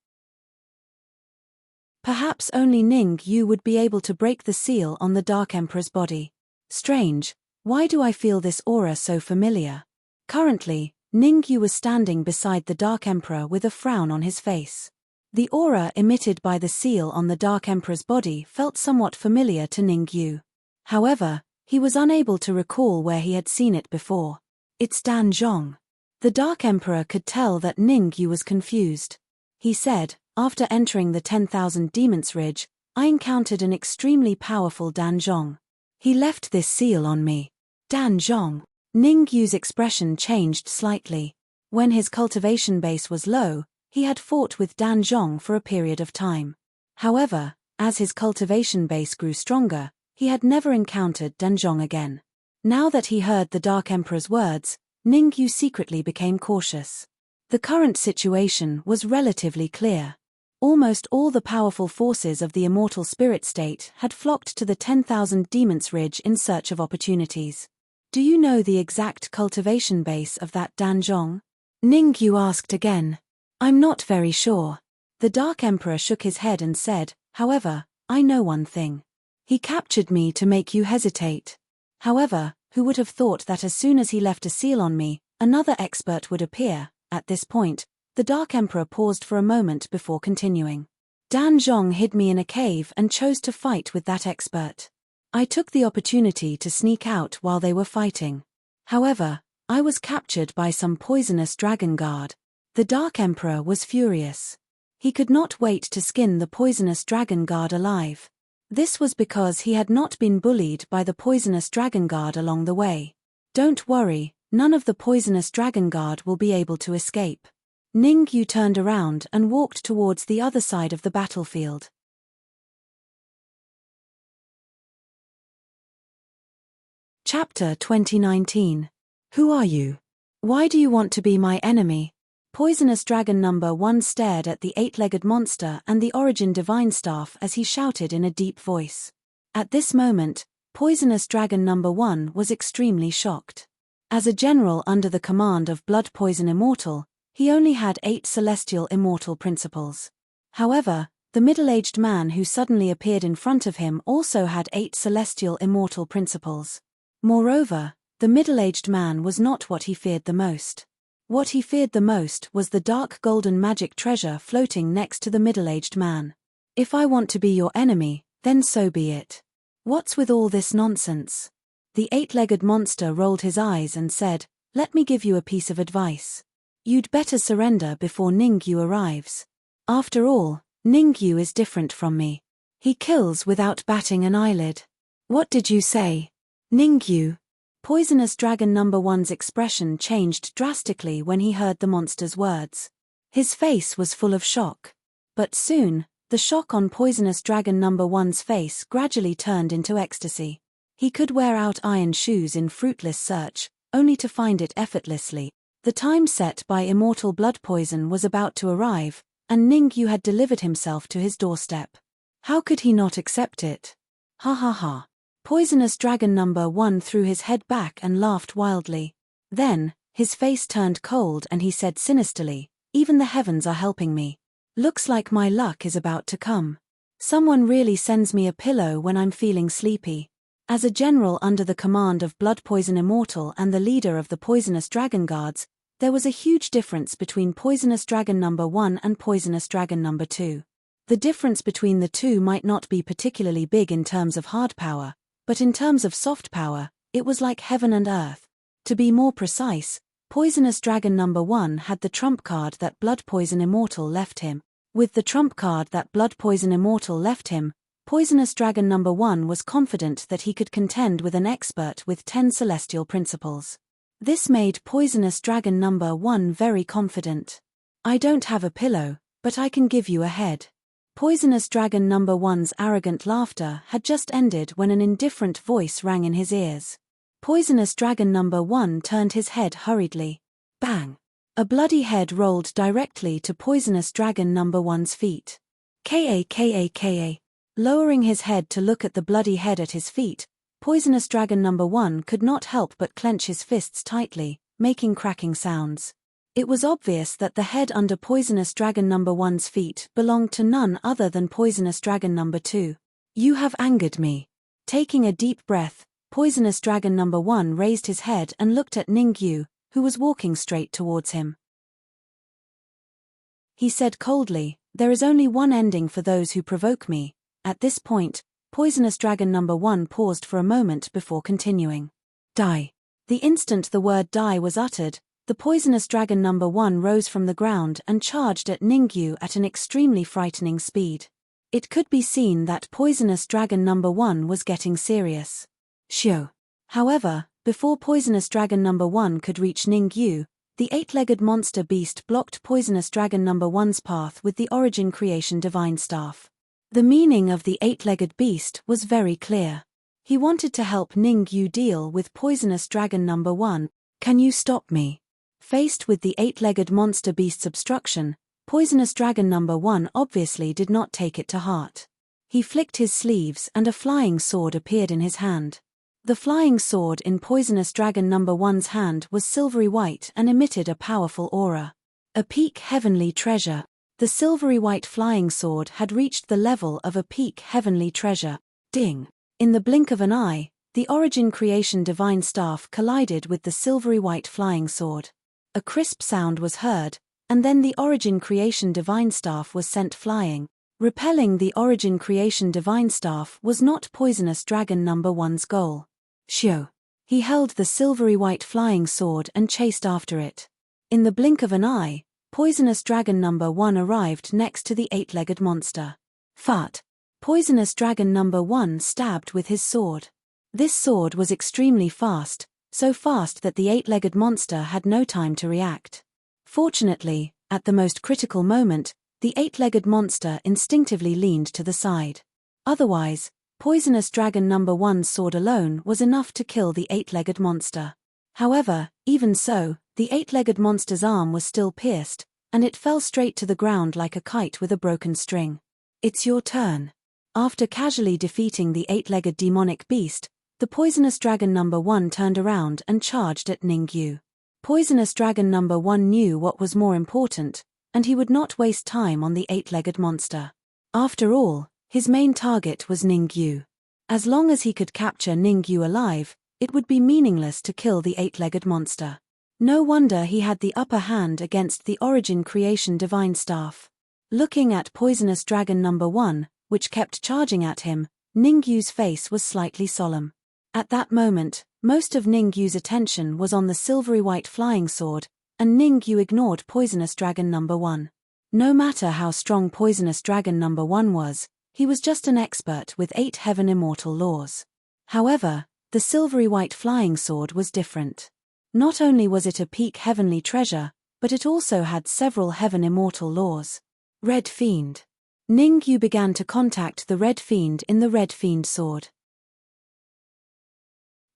Perhaps only Ningyu would be able to break the seal on the Dark Emperor's body. Strange, why do I feel this aura so familiar? Currently, Ningyu was standing beside the Dark Emperor with a frown on his face. The aura emitted by the seal on the Dark Emperor's body felt somewhat familiar to Ningyu. However, he was unable to recall where he had seen it before. It's Dan Zhong. The Dark Emperor could tell that Ningyu was confused. He said, "After entering the 10,000 Demons Ridge, I encountered an extremely powerful Dan Zhong. He left this seal on me." Dan Zhong. Ningyu's expression changed slightly. When his cultivation base was low, he had fought with Dan Zhong for a period of time. However, as his cultivation base grew stronger, he had never encountered Dan Zhong again. Now that he heard the Dark Emperor's words, Ningyu secretly became cautious. The current situation was relatively clear. Almost all the powerful forces of the immortal spirit state had flocked to the 10,000 Demons Ridge in search of opportunities. Do you know the exact cultivation base of that Dan Zhong? Ningyu asked again. I'm not very sure. The Dark Emperor shook his head and said, however, I know one thing. He captured me to make you hesitate. However, who would have thought that as soon as he left a seal on me, another expert would appear? At this point, the Dark Emperor paused for a moment before continuing. Dan Zhong hid me in a cave and chose to fight with that expert. I took the opportunity to sneak out while they were fighting. However, I was captured by some poisonous dragon guard. The Dark Emperor was furious. He could not wait to skin the poisonous dragon guard alive. This was because he had not been bullied by the poisonous dragon guard along the way. Don't worry, none of the poisonous dragon guard will be able to escape. Ningyu turned around and walked towards the other side of the battlefield. Chapter 2019. Who are you? Why do you want to be my enemy? Poisonous Dragon number 1 stared at the 8-legged monster and the Origin Divine Staff as he shouted in a deep voice. At this moment, Poisonous Dragon number 1 was extremely shocked. As a general under the command of Blood Poison Immortal, he only had 8 celestial immortal principles. However, the middle-aged man who suddenly appeared in front of him also had 8 celestial immortal principles. Moreover, the middle-aged man was not what he feared the most. What he feared the most was the dark golden magic treasure floating next to the middle-aged man. If I want to be your enemy, then so be it. What's with all this nonsense? The eight-legged monster rolled his eyes and said, "Let me give you a piece of advice. You'd better surrender before Ningyu arrives. After all, Ningyu is different from me. He kills without batting an eyelid." "What did you say? Ningyu?" Poisonous Dragon No. 1's expression changed drastically when he heard the monster's words. His face was full of shock. But soon, the shock on Poisonous Dragon No. 1's face gradually turned into ecstasy. He could wear out iron shoes in fruitless search, only to find it effortlessly. The time set by immortal blood poison was about to arrive, and Ningyu had delivered himself to his doorstep. How could he not accept it? Ha ha ha. Poisonous Dragon No. 1 threw his head back and laughed wildly. Then, his face turned cold and he said sinisterly, "Even the heavens are helping me. Looks like my luck is about to come. Someone really sends me a pillow when I'm feeling sleepy." As a general under the command of Blood Poison Immortal and the leader of the Poisonous Dragon Guards, there was a huge difference between Poisonous Dragon No. 1 and Poisonous Dragon No. 2. The difference between the two might not be particularly big in terms of hard power, but in terms of soft power, it was like heaven and earth. To be more precise, Poisonous Dragon No. 1 had the trump card that Blood Poison Immortal left him. With the trump card that Blood Poison Immortal left him, Poisonous Dragon No. 1 was confident that he could contend with an expert with 10 celestial principles. This made Poisonous Dragon No. 1 very confident. "I don't have a pillow, but I can give you a head." Poisonous Dragon No. 1's arrogant laughter had just ended when an indifferent voice rang in his ears. Poisonous Dragon No. 1 turned his head hurriedly. Bang! A bloody head rolled directly to Poisonous Dragon No. 1's feet. Ka. Lowering his head to look at the bloody head at his feet, Poisonous Dragon No. 1 could not help but clench his fists tightly, making cracking sounds. It was obvious that the head under Poisonous Dragon No. 1's feet belonged to none other than Poisonous Dragon No. 2. "You have angered me." Taking a deep breath, Poisonous Dragon No. 1 raised his head and looked at Ningyu, who was walking straight towards him. He said coldly, "There is only one ending for those who provoke me." At this point, Poisonous Dragon No. 1 paused for a moment before continuing. "Die." The instant the word "die" was uttered, the Poisonous Dragon No. 1 rose from the ground and charged at Ningyu at an extremely frightening speed. It could be seen that Poisonous Dragon No. 1 was getting serious. Shio. However, before Poisonous Dragon No. 1 could reach Ningyu, the eight-legged monster beast blocked Poisonous Dragon No. 1's path with the Origin Creation Divine Staff. The meaning of the eight-legged beast was very clear. He wanted to help Ningyu deal with Poisonous Dragon No. 1. "Can you stop me?" Faced with the eight-legged monster beast's obstruction, Poisonous Dragon No. 1 obviously did not take it to heart. He flicked his sleeves and a flying sword appeared in his hand. The flying sword in Poisonous Dragon No. 1's hand was silvery white and emitted a powerful aura. A peak heavenly treasure. The silvery white flying sword had reached the level of a peak heavenly treasure. Ding! In the blink of an eye, the Origin Creation Divine Staff collided with the silvery white flying sword. A crisp sound was heard, and then the Origin Creation Divine Staff was sent flying. Repelling the Origin Creation Divine Staff was not Poisonous Dragon No. 1's goal. Shio! He held the silvery white flying sword and chased after it. In the blink of an eye, Poisonous Dragon No. 1 arrived next to the eight-legged monster. Fart! Poisonous Dragon No. 1 stabbed with his sword. This sword was extremely fast, so fast that the eight-legged monster had no time to react. Fortunately, at the most critical moment, the eight-legged monster instinctively leaned to the side. Otherwise, Poisonous Dragon No. 1's sword alone was enough to kill the eight-legged monster. However, even so, the eight-legged monster's arm was still pierced, and it fell straight to the ground like a kite with a broken string. "It's your turn." After casually defeating the eight-legged demonic beast, the Poisonous Dragon No. 1 turned around and charged at Ningyu. Poisonous Dragon No. 1 knew what was more important, and he would not waste time on the eight-legged monster. After all, his main target was Ningyu. As long as he could capture Ningyu alive, it would be meaningless to kill the eight-legged monster. No wonder he had the upper hand against the Origin Creation Divine Staff. Looking at poisonous dragon number 1, which kept charging at him, Ningyu's face was slightly solemn. At that moment, most of Ningyu's attention was on the silvery white flying sword, and Ningyu ignored poisonous dragon number 1. No matter how strong poisonous dragon number 1 was, he was just an expert with 8 heaven immortal laws. However, the silvery white flying sword was different. Not only was it a peak heavenly treasure, but it also had several heaven immortal laws. Red Fiend. Ningyu began to contact the Red Fiend in the Red Fiend sword.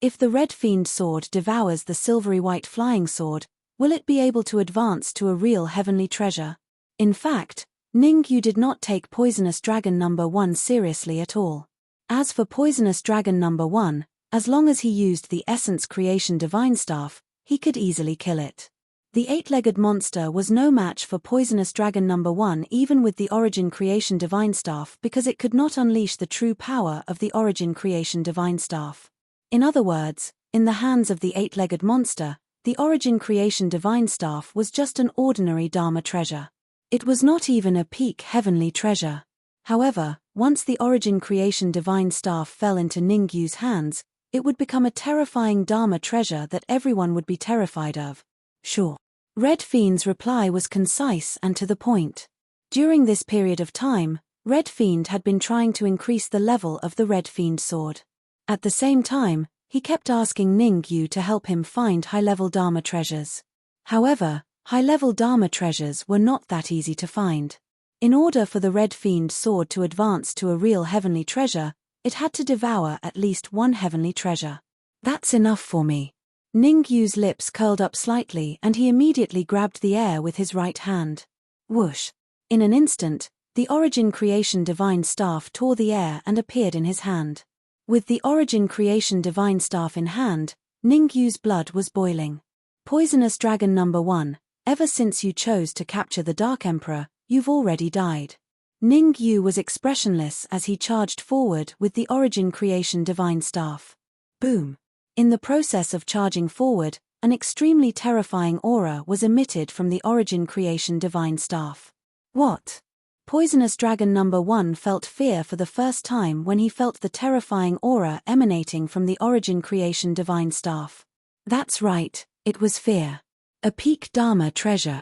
If the Red Fiend sword devours the silvery white flying sword, will it be able to advance to a real heavenly treasure? In fact, Ningyu did not take poisonous dragon number 1 seriously at all. As for poisonous dragon number 1, as long as he used the Essence Creation Divine Staff, he could easily kill it. The 8-legged monster was no match for poisonous dragon number 1 even with the Origin Creation Divine Staff because it could not unleash the true power of the Origin Creation Divine Staff. In other words, in the hands of the 8-legged monster, the Origin Creation Divine Staff was just an ordinary Dharma treasure. It was not even a peak heavenly treasure. However, once the Origin Creation Divine Staff fell into Ningyu's hands, it would become a terrifying Dharma treasure that everyone would be terrified of. Sure. Red Fiend's reply was concise and to the point. During this period of time, Red Fiend had been trying to increase the level of the Red Fiend sword. At the same time, he kept asking Ningyu to help him find high-level Dharma treasures. However, high-level Dharma treasures were not that easy to find. In order for the Red Fiend sword to advance to a real heavenly treasure, it had to devour at least one heavenly treasure. That's enough for me. Ningyu's lips curled up slightly and he immediately grabbed the air with his right hand. Whoosh! In an instant, the Origin Creation Divine Staff tore the air and appeared in his hand. With the Origin Creation Divine Staff in hand, Ningyu's blood was boiling. Poisonous dragon number 1, ever since you chose to capture the Dark Emperor, you've already died. Ningyu was expressionless as he charged forward with the Origin Creation Divine Staff. Boom! In the process of charging forward, an extremely terrifying aura was emitted from the Origin Creation Divine Staff. What? Poisonous dragon number 1 felt fear for the first time when he felt the terrifying aura emanating from the Origin Creation Divine Staff. That's right, it was fear. A peak Dharma treasure.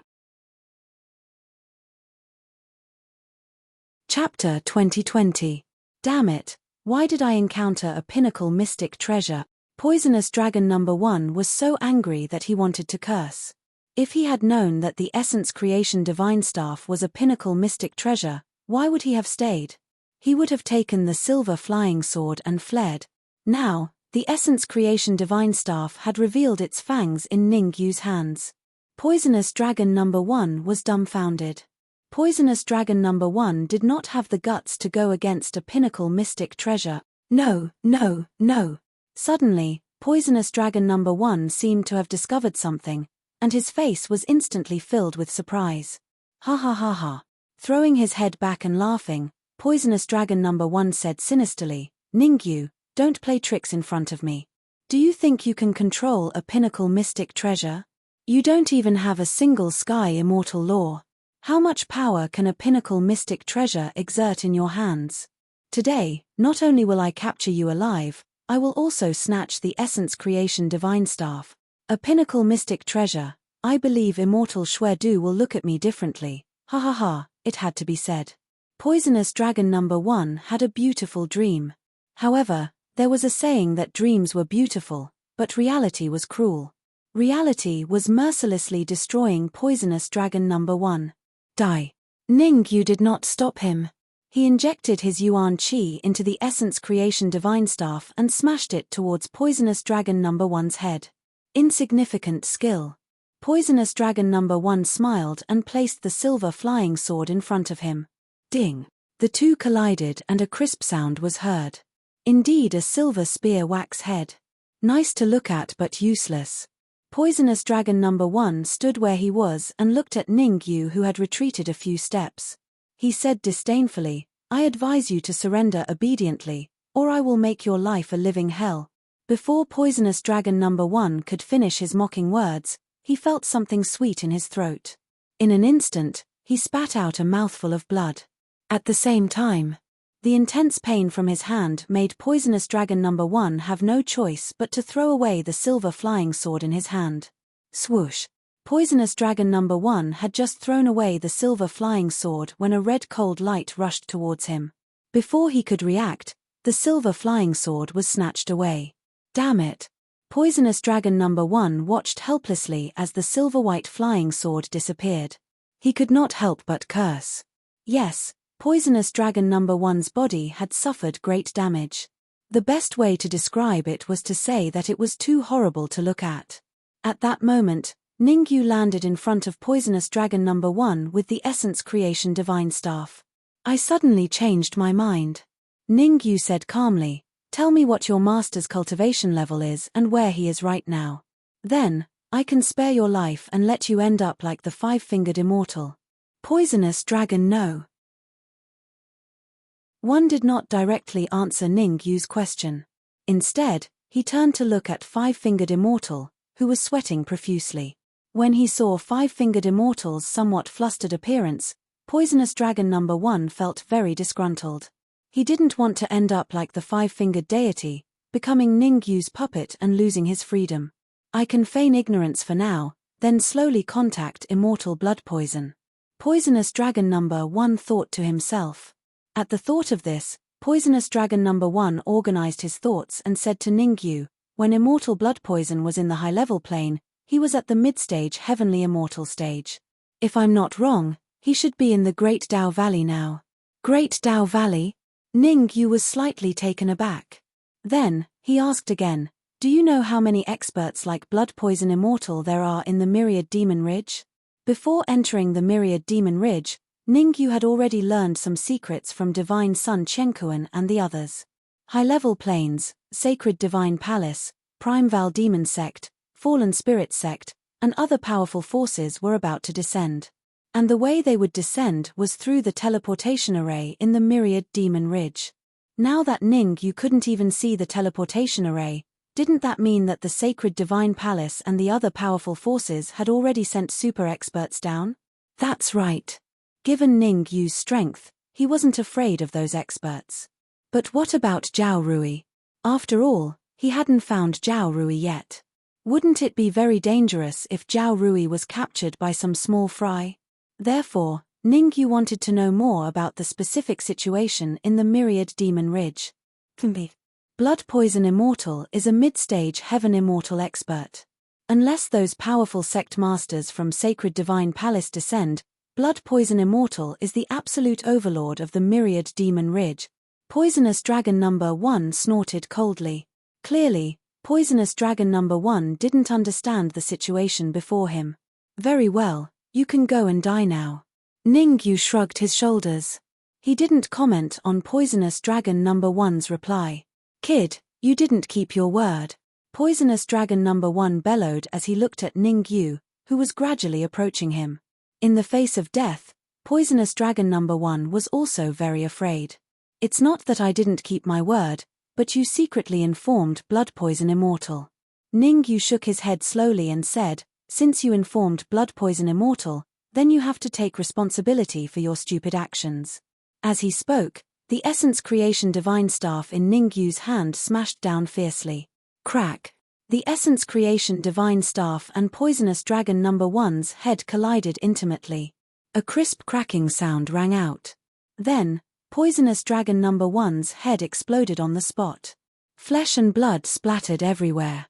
Chapter 2020. Damn it, why did I encounter a pinnacle mystic treasure? Poisonous dragon number 1 was so angry that he wanted to curse. If he had known that the Essence Creation Divine Staff was a pinnacle mystic treasure, why would he have stayed? He would have taken the silver flying sword and fled. Now, the Essence Creation Divine Staff had revealed its fangs in Ningyu's hands. Poisonous dragon number 1 was dumbfounded. Poisonous dragon number 1 did not have the guts to go against a pinnacle mystic treasure. No, no, no. Suddenly, poisonous dragon number 1 seemed to have discovered something, and his face was instantly filled with surprise. Ha ha ha ha. Throwing his head back and laughing, poisonous dragon number 1 said sinisterly, Ningyu, don't play tricks in front of me. Do you think you can control a pinnacle mystic treasure? You don't even have a single sky immortal law. How much power can a pinnacle mystic treasure exert in your hands? Today, not only will I capture you alive, I will also snatch the Essence Creation Divine Staff. A pinnacle mystic treasure, I believe immortal Xuedu will look at me differently. Ha ha ha, it had to be said. Poisonous dragon number 1 had a beautiful dream. However, there was a saying that dreams were beautiful, but reality was cruel. Reality was mercilessly destroying poisonous dragon number 1. Die. Ningyu did not stop him. He injected his Yuan Qi into the Essence Creation Divine Staff and smashed it towards poisonous dragon number 1's head. Insignificant skill. Poisonous dragon number 1 smiled and placed the silver flying sword in front of him. Ding! The two collided and a crisp sound was heard. Indeed, a silver spear wax head. Nice to look at but useless. Poisonous dragon number 1 stood where he was and looked at Ningyu, who had retreated a few steps. He said disdainfully, I advise you to surrender obediently, or I will make your life a living hell. Before poisonous dragon number 1 could finish his mocking words, he felt something sweet in his throat. In an instant, he spat out a mouthful of blood. At the same time, the intense pain from his hand made Poisonous Dragon number 1 have no choice but to throw away the silver flying sword in his hand. Swoosh! Poisonous Dragon number 1 had just thrown away the silver flying sword when a red cold light rushed towards him. Before he could react, the silver flying sword was snatched away. Damn it! Poisonous Dragon number 1 watched helplessly as the silver-white flying sword disappeared. He could not help but curse. Yes, Poisonous Dragon number 1's body had suffered great damage. The best way to describe it was to say that it was too horrible to look at. At that moment, Ningyu landed in front of Poisonous Dragon number 1 with the Essence Creation Divine Staff. I suddenly changed my mind. Ningyu said calmly, "Tell me what your master's cultivation level is and where he is right now. Then, I can spare your life and let you end up like the five-fingered immortal." Poisonous Dragon No. 1 did not directly answer Ningyu's question. Instead, he turned to look at Five-Fingered Immortal, who was sweating profusely. When he saw Five-Fingered Immortal's somewhat flustered appearance, Poisonous Dragon number 1 felt very disgruntled. He didn't want to end up like the five-fingered deity, becoming Ningyu's puppet and losing his freedom. I can feign ignorance for now, then slowly contact immortal blood poison. Poisonous Dragon number 1 thought to himself. At the thought of this, Poisonous Dragon number 1 organized his thoughts and said to Ningyu, when immortal blood poison was in the high-level plane, he was at the mid-stage heavenly immortal stage. If I'm not wrong, he should be in the Great Dao Valley now. Great Dao Valley? Ningyu was slightly taken aback. Then, he asked again, "Do you know how many experts like Blood Poison Immortal there are in the Myriad Demon Ridge?" Before entering the Myriad Demon Ridge, Ningyu had already learned some secrets from Divine Sun Chenkuan and the others. High-level planes, Sacred Divine Palace, Prime Val Demon Sect, Fallen Spirit Sect, and other powerful forces were about to descend. And the way they would descend was through the teleportation array in the Myriad Demon Ridge. Now that Ningyu couldn't even see the teleportation array, didn't that mean that the Sacred Divine Palace and the other powerful forces had already sent super experts down? That's right. Given Ningyu's strength, he wasn't afraid of those experts. But what about Zhao Rui? After all, he hadn't found Zhao Rui yet. Wouldn't it be very dangerous if Zhao Rui was captured by some small fry? Therefore, Ningyu wanted to know more about the specific situation in the Myriad Demon Ridge. Blood Poison Immortal is a mid-stage Heaven Immortal expert. Unless those powerful sect masters from Sacred Divine Palace descend, Blood Poison Immortal is the absolute overlord of the Myriad Demon Ridge. Poisonous Dragon number 1 snorted coldly. Clearly, Poisonous Dragon number 1 didn't understand the situation before him. Very well, you can go and die now. Ningyu shrugged his shoulders. He didn't comment on Poisonous Dragon number 1's reply. Kid, you didn't keep your word. Poisonous Dragon number 1 bellowed as he looked at Ningyu, who was gradually approaching him. In the face of death, Poisonous Dragon number 1 was also very afraid. It's not that I didn't keep my word, but you secretly informed Blood Poison Immortal. Ningyu shook his head slowly and said, "Since you informed Blood Poison Immortal, then you have to take responsibility for your stupid actions." As he spoke, the Essence Creation Divine Staff in Ningyu's hand smashed down fiercely. Crack! The Essence Creation Divine Staff and Poisonous Dragon number 1's head collided intimately. A crisp cracking sound rang out. Then, Poisonous Dragon number 1's head exploded on the spot. Flesh and blood splattered everywhere.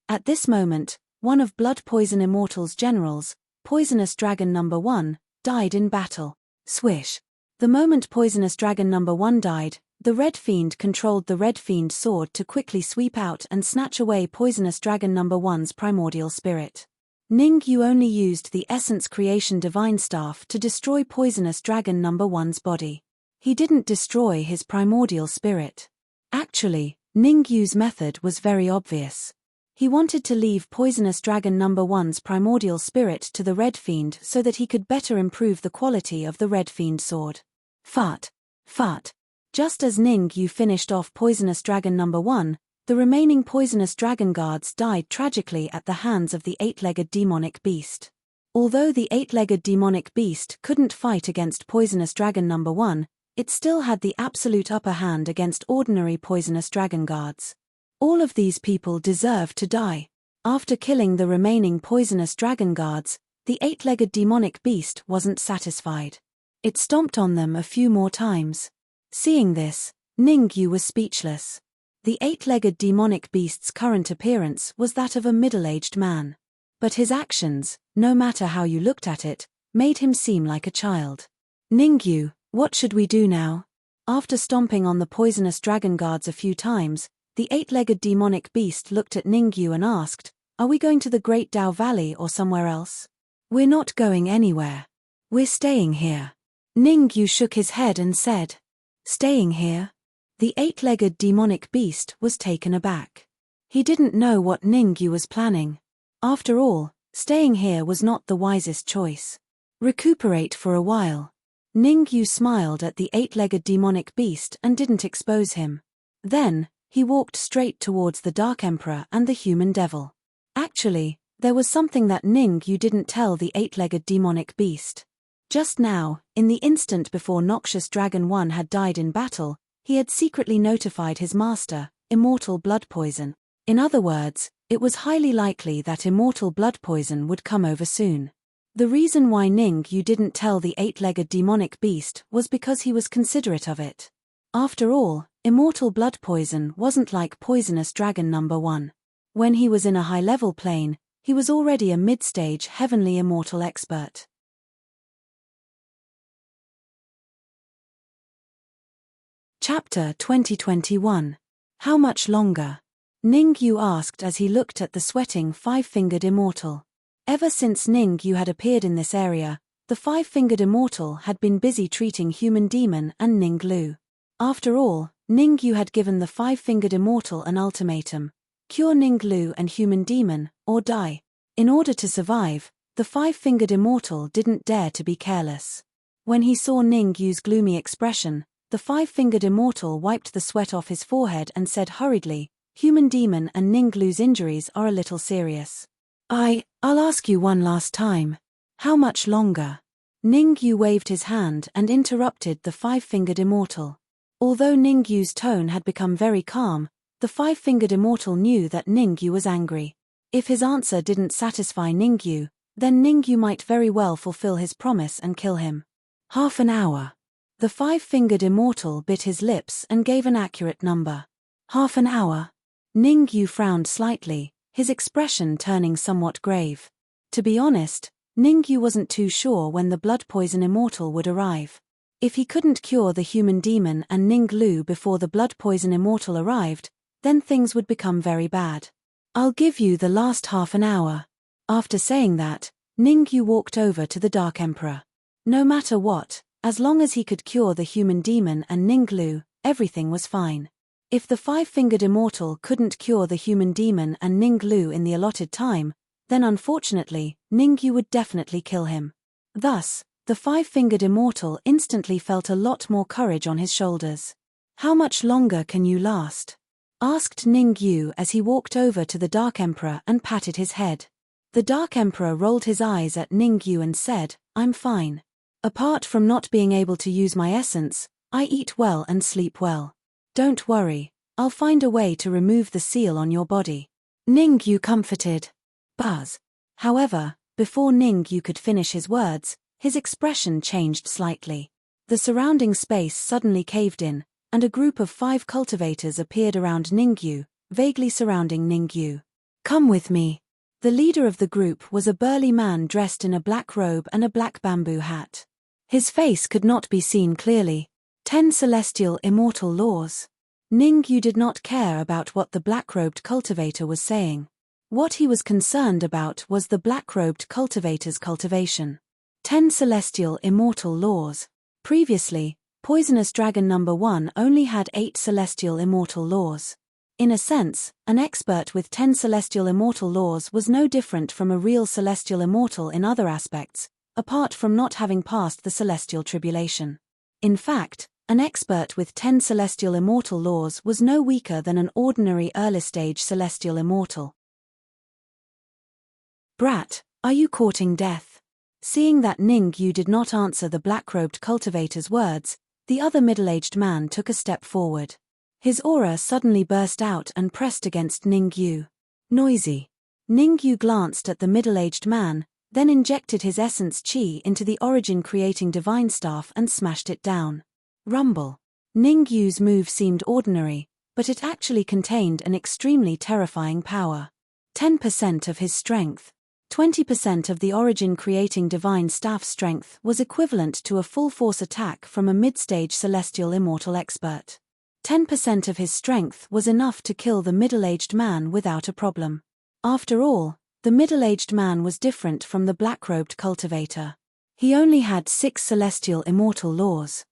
At this moment, one of Blood Poison Immortal's generals, Poisonous Dragon number 1, died in battle. Swish! The moment Poisonous Dragon number 1 died, the Red Fiend controlled the Red Fiend sword to quickly sweep out and snatch away Poisonous Dragon number 1's primordial spirit. Ningyu only used the Essence Creation Divine Staff to destroy Poisonous Dragon number 1's body. He didn't destroy his primordial spirit. Actually, Ningyu's method was very obvious. He wanted to leave Poisonous Dragon number 1's primordial spirit to the Red Fiend so that he could better improve the quality of the Red Fiend sword. Fart! Fart! Just as Ningyu finished off Poisonous Dragon number 1, the remaining Poisonous Dragon guards died tragically at the hands of the eight-legged demonic beast. Although the eight-legged demonic beast couldn't fight against poisonous dragon number 1, it still had the absolute upper hand against ordinary poisonous dragon guards. All of these people deserved to die. After killing the remaining poisonous dragon guards, the eight-legged demonic beast wasn't satisfied. It stomped on them a few more times. Seeing this, Ningyu was speechless. The eight-legged demonic beast's current appearance was that of a middle-aged man. But his actions, no matter how you looked at it, made him seem like a child. Ningyu, what should we do now? After stomping on the poisonous dragon guards a few times, the eight-legged demonic beast looked at Ningyu and asked, "Are we going to the Great Dao Valley or somewhere else?" "We're not going anywhere. We're staying here." Ningyu shook his head and said, "Staying here?" The eight-legged demonic beast was taken aback. He didn't know what Ningyu was planning. After all, staying here was not the wisest choice. "Recuperate for a while." Ningyu smiled at the eight-legged demonic beast and didn't expose him. Then, he walked straight towards the Dark Emperor and the human devil. Actually, there was something that Ningyu didn't tell the eight-legged demonic beast. Just now, in the instant before Noxious Dragon 1 had died in battle, he had secretly notified his master, Immortal Blood Poison. In other words, it was highly likely that Immortal Blood Poison would come over soon. The reason why Ningyu didn't tell the eight-legged demonic beast was because he was considerate of it. After all, Immortal Blood Poison wasn't like poisonous dragon number 1. When he was in a high-level plane, he was already a mid-stage heavenly immortal expert. Chapter 2021. How much longer? Ningyu asked as he looked at the sweating five-fingered immortal. Ever since Ningyu had appeared in this area, the five-fingered immortal had been busy treating human demon and Ninglu. After all, Ningyu had given the five-fingered immortal an ultimatum: cure Ninglu and human demon, or die. In order to survive, the five-fingered immortal didn't dare to be careless. When he saw Ningyu's gloomy expression, the five-fingered immortal wiped the sweat off his forehead and said hurriedly, "Human demon and Ninglu's injuries are a little serious. I'll ask you one last time. How much longer?" Ningyu waved his hand and interrupted the five-fingered immortal. Although Ningyu's tone had become very calm, the five-fingered immortal knew that Ningyu was angry. If his answer didn't satisfy Ningyu, then Ningyu might very well fulfill his promise and kill him. "Half an hour." The five-fingered immortal bit his lips and gave an accurate number. "Half an hour?" Ningyu frowned slightly, his expression turning somewhat grave. To be honest, Ningyu wasn't too sure when the blood poison immortal would arrive. If he couldn't cure the human demon and Ninglu before the blood poison immortal arrived, then things would become very bad. "I'll give you the last half an hour." After saying that, Ningyu walked over to the Dark Emperor. No matter what, as long as he could cure the human demon and Ninglu, everything was fine. If the five-fingered immortal couldn't cure the human demon and Ninglu in the allotted time, then unfortunately, Ningyu would definitely kill him. Thus, the five-fingered immortal instantly felt a lot more courage on his shoulders. "How much longer can you last?" asked Ningyu as he walked over to the Dark Emperor and patted his head. The Dark Emperor rolled his eyes at Ningyu and said, "I'm fine. Apart from not being able to use my essence, I eat well and sleep well. Don't worry, I'll find a way to remove the seal on your body." Ningyu comforted. Buzz. However, before Ningyu could finish his words, his expression changed slightly. The surrounding space suddenly caved in, and a group of 5 cultivators appeared around Ningyu, vaguely surrounding Ningyu. "Come with me." The leader of the group was a burly man dressed in a black robe and a black bamboo hat. His face could not be seen clearly. 10 celestial immortal laws. Ningyu did not care about what the black-robed cultivator was saying. What he was concerned about was the black-robed cultivator's cultivation. 10 celestial immortal laws. Previously, poisonous dragon number 1 only had 8 celestial immortal laws. In a sense, an expert with 10 celestial immortal laws was no different from a real celestial immortal in other aspects, apart from not having passed the celestial tribulation. In fact, an expert with 10 celestial immortal laws was no weaker than an ordinary early-stage celestial immortal. "Brat, are you courting death?" Seeing that Ning Yu did not answer the black-robed cultivator's words, the other middle-aged man took a step forward. His aura suddenly burst out and pressed against Ning Yu. Noisy. Ning Yu glanced at the middle-aged man, then injected his essence chi into the origin-creating divine staff and smashed it down. Rumble. Ning Yu's move seemed ordinary, but it actually contained an extremely terrifying power. 10% of his strength. 20% of the origin-creating divine staff strength was equivalent to a full-force attack from a mid-stage celestial immortal expert. 10% of his strength was enough to kill the middle-aged man without a problem. After all, the middle-aged man was different from the black-robed cultivator. He only had 6 celestial immortal laws.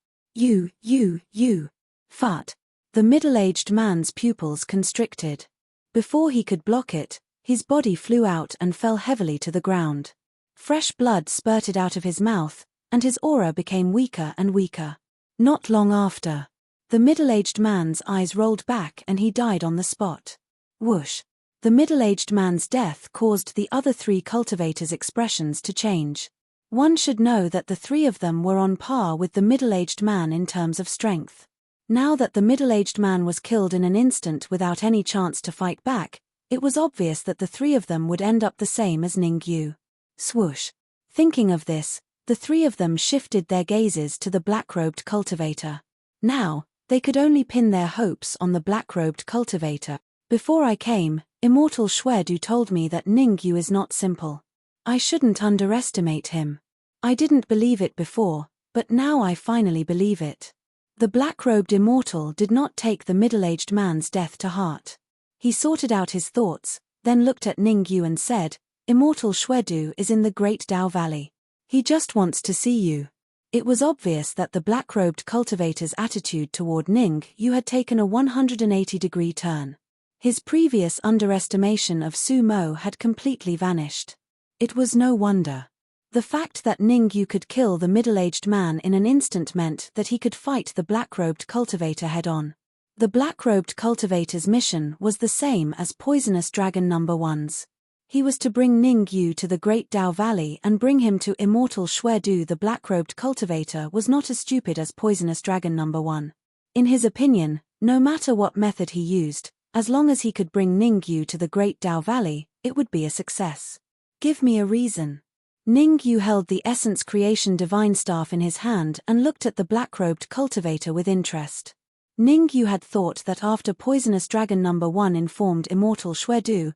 Fut. The middle-aged man's pupils constricted. Before he could block it, his body flew out and fell heavily to the ground. Fresh blood spurted out of his mouth, and his aura became weaker and weaker. Not long after, the middle-aged man's eyes rolled back and he died on the spot. Whoosh. The middle-aged man's death caused the other 3 cultivators' expressions to change. One should know that the 3 of them were on par with the middle-aged man in terms of strength. Now that the middle-aged man was killed in an instant without any chance to fight back, it was obvious that the 3 of them would end up the same as Ning Yu. Swoosh. Thinking of this, the 3 of them shifted their gazes to the black-robed cultivator. Now, they could only pin their hopes on the black-robed cultivator. Before I came, Immortal Xuedu told me that Ning Yu is not simple. I shouldn't underestimate him. I didn't believe it before, but now I finally believe it. The black-robed immortal did not take the middle-aged man's death to heart. He sorted out his thoughts, then looked at Ning Yu and said, Immortal Xuedu is in the Great Dao Valley. He just wants to see you. It was obvious that the black-robed cultivator's attitude toward Ning Yu had taken a 180-degree turn. His previous underestimation of Su Mo had completely vanished. It was no wonder. The fact that Ning Yu could kill the middle-aged man in an instant meant that he could fight the black-robed cultivator head-on. The black-robed cultivator's mission was the same as Poisonous Dragon No. 1's. He was to bring Ning Yu to the Great Dao Valley and bring him to Immortal Xuedu. The black-robed cultivator was not as stupid as Poisonous Dragon No. 1. In his opinion, no matter what method he used, as long as he could bring Ning Yu to the Great Dao Valley, it would be a success. Give me a reason. Ning Yu held the Essence Creation Divine Staff in his hand and looked at the black-robed cultivator with interest. Ning Yu had thought that after Poisonous Dragon No. 1 informed Immortal Xuedu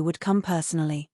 would come personally.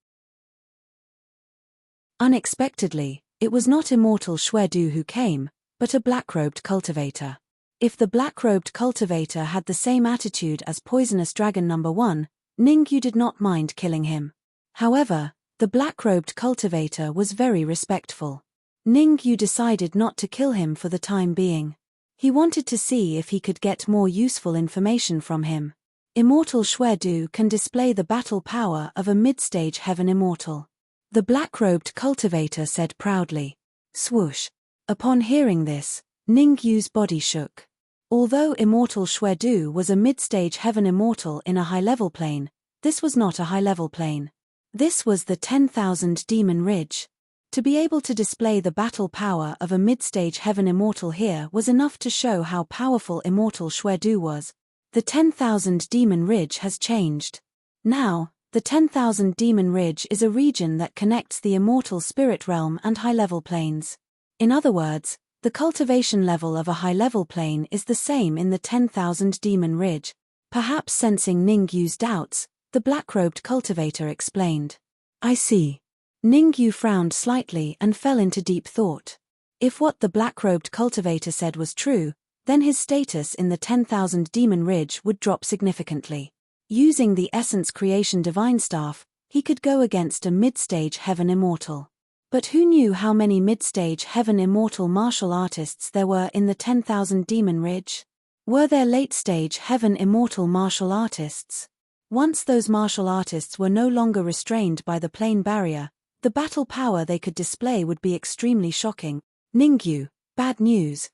Unexpectedly, it was not Immortal Xuedu who came, but a black-robed cultivator. If the black-robed cultivator had the same attitude as Poisonous Dragon No. 1, Ning Yu did not mind killing him. However, the black-robed cultivator was very respectful. Ning Yu decided not to kill him for the time being. He wanted to see if he could get more useful information from him. Immortal Xuedu can display the battle power of a mid-stage heaven immortal. The black-robed cultivator said proudly. Swoosh. Upon hearing this, Ning Yu's body shook. Although Immortal Xuedu was a mid-stage heaven immortal in a high-level plane, this was not a high-level plane. This was the 10,000 Demon Ridge. To be able to display the battle power of a mid-stage heaven immortal here was enough to show how powerful Immortal Xuedu was. The 10,000 Demon Ridge has changed. Now, the 10,000 Demon Ridge is a region that connects the immortal spirit realm and high-level planes. In other words, the cultivation level of a high-level plane is the same in the 10,000 Demon Ridge. Perhaps sensing Ning Yu's doubts, the black-robed cultivator explained. I see. Ning Yu frowned slightly and fell into deep thought. If what the black-robed cultivator said was true, then his status in the 10,000 Demon Ridge would drop significantly. Using the Essence Creation Divine Staff, he could go against a mid-stage heaven immortal. But who knew how many mid-stage heaven immortal martial artists there were in the 10,000 Demon Ridge? Were there late-stage heaven immortal martial artists? Once those martial artists were no longer restrained by the plane barrier, the battle power they could display would be extremely shocking. Ning Yu, bad news.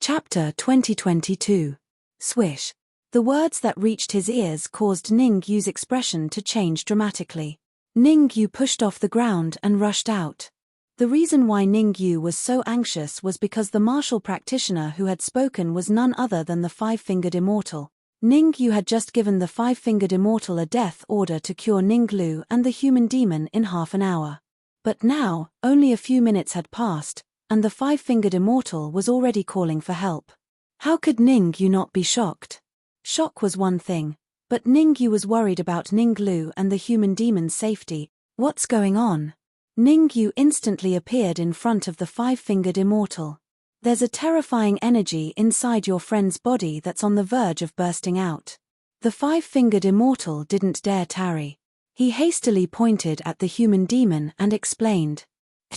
Chapter 2022. Swish. The words that reached his ears caused Ning Yu's expression to change dramatically. Ning Yu pushed off the ground and rushed out. The reason why Ning Yu was so anxious was because the martial practitioner who had spoken was none other than the five-fingered immortal. Ning Yu had just given the five-fingered immortal a death order to cure Ning Lu and the human demon in half an hour. But now, only a few minutes had passed, and the five-fingered immortal was already calling for help. How could Ning Yu not be shocked? Shock was one thing, but Ning Yu was worried about Ning Lu and the human demon's safety. What's going on? Ning Yu instantly appeared in front of the five-fingered immortal. There's a terrifying energy inside your friend's body that's on the verge of bursting out. The five-fingered immortal didn't dare tarry. He hastily pointed at the human demon and explained.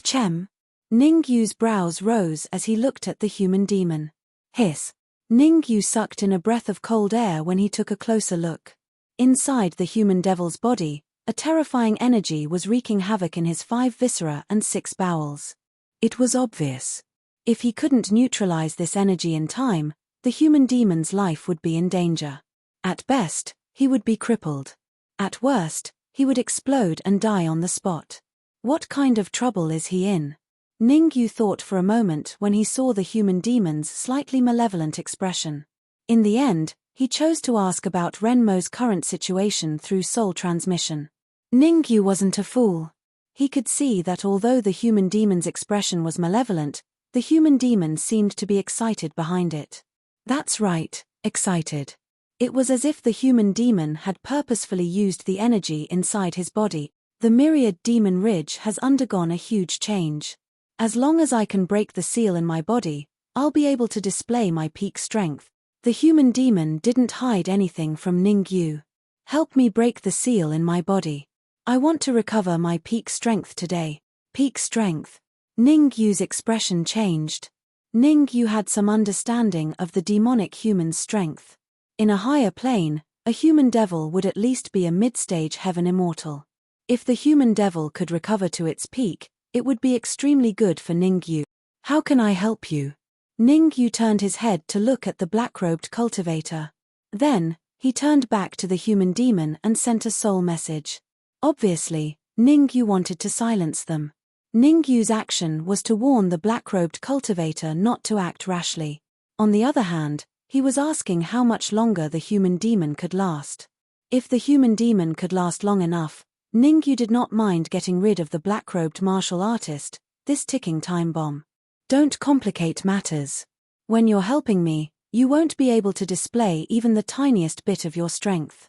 Chem. Ning Yu's brows rose as he looked at the human demon. Hiss. Ning Yu sucked in a breath of cold air when he took a closer look. Inside the human devil's body, a terrifying energy was wreaking havoc in his 5 viscera and 6 bowels. It was obvious. If he couldn't neutralize this energy in time, the human demon's life would be in danger. At best, he would be crippled. At worst, he would explode and die on the spot. What kind of trouble is he in? Ning Yu thought for a moment when he saw the human demon's slightly malevolent expression. In the end, he chose to ask about Renmo's current situation through soul transmission. Ning Yu wasn't a fool. He could see that although the human demon's expression was malevolent, the human demon seemed to be excited behind it. That's right, excited. It was as if the human demon had purposefully used the energy inside his body. The myriad demon ridge has undergone a huge change. As long as I can break the seal in my body, I'll be able to display my peak strength. The human demon didn't hide anything from Ning Yu. Help me break the seal in my body. I want to recover my peak strength today. Peak strength. Ning Yu's expression changed. Ning Yu had some understanding of the demonic human's strength. In a higher plane, a human devil would at least be a mid-stage heaven immortal. If the human devil could recover to its peak, it would be extremely good for Ning Yu. How can I help you? Ning Yu turned his head to look at the black-robed cultivator. Then, he turned back to the human demon and sent a soul message. Obviously, Ning Yu wanted to silence them. Ning Yu's action was to warn the black-robed cultivator not to act rashly. On the other hand, he was asking how much longer the human demon could last. If the human demon could last long enough, Ning Yu did not mind getting rid of the black-robed martial artist, this ticking time bomb. Don't complicate matters. When you're helping me, you won't be able to display even the tiniest bit of your strength.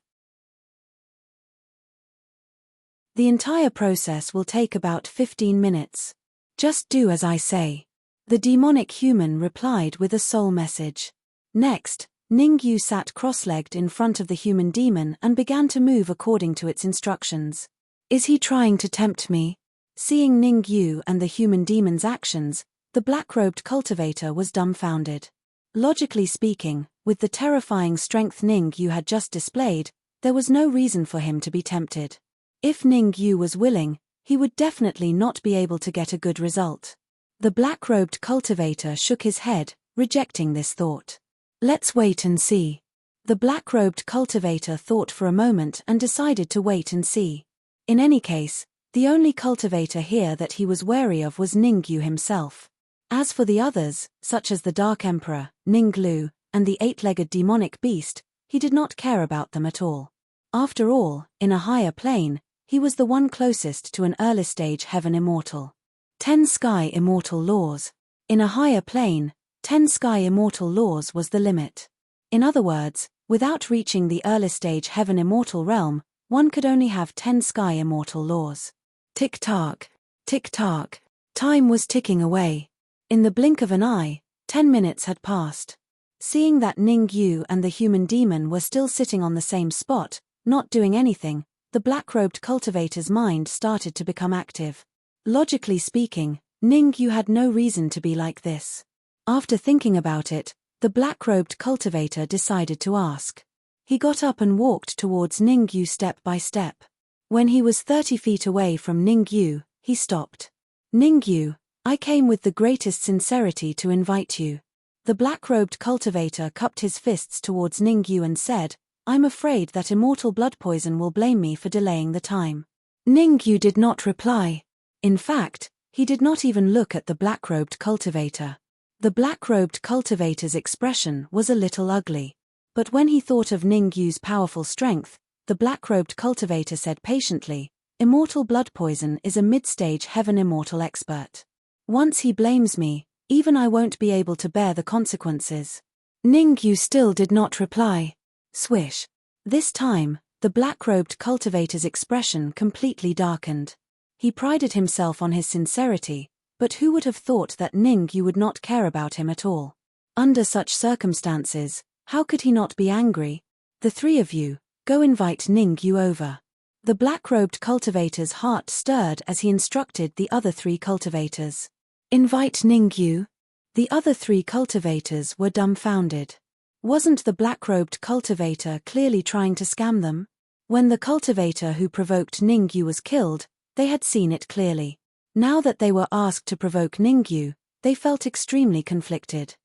The entire process will take about 15 minutes. Just do as I say. The demonic human replied with a soul message. Next, Ning Yu sat cross-legged in front of the human demon and began to move according to its instructions. Is he trying to tempt me? Seeing Ning Yu and the human demon's actions, the black-robed cultivator was dumbfounded. Logically speaking, with the terrifying strength Ning Yu had just displayed, there was no reason for him to be tempted. If Ning Yu was willing, he would definitely not be able to get a good result. The black-robed cultivator shook his head, rejecting this thought. Let's wait and see. The black-robed cultivator thought for a moment and decided to wait and see. In any case, the only cultivator here that he was wary of was Ning Yu himself. As for the others, such as the Dark Emperor, Ning Lu, and the 8-legged demonic beast, he did not care about them at all. After all, in a higher plane, he was the one closest to an early-stage heaven immortal. 10 sky immortal laws. In a higher plane, 10 sky immortal laws was the limit. In other words, without reaching the early-stage heaven immortal realm, one could only have 10 sky immortal laws. Tick-tock, tick-tock. Time was ticking away. In the blink of an eye, 10 minutes had passed. Seeing that Ning Yu and the human demon were still sitting on the same spot, not doing anything, the black-robed cultivator's mind started to become active. Logically speaking, Ning Yu had no reason to be like this. After thinking about it, the black-robed cultivator decided to ask. He got up and walked towards Ning Yu step by step. When he was 30 feet away from Ning Yu, he stopped. Ning Yu, I came with the greatest sincerity to invite you. The black-robed cultivator cupped his fists towards Ningyu and said, "I'm afraid that immortal blood poison will blame me for delaying the time." Ningyu did not reply. In fact, he did not even look at the black-robed cultivator. The black-robed cultivator's expression was a little ugly. But when he thought of Ningyu's powerful strength, the black-robed cultivator said patiently, "Immortal blood poison is a mid-stage heaven immortal expert. Once he blames me, even I won't be able to bear the consequences." Ningyu still did not reply. Swish. This time, the black-robed cultivator's expression completely darkened. He prided himself on his sincerity, but who would have thought that Ningyu would not care about him at all? Under such circumstances, how could he not be angry? "The three of you, go invite Ningyu over." The black-robed cultivator's heart stirred as he instructed the other three cultivators. "Invite Ningyu?" The other three cultivators were dumbfounded. Wasn't the black-robed cultivator clearly trying to scam them? When the cultivator who provoked Ningyu was killed, they had seen it clearly. Now that they were asked to provoke Ningyu, they felt extremely conflicted.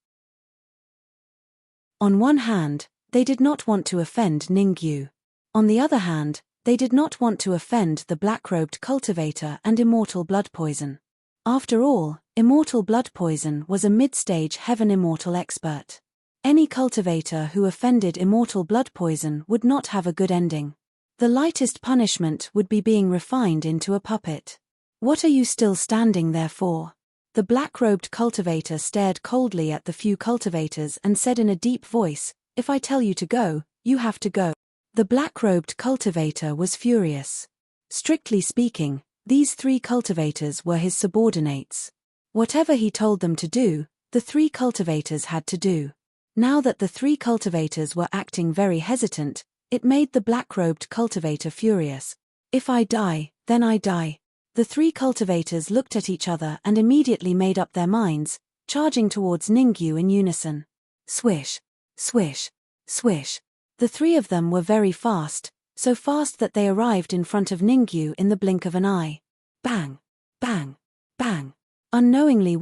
On one hand, they did not want to offend Ningyu. On the other hand, they did not want to offend the black-robed cultivator and immortal blood poison. After all, immortal blood poison was a mid-stage heaven immortal expert. Any cultivator who offended immortal blood poison would not have a good ending. The lightest punishment would be being refined into a puppet. "What are you still standing there for?" The black-robed cultivator stared coldly at the few cultivators and said in a deep voice, "If I tell you to go, you have to go." The black-robed cultivator was furious. Strictly speaking, these three cultivators were his subordinates. Whatever he told them to do, the three cultivators had to do. Now that the three cultivators were acting very hesitant, it made the black-robed cultivator furious. "If I die, then I die." The three cultivators looked at each other and immediately made up their minds, charging towards Ningyu in unison. Swish, swish, swish. The three of them were very fast, so fast that they arrived in front of Ningyu in the blink of an eye. Bang, bang, bang. Unknowingly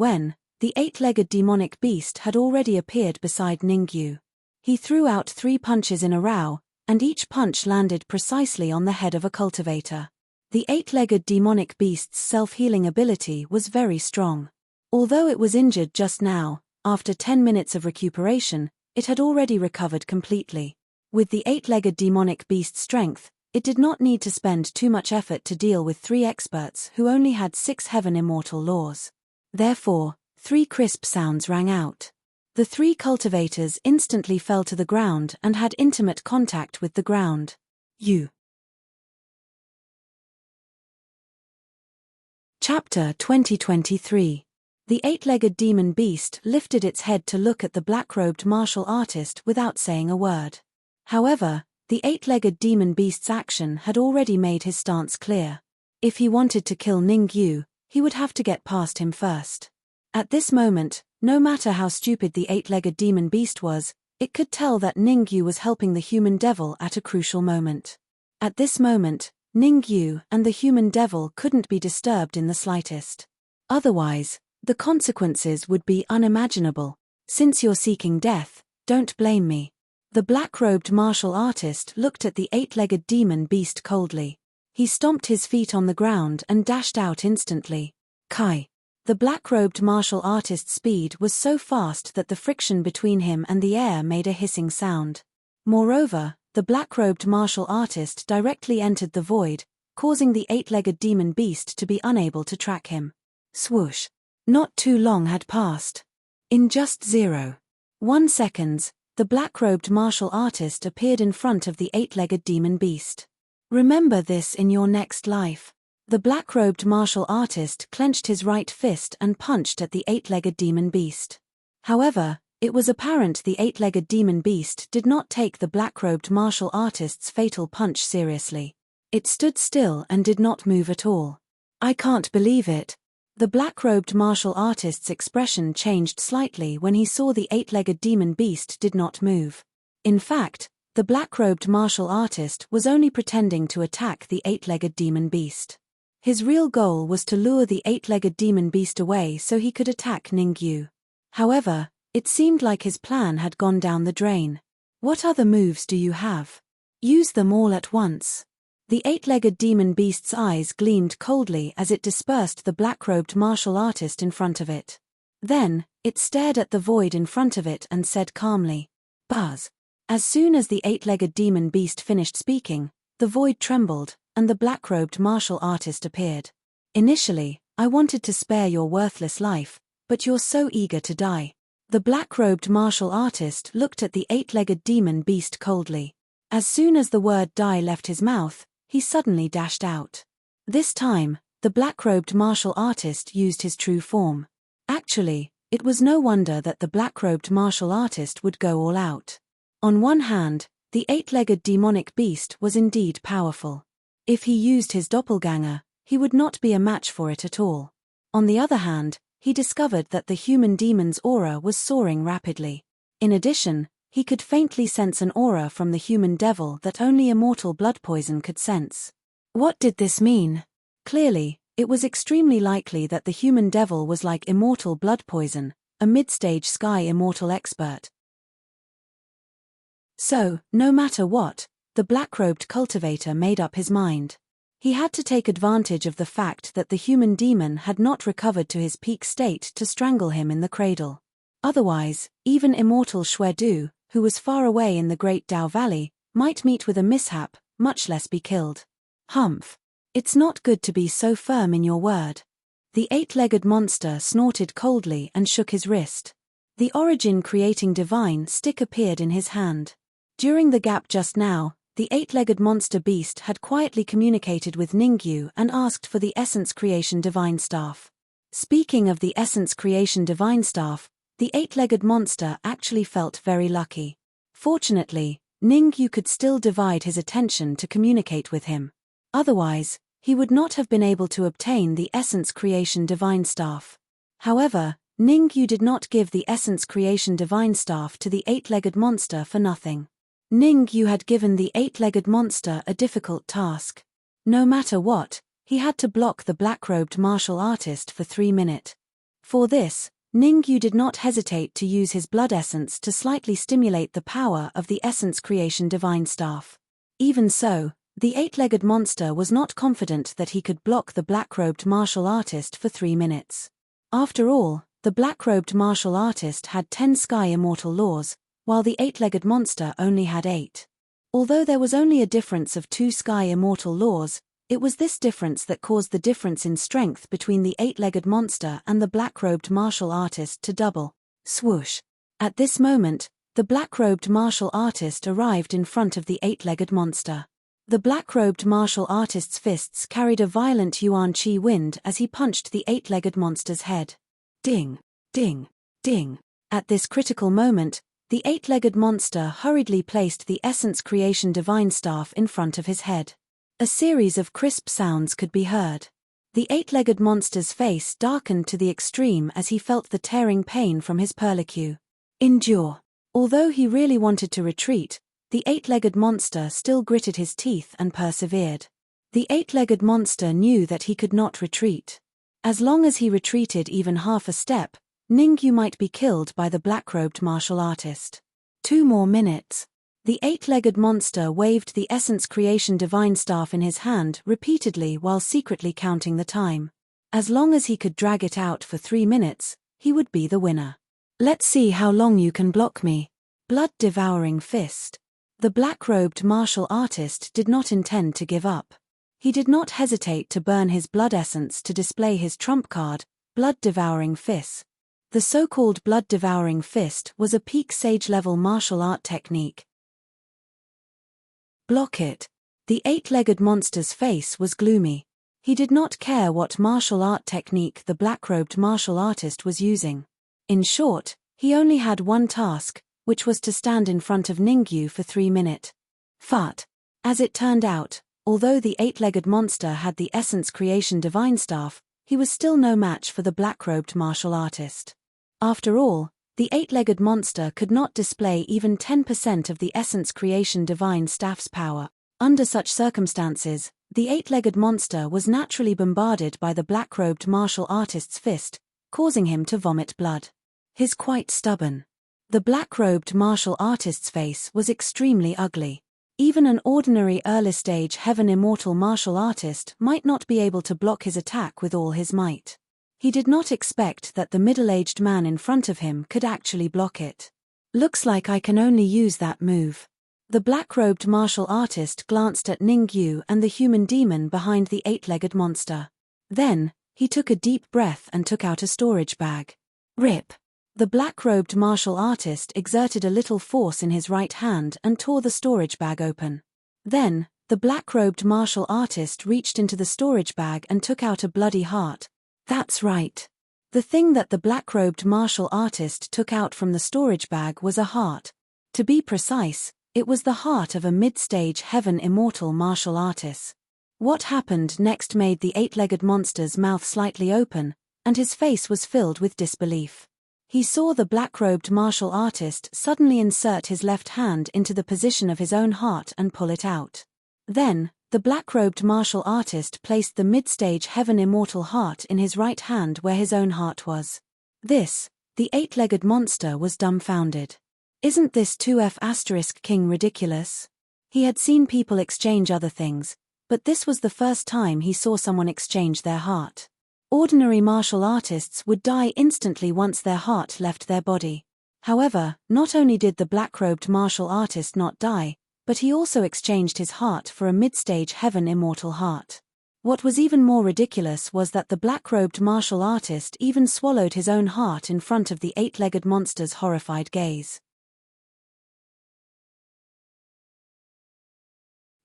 the eight-legged demonic beast had already appeared beside Ningyu. He threw out 3 punches in a row, and each punch landed precisely on the head of a cultivator. The eight-legged demonic beast's self-healing ability was very strong. Although it was injured just now, after 10 minutes of recuperation, it had already recovered completely. With the eight-legged demonic beast's strength, it did not need to spend too much effort to deal with 3 experts who only had 6 heaven immortal laws. Therefore, 3 crisp sounds rang out. The 3 cultivators instantly fell to the ground and had intimate contact with the ground. Chapter 2023. The eight-legged demon beast lifted its head to look at the black-robed martial artist without saying a word. However, the eight-legged demon beast's action had already made his stance clear. If he wanted to kill Ningyu, he would have to get past him first. At this moment, no matter how stupid the eight-legged demon beast was, it could tell that Ningyu was helping the human devil at a crucial moment. At this moment, Ningyu and the human devil couldn't be disturbed in the slightest. Otherwise, the consequences would be unimaginable. "Since you're seeking death, don't blame me." The black-robed martial artist looked at the eight-legged demon beast coldly. He stomped his feet on the ground and dashed out instantly. Kai. The black-robed martial artist's speed was so fast that the friction between him and the air made a hissing sound. Moreover, the black-robed martial artist directly entered the void, causing the eight-legged demon beast to be unable to track him. Swoosh. Not too long had passed. In just 0.1 seconds, the black-robed martial artist appeared in front of the eight-legged demon beast. Remember this in your next life. The black-robed martial artist clenched his right fist and punched at the eight-legged demon beast. However, it was apparent the eight-legged demon beast did not take the black-robed martial artist's fatal punch seriously. It stood still and did not move at all. "I can't believe it." The black-robed martial artist's expression changed slightly when he saw the eight-legged demon beast did not move. In fact, the black-robed martial artist was only pretending to attack the eight-legged demon beast. His real goal was to lure the eight-legged demon beast away so he could attack Ningyu. However, It seemed like his plan had gone down the drain. What other moves do you have? Use them all at once. The eight-legged demon beast's eyes gleamed coldly as it dispersed the black-robed martial artist in front of it. Then, it stared at the void in front of it and said calmly, "Buzz." As soon as the eight-legged demon beast finished speaking, the void trembled, and the black-robed martial artist appeared. "Initially, I wanted to spare your worthless life, but you're so eager to die." The black-robed martial artist looked at the eight-legged demon beast coldly. As soon as the word die left his mouth, he suddenly dashed out. This time, the black-robed martial artist used his true form. Actually, it was no wonder that the black-robed martial artist would go all out. On one hand, the eight-legged demonic beast was indeed powerful. If he used his doppelganger, he would not be a match for it at all. On the other hand, he discovered that the human demon's aura was soaring rapidly. In addition, he could faintly sense an aura from the human devil that only immortal blood poison could sense. What did this mean? Clearly, it was extremely likely that the human devil was like immortal blood poison, a mid-stage sky immortal expert. So, no matter what, the black-robed cultivator made up his mind. He had to take advantage of the fact that the human demon had not recovered to his peak state to strangle him in the cradle. Otherwise, even immortal Xuedu, who was far away in the Great Dao Valley, might meet with a mishap, much less be killed. Humph. It's not good to be so firm in your word. The eight-legged monster snorted coldly and shook his wrist. The origin-creating divine stick appeared in his hand. During the gap just now, the eight-legged monster beast had quietly communicated with Ningyu and asked for the Essence Creation Divine Staff. Speaking of the Essence Creation Divine Staff, the eight-legged monster actually felt very lucky. Fortunately, Ningyu could still divide his attention to communicate with him. Otherwise, he would not have been able to obtain the Essence Creation Divine Staff. However, Ningyu did not give the Essence Creation Divine Staff to the eight-legged monster for nothing. Ningyu had given the eight-legged monster a difficult task. No matter what, he had to block the black-robed martial artist for 3 minutes. For this, Ningyu did not hesitate to use his blood essence to slightly stimulate the power of the Essence Creation Divine Staff. Even so, the eight-legged monster was not confident that he could block the black-robed martial artist for 3 minutes. After all, the black-robed martial artist had 10 Sky Immortal Laws, while the eight-legged monster only had 8. Although there was only a difference of 2 Sky Immortal Laws, it was this difference that caused the difference in strength between the eight-legged monster and the black-robed martial artist to double. Swoosh! At this moment, the black-robed martial artist arrived in front of the eight-legged monster. The black-robed martial artist's fists carried a violent yuan qi wind as he punched the eight-legged monster's head. Ding! Ding! Ding! At this critical moment, the eight-legged monster hurriedly placed the Essence Creation Divine Staff in front of his head. A series of crisp sounds could be heard. The eight-legged monster's face darkened to the extreme as he felt the tearing pain from his perlicue. Endure. Although he really wanted to retreat, the eight-legged monster still gritted his teeth and persevered. The eight-legged monster knew that he could not retreat. As long as he retreated even half a step, Ningyu might be killed by the black-robed martial artist. 2 more minutes. The eight-legged monster waved the Essence Creation Divine Staff in his hand repeatedly while secretly counting the time. As long as he could drag it out for 3 minutes, he would be the winner. Let's see how long you can block me. Blood-devouring fist. The black-robed martial artist did not intend to give up. He did not hesitate to burn his blood essence to display his trump card, blood-devouring fist. The so-called blood-devouring fist was a peak sage-level martial art technique. Block it. The eight-legged monster's face was gloomy. He did not care what martial art technique the black-robed martial artist was using. In short, he only had one task, which was to stand in front of Ningyu for 3 minutes. Fut. As it turned out, although the eight-legged monster had the Essence Creation Divine Staff, he was still no match for the black-robed martial artist. After all, the eight-legged monster could not display even 10% of the Essence Creation Divine Staff's power. Under such circumstances, the eight-legged monster was naturally bombarded by the black-robed martial artist's fist, causing him to vomit blood. His quite stubborn. The black-robed martial artist's face was extremely ugly. Even an ordinary early-stage heaven immortal martial artist might not be able to block his attack with all his might. He did not expect that the middle-aged man in front of him could actually block it. Looks like I can only use that move. The black-robed martial artist glanced at Ningyu and the human demon behind the eight-legged monster. Then, he took a deep breath and took out a storage bag. Rip! The black-robed martial artist exerted a little force in his right hand and tore the storage bag open. Then, the black-robed martial artist reached into the storage bag and took out a bloody heart. That's right. The thing that the black-robed martial artist took out from the storage bag was a heart. To be precise, it was the heart of a mid-stage heaven immortal martial artist. What happened next made the eight-legged monster's mouth slightly open, and his face was filled with disbelief. He saw the black-robed martial artist suddenly insert his left hand into the position of his own heart and pull it out. Then, the black-robed martial artist placed the mid-stage heaven immortal heart in his right hand where his own heart was. The eight-legged monster was dumbfounded. Isn't this 2F** king ridiculous? He had seen people exchange other things, but this was the first time he saw someone exchange their heart. Ordinary martial artists would die instantly once their heart left their body. However, not only did the black-robed martial artist not die, but he also exchanged his heart for a mid-stage heaven immortal heart. What was even more ridiculous was that the black-robed martial artist even swallowed his own heart in front of the eight-legged monster's horrified gaze.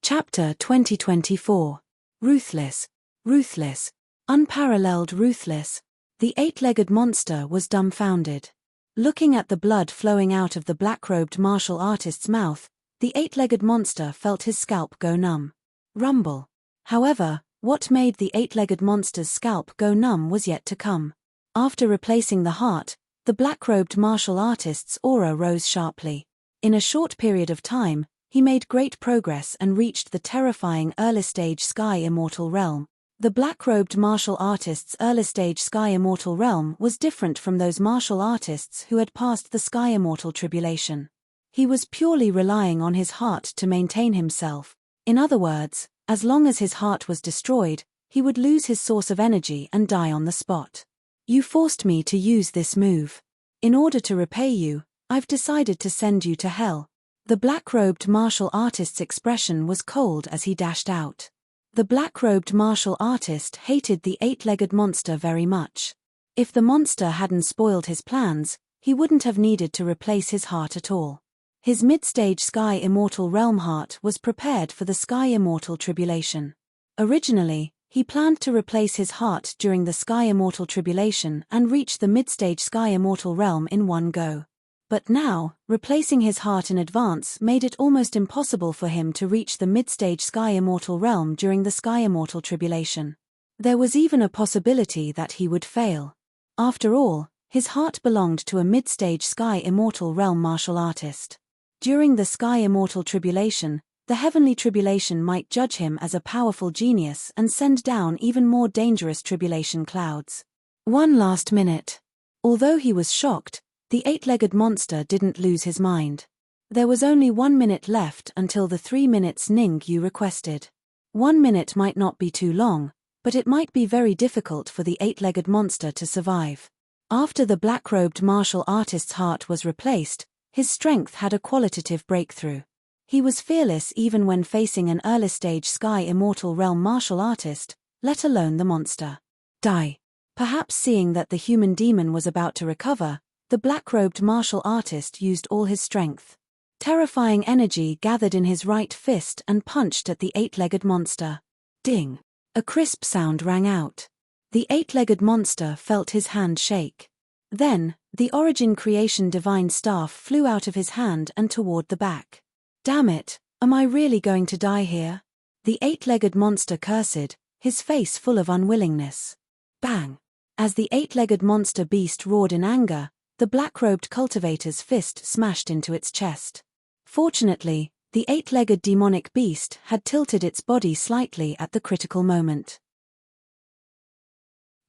Chapter 2024. Ruthless. Ruthless. Unparalleled ruthless. The eight-legged monster was dumbfounded. Looking at the blood flowing out of the black-robed martial artist's mouth, the eight-legged monster felt his scalp go numb. Rumble. However, what made the eight-legged monster's scalp go numb was yet to come. After replacing the heart, the black-robed martial artist's aura rose sharply. In a short period of time, he made great progress and reached the terrifying early-stage Sky Immortal realm. The black-robed martial artist's early-stage Sky Immortal realm was different from those martial artists who had passed the Sky Immortal tribulation. He was purely relying on his heart to maintain himself. In other words, as long as his heart was destroyed, he would lose his source of energy and die on the spot. You forced me to use this move. In order to repay you, I've decided to send you to hell. The black-robed martial artist's expression was cold as he dashed out. The black-robed martial artist hated the eight-legged monster very much. If the monster hadn't spoiled his plans, he wouldn't have needed to replace his heart at all. His mid-stage Sky Immortal realm heart was prepared for the Sky Immortal tribulation. Originally, he planned to replace his heart during the Sky Immortal tribulation and reach the mid-stage Sky Immortal realm in one go. But now, replacing his heart in advance made it almost impossible for him to reach the mid-stage Sky Immortal realm during the Sky Immortal tribulation. There was even a possibility that he would fail. After all, his heart belonged to a mid-stage Sky Immortal realm martial artist. During the Sky Immortal tribulation, the heavenly tribulation might judge him as a powerful genius and send down even more dangerous tribulation clouds. One last minute. Although he was shocked, the eight-legged monster didn't lose his mind. There was only 1 minute left until the 3 minutes Ningyu requested. 1 minute might not be too long, but it might be very difficult for the eight-legged monster to survive. After the black-robed martial artist's heart was replaced, his strength had a qualitative breakthrough. He was fearless even when facing an early-stage Sky Immortal realm martial artist, let alone the monster. Die. Perhaps seeing that the human demon was about to recover, the black-robed martial artist used all his strength. Terrifying energy gathered in his right fist and punched at the eight-legged monster. Ding! A crisp sound rang out. The eight-legged monster felt his hand shake. Then, the Origin Creation Divine Staff flew out of his hand and toward the back. Damn it, am I really going to die here? The eight-legged monster cursed, his face full of unwillingness. Bang! As the eight-legged monster beast roared in anger, the black-robed cultivator's fist smashed into its chest. Fortunately, the eight-legged demonic beast had tilted its body slightly at the critical moment.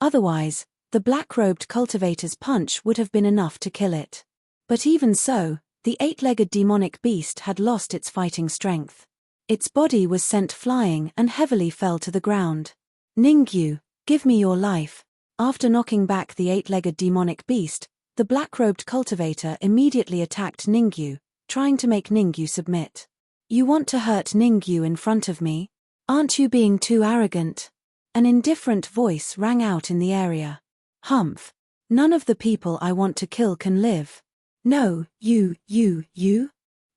Otherwise, The black-robed cultivator's punch would have been enough to kill it. But even so, the eight-legged demonic beast had lost its fighting strength. Its body was sent flying and heavily fell to the ground. Ningyu, give me your life. After knocking back the eight-legged demonic beast, the black-robed cultivator immediately attacked Ningyu, trying to make Ningyu submit. You want to hurt Ningyu in front of me? Aren't you being too arrogant? An indifferent voice rang out in the area. Humph. None of the people I want to kill can live. No, you.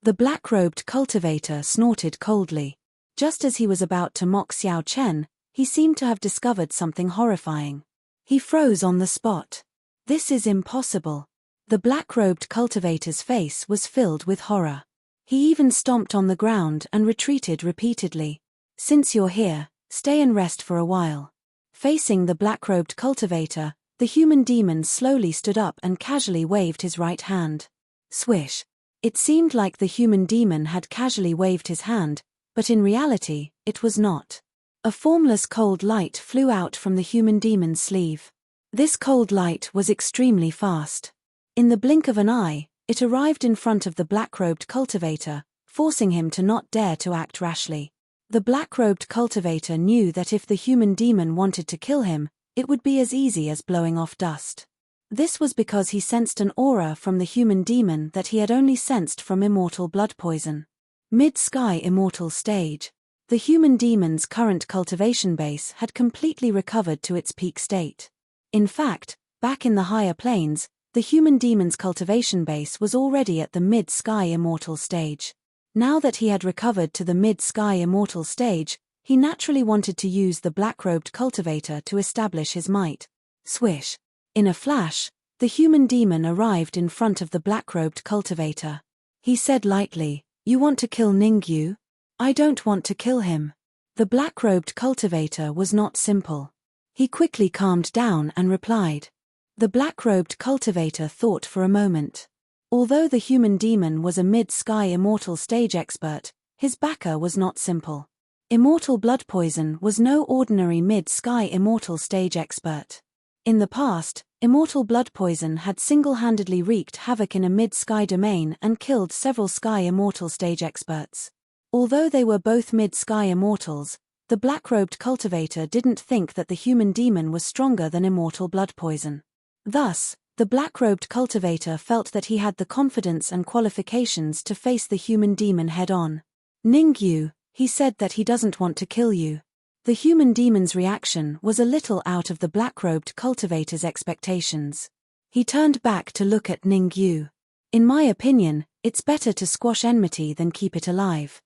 The black-robed cultivator snorted coldly. Just as he was about to mock Xiao Chen, he seemed to have discovered something horrifying. He froze on the spot. This is impossible. The black-robed cultivator's face was filled with horror. He even stomped on the ground and retreated repeatedly. Since you're here, stay and rest for a while. Facing the black-robed cultivator, the human demon slowly stood up and casually waved his right hand. Swish. It seemed like the human demon had casually waved his hand, but in reality, it was not. A formless cold light flew out from the human demon's sleeve. This cold light was extremely fast. In the blink of an eye, it arrived in front of the black-robed cultivator, forcing him to not dare to act rashly. The black-robed cultivator knew that if the human demon wanted to kill him, it would be as easy as blowing off dust. This was because he sensed an aura from the human demon that he had only sensed from immortal blood poison. Mid-sky immortal stage. The human demon's current cultivation base had completely recovered to its peak state. In fact, back in the higher planes, the human demon's cultivation base was already at the mid-sky immortal stage. Now that he had recovered to the mid-sky immortal stage, he naturally wanted to use the black-robed cultivator to establish his might. Swish. In a flash, the human demon arrived in front of the black-robed cultivator. He said lightly, "You want to kill Ningyu? I don't want to kill him." The black-robed cultivator was not simple. He quickly calmed down and replied. The black-robed cultivator thought for a moment. Although the human demon was a mid-sky immortal stage expert, his backer was not simple. Immortal blood poison was no ordinary mid-sky immortal stage expert. In the past, immortal blood poison had single-handedly wreaked havoc in a mid-sky domain and killed several sky immortal stage experts. Although they were both mid-sky immortals, the black-robed cultivator didn't think that the human demon was stronger than immortal blood poison. Thus, the black-robed cultivator felt that he had the confidence and qualifications to face the human demon head-on. Ningyu, he said that he doesn't want to kill you. The human demon's reaction was a little out of the black-robed cultivator's expectations. He turned back to look at Ningyu. In my opinion, it's better to squash enmity than keep it alive.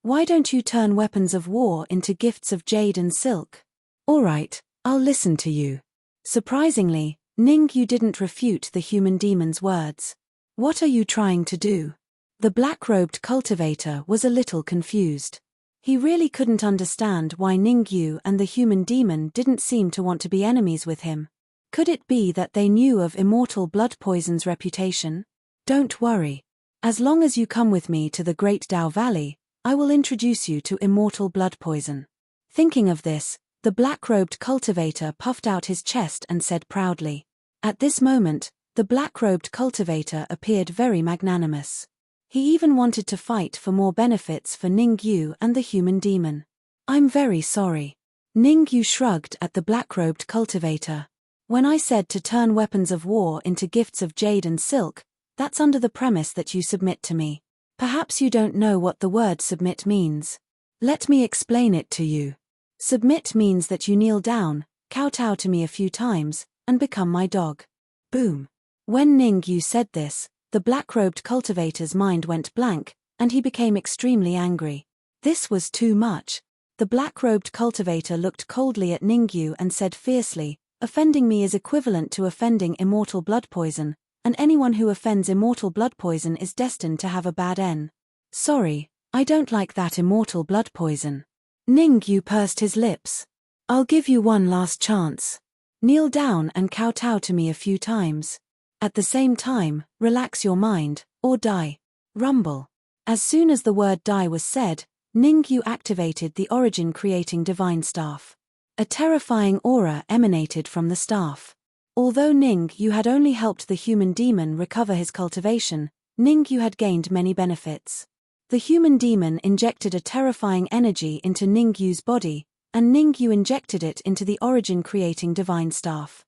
Why don't you turn weapons of war into gifts of jade and silk? All right, I'll listen to you. Surprisingly, Ningyu didn't refute the human demon's words. What are you trying to do? The black-robed cultivator was a little confused. He really couldn't understand why Ningyu and the human demon didn't seem to want to be enemies with him. Could it be that they knew of immortal blood poison's reputation? Don't worry. As long as you come with me to the Great Dao Valley, I will introduce you to immortal blood poison. Thinking of this, the black-robed cultivator puffed out his chest and said proudly. At this moment, the black-robed cultivator appeared very magnanimous. He even wanted to fight for more benefits for Ningyu and the human demon. I'm very sorry. Ningyu shrugged at the black-robed cultivator. When I said to turn weapons of war into gifts of jade and silk, that's under the premise that you submit to me. Perhaps you don't know what the word submit means. Let me explain it to you. Submit means that you kneel down, kowtow to me a few times, and become my dog. Boom. When Ningyu said this, the black-robed cultivator's mind went blank, and he became extremely angry. This was too much. The black-robed cultivator looked coldly at Ningyu and said fiercely, offending me is equivalent to offending immortal blood poison, and anyone who offends immortal blood poison is destined to have a bad end. Sorry, I don't like that immortal blood poison. Ningyu pursed his lips. I'll give you one last chance. Kneel down and kowtow to me a few times. At the same time, relax your mind, or die. Rumble. As soon as the word die was said, Ningyu activated the origin-creating divine staff. A terrifying aura emanated from the staff. Although Ning Yu had only helped the human demon recover his cultivation, Ning Yu had gained many benefits. The human demon injected a terrifying energy into Ning Yu's body, and Ning Yu injected it into the origin-creating divine staff.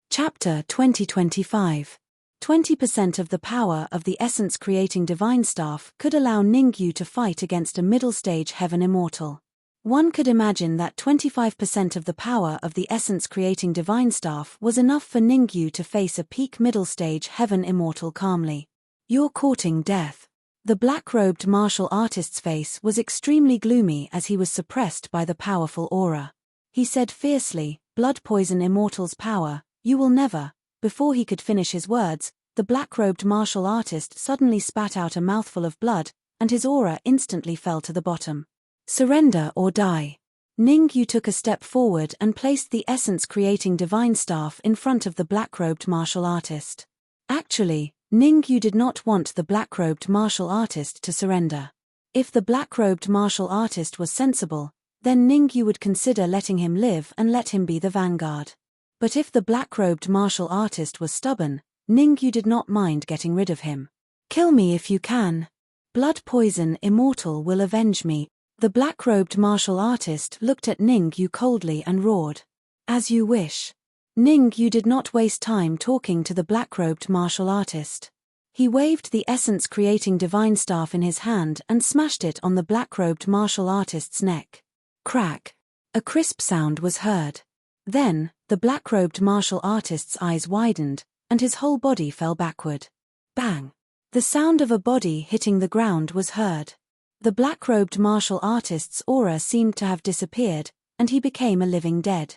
Chapter 2025. 20% of the power of the essence-creating divine staff could allow Ning Yu to fight against a middle-stage heaven immortal. One could imagine that 25% of the power of the essence-creating divine staff was enough for Ning Yu to face a peak middle-stage heaven immortal calmly. "You're courting death." The black-robed martial artist's face was extremely gloomy as he was suppressed by the powerful aura. He said fiercely, "Blood poison immortal's power, you will never." Before he could finish his words, the black-robed martial artist suddenly spat out a mouthful of blood, and his aura instantly fell to the bottom. "Surrender or die." Ning Yu took a step forward and placed the essence-creating divine staff in front of the black-robed martial artist. Actually, Ning Yu did not want the black-robed martial artist to surrender. If the black-robed martial artist was sensible, then Ning Yu would consider letting him live and let him be the vanguard. But if the black-robed martial artist was stubborn, Ning Yu did not mind getting rid of him. "Kill me if you can. Blood poison immortal will avenge me." The black-robed martial artist looked at Ning Yu coldly and roared, "As you wish." Ning Yu did not waste time talking to the black-robed martial artist. He waved the essence-creating divine staff in his hand and smashed it on the black-robed martial artist's neck. Crack! A crisp sound was heard. Then, the black-robed martial artist's eyes widened, and his whole body fell backward. Bang! The sound of a body hitting the ground was heard. The black-robed martial artist's aura seemed to have disappeared, and he became a living dead.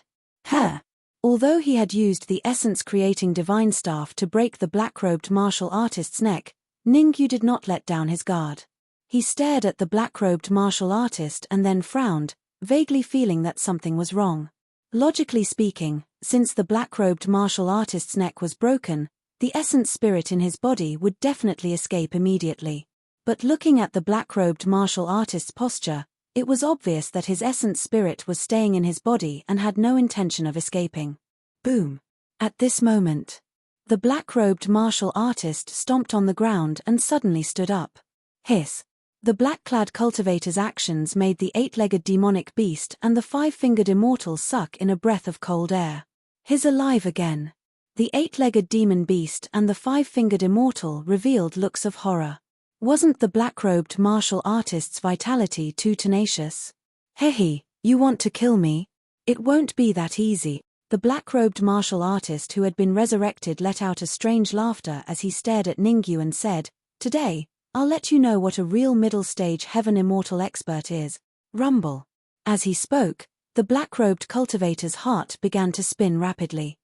Although he had used the essence-creating divine staff to break the black-robed martial artist's neck, Ning Yu did not let down his guard. He stared at the black-robed martial artist and then frowned, vaguely feeling that something was wrong. Logically speaking, since the black-robed martial artist's neck was broken, the essence spirit in his body would definitely escape immediately. But looking at the black-robed martial artist's posture, it was obvious that his essence spirit was staying in his body and had no intention of escaping. Boom! At this moment, the black-robed martial artist stomped on the ground and suddenly stood up. Hiss! The black-clad cultivator's actions made the eight-legged demonic beast and the five-fingered immortal suck in a breath of cold air. "He's alive again." The eight-legged demon beast and the five-fingered immortal revealed looks of horror. Wasn't the black-robed martial artist's vitality too tenacious? "Hehe, you want to kill me? It won't be that easy." The black-robed martial artist who had been resurrected let out a strange laughter as he stared at Ning Yu and said, "Today, I'll let you know what a real middle-stage heaven immortal expert is." Rumble. As he spoke, the black-robed cultivator's heart began to spin rapidly.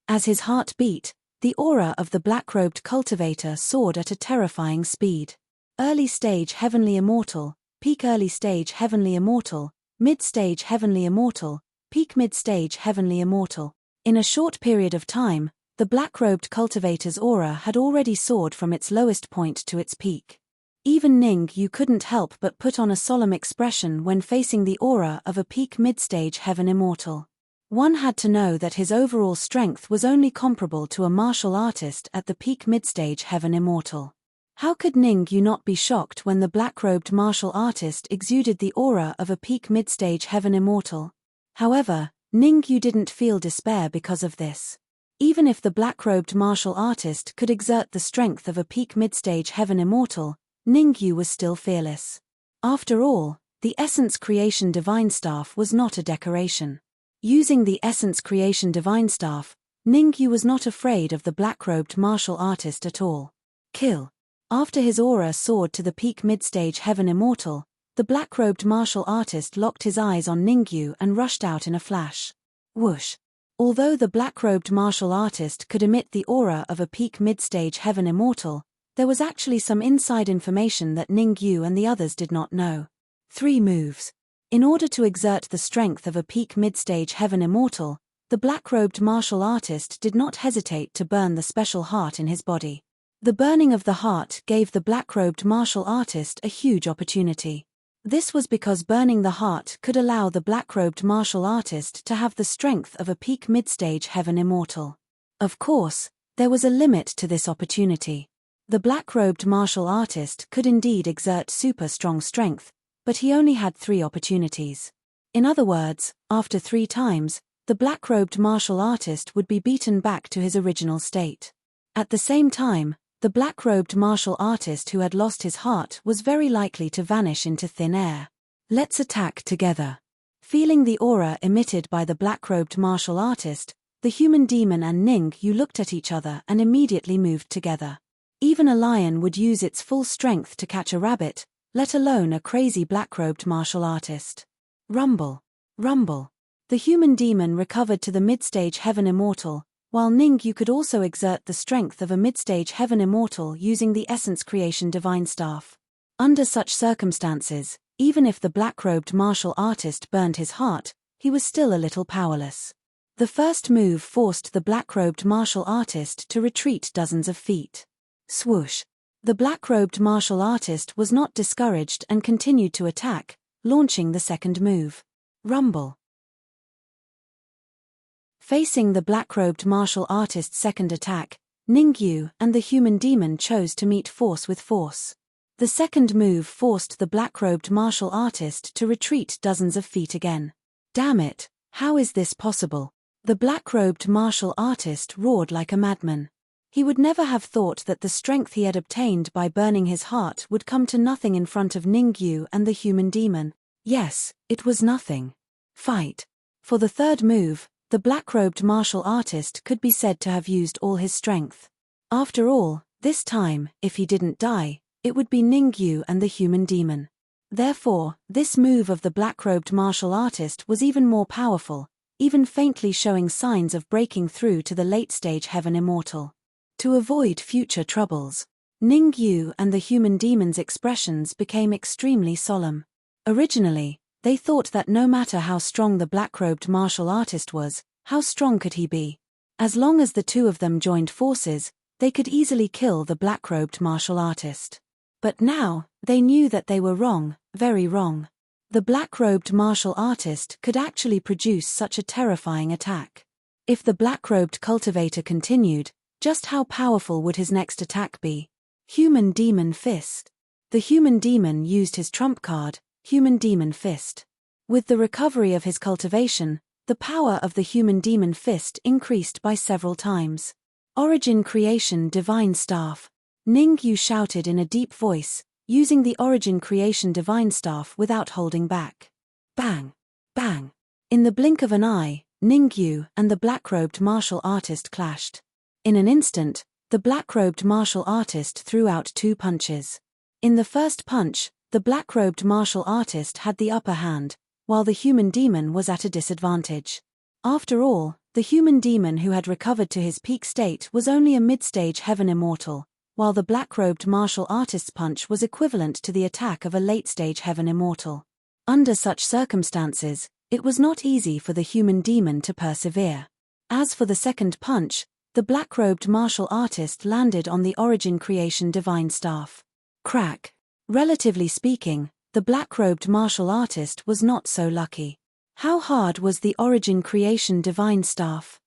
As his heart beat, the aura of the black-robed cultivator soared at a terrifying speed. Early-stage heavenly immortal, peak early-stage heavenly immortal, mid-stage heavenly immortal, peak mid-stage heavenly immortal. In a short period of time, the black-robed cultivator's aura had already soared from its lowest point to its peak. Even Ning Yu couldn't help but put on a solemn expression when facing the aura of a peak mid-stage heaven immortal. One had to know that his overall strength was only comparable to a martial artist at the peak mid-stage heaven immortal. How could Ning Yu not be shocked when the black-robed martial artist exuded the aura of a peak mid-stage heaven immortal? However, Ning Yu didn't feel despair because of this. Even if the black-robed martial artist could exert the strength of a peak mid-stage heaven immortal, Ning Yu was still fearless. After all, the Essence Creation Divine Staff was not a decoration. Using the Essence Creation Divine Staff, Ning Yu was not afraid of the black-robed martial artist at all. Kill. After his aura soared to the peak mid-stage heaven immortal, the black-robed martial artist locked his eyes on Ning Yu and rushed out in a flash. Whoosh. Although the black-robed martial artist could emit the aura of a peak mid-stage heaven immortal, there was actually some inside information that Ning Yu and the others did not know. 3 moves. In order to exert the strength of a peak mid-stage heaven immortal, the black-robed martial artist did not hesitate to burn the special heart in his body. The burning of the heart gave the black-robed martial artist a huge opportunity. This was because burning the heart could allow the black-robed martial artist to have the strength of a peak mid-stage heaven immortal. Of course, there was a limit to this opportunity. The black-robed martial artist could indeed exert super strong strength, but he only had 3 opportunities. In other words, after 3 times, the black-robed martial artist would be beaten back to his original state. At the same time, the black-robed martial artist who had lost his heart was very likely to vanish into thin air. Let's attack together. Feeling the aura emitted by the black-robed martial artist, the human demon and Ning Yu looked at each other and immediately moved together. Even a lion would use its full strength to catch a rabbit, let alone a crazy black-robed martial artist. Rumble. Rumble. The human demon recovered to the mid-stage heaven immortal, while Ning Yu could also exert the strength of a mid-stage heaven immortal using the essence creation divine staff. Under such circumstances, even if the black-robed martial artist burned his heart, he was still a little powerless. The first move forced the black-robed martial artist to retreat dozens of feet. Swoosh. The black-robed martial artist was not discouraged and continued to attack, launching the second move. Rumble. Facing the black-robed martial artist's second attack, Ning Yu and the human demon chose to meet force with force. The second move forced the black-robed martial artist to retreat dozens of feet again. Damn it, how is this possible? The black-robed martial artist roared like a madman. He would never have thought that the strength he had obtained by burning his heart would come to nothing in front of Ning Yu and the human demon. Yes, it was nothing. Fight. For the third move, the black-robed martial artist could be said to have used all his strength. After all, this time, if he didn't die, it would be Ning Yu and the human demon. Therefore, this move of the black-robed martial artist was even more powerful, even faintly showing signs of breaking through to the late-stage heaven immortal. To avoid future troubles, Ning Yu and the human demon's expressions became extremely solemn. Originally, they thought that no matter how strong the black-robed martial artist was, how strong could he be? As long as the two of them joined forces, they could easily kill the black-robed martial artist. But now, they knew that they were wrong, very wrong. The black-robed martial artist could actually produce such a terrifying attack. If the black-robed cultivator continued, just how powerful would his next attack be? Human Demon Fist. The human demon used his trump card, Human Demon Fist. With the recovery of his cultivation, the power of the Human Demon Fist increased by several times. Origin Creation Divine Staff. Ning Yu shouted in a deep voice, using the Origin Creation Divine Staff without holding back. Bang! Bang! In the blink of an eye, Ning Yu and the black-robed martial artist clashed. In an instant, the black-robed martial artist threw out 2 punches. In the first punch, the black-robed martial artist had the upper hand, while the human demon was at a disadvantage. After all, the human demon who had recovered to his peak state was only a mid-stage heaven immortal, while the black-robed martial artist's punch was equivalent to the attack of a late-stage heaven immortal. Under such circumstances, it was not easy for the human demon to persevere. As for the second punch, the black-robed martial artist landed on the Origin Creation Divine Staff. Crack. Relatively speaking, the black-robed martial artist was not so lucky. How hard was the Origin Creation Divine Staff?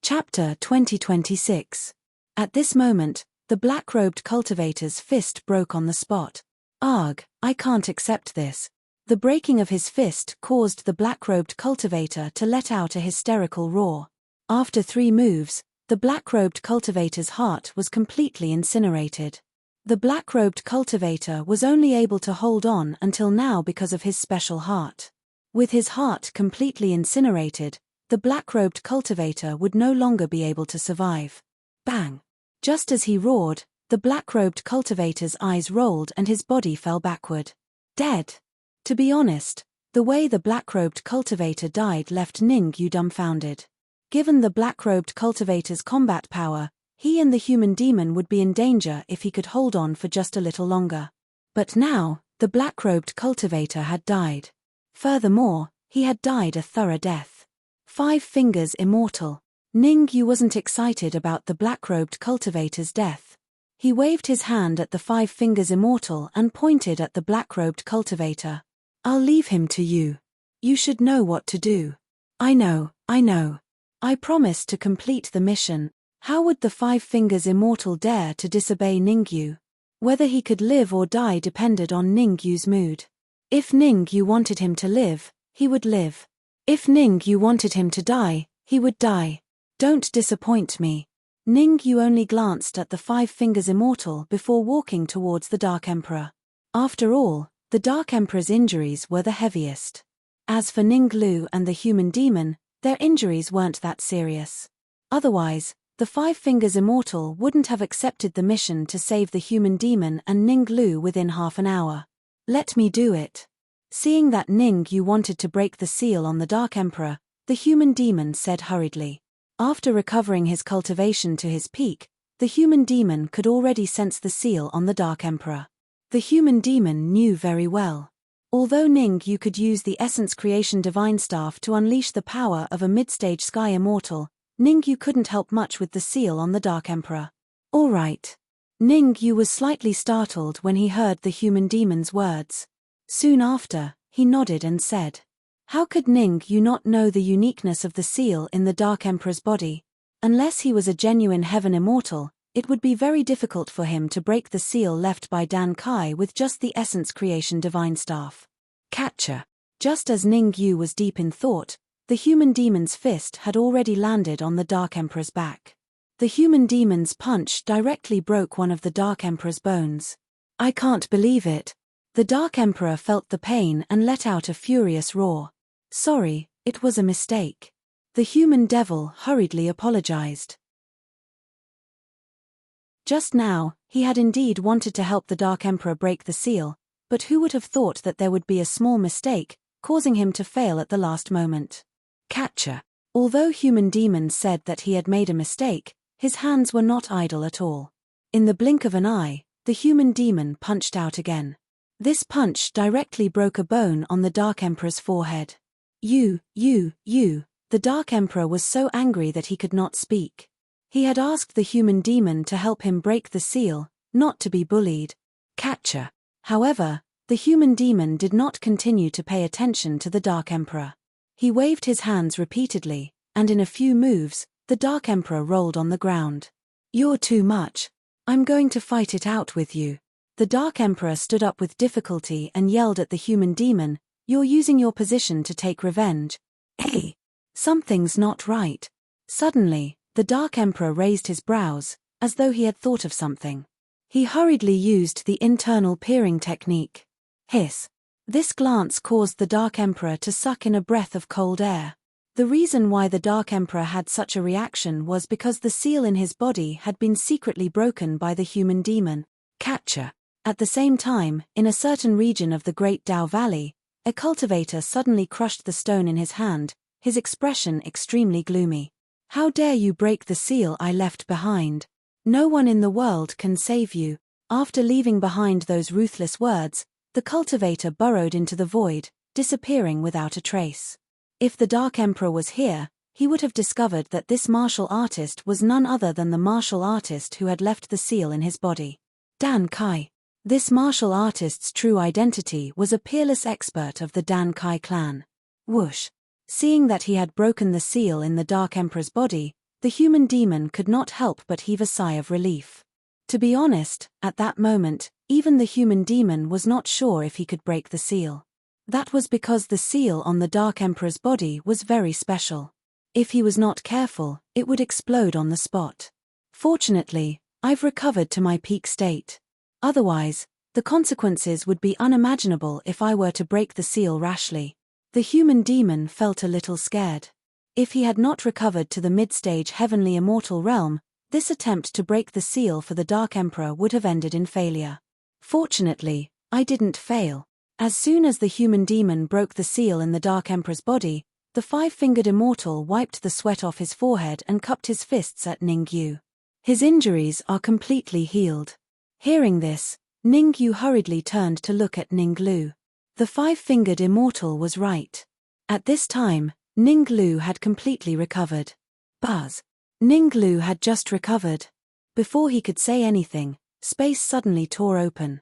Chapter 2026. At this moment, the black-robed cultivator's fist broke on the spot. Arg, I can't accept this. The breaking of his fist caused the black-robed cultivator to let out a hysterical roar. After 3 moves, the black-robed cultivator's heart was completely incinerated. The black-robed cultivator was only able to hold on until now because of his special heart. With his heart completely incinerated, the black-robed cultivator would no longer be able to survive. Bang! Just as he roared, the black-robed cultivator's eyes rolled and his body fell backward. Dead! To be honest, the way the black-robed cultivator died left Ning Yu dumbfounded. Given the black-robed cultivator's combat power, he and the human demon would be in danger if he could hold on for just a little longer. But now, the black-robed cultivator had died. Furthermore, he had died a thorough death. 5 Fingers Immortal. Ning Yu wasn't excited about the black-robed cultivator's death. He waved his hand at the Five Fingers Immortal and pointed at the black-robed cultivator. "I'll leave him to you. You should know what to do." I know. I promised to complete the mission." How would the Five Fingers Immortal dare to disobey Ning Yu? Whether he could live or die depended on Ning Yu's mood. If Ning Yu wanted him to live, he would live. If Ning Yu wanted him to die, he would die. "Don't disappoint me." Ning Yu only glanced at the Five Fingers Immortal before walking towards the Dark Emperor. After all, the Dark Emperor's injuries were the heaviest. As for Ning Lu and the human demon, their injuries weren't that serious. Otherwise, the Five Fingers Immortal wouldn't have accepted the mission to save the human demon and Ning Lu within half an hour. "Let me do it." Seeing that Ning Yu wanted to break the seal on the Dark Emperor, the human demon said hurriedly. After recovering his cultivation to his peak, the human demon could already sense the seal on the Dark Emperor. The human demon knew very well. Although Ning Yu could use the Essence Creation Divine Staff to unleash the power of a mid-stage Sky Immortal, Ning Yu couldn't help much with the seal on the Dark Emperor. "All right." Ning Yu was slightly startled when he heard the human demon's words. Soon after, he nodded and said, "How could Ning Yu not know the uniqueness of the seal in the Dark Emperor's body? Unless he was a genuine Heaven Immortal, it would be very difficult for him to break the seal left by Dan Kai with just the Essence Creation Divine Staff." Catcher. Just as Ning Yu was deep in thought, the human demon's fist had already landed on the Dark Emperor's back. The human demon's punch directly broke one of the Dark Emperor's bones. "I can't believe it." The Dark Emperor felt the pain and let out a furious roar. "Sorry, it was a mistake." The human devil hurriedly apologized. Just now, he had indeed wanted to help the Dark Emperor break the seal, but who would have thought that there would be a small mistake, causing him to fail at the last moment? Catcher. Although human demon said that he had made a mistake, his hands were not idle at all. In the blink of an eye, the human demon punched out again. This punch directly broke a bone on the Dark Emperor's forehead. You. The Dark Emperor was so angry that he could not speak. He had asked the human demon to help him break the seal, not to be bullied. Catcher. However, the human demon did not continue to pay attention to the Dark Emperor. He waved his hands repeatedly, and in a few moves, the Dark Emperor rolled on the ground. "You're too much. I'm going to fight it out with you." The Dark Emperor stood up with difficulty and yelled at the human demon, "You're using your position to take revenge. Hey! Something's not right." Suddenly, the Dark Emperor raised his brows, as though he had thought of something. He hurriedly used the internal peering technique. Hiss. This glance caused the Dark Emperor to suck in a breath of cold air. The reason why the Dark Emperor had such a reaction was because the seal in his body had been secretly broken by the human demon. Catcher. At the same time, in a certain region of the Great Dao Valley, a cultivator suddenly crushed the stone in his hand, his expression extremely gloomy. "How dare you break the seal I left behind? No one in the world can save you." After leaving behind those ruthless words, the cultivator burrowed into the void, disappearing without a trace. If the Dark Emperor was here, he would have discovered that this martial artist was none other than the martial artist who had left the seal in his body. Dan Kai. This martial artist's true identity was a peerless expert of the Dan Kai clan. Whoosh. Seeing that he had broken the seal in the Dark Emperor's body, the human demon could not help but heave a sigh of relief. To be honest, at that moment, even the human demon was not sure if he could break the seal. That was because the seal on the Dark Emperor's body was very special. If he was not careful, it would explode on the spot. Fortunately, I've recovered to my peak state. Otherwise, the consequences would be unimaginable if I were to break the seal rashly. The human demon felt a little scared. If he had not recovered to the mid-stage heavenly immortal realm, this attempt to break the seal for the Dark Emperor would have ended in failure. Fortunately, I didn't fail. As soon as the human demon broke the seal in the Dark Emperor's body, the five-fingered immortal wiped the sweat off his forehead and cupped his fists at Ning Yu. His injuries are completely healed. Hearing this, Ning Yu hurriedly turned to look at Ning Lu. The five-fingered immortal was right. At this time, Ning Lu had completely recovered. Buzz. Ninglu had just recovered. Before he could say anything, space suddenly tore open.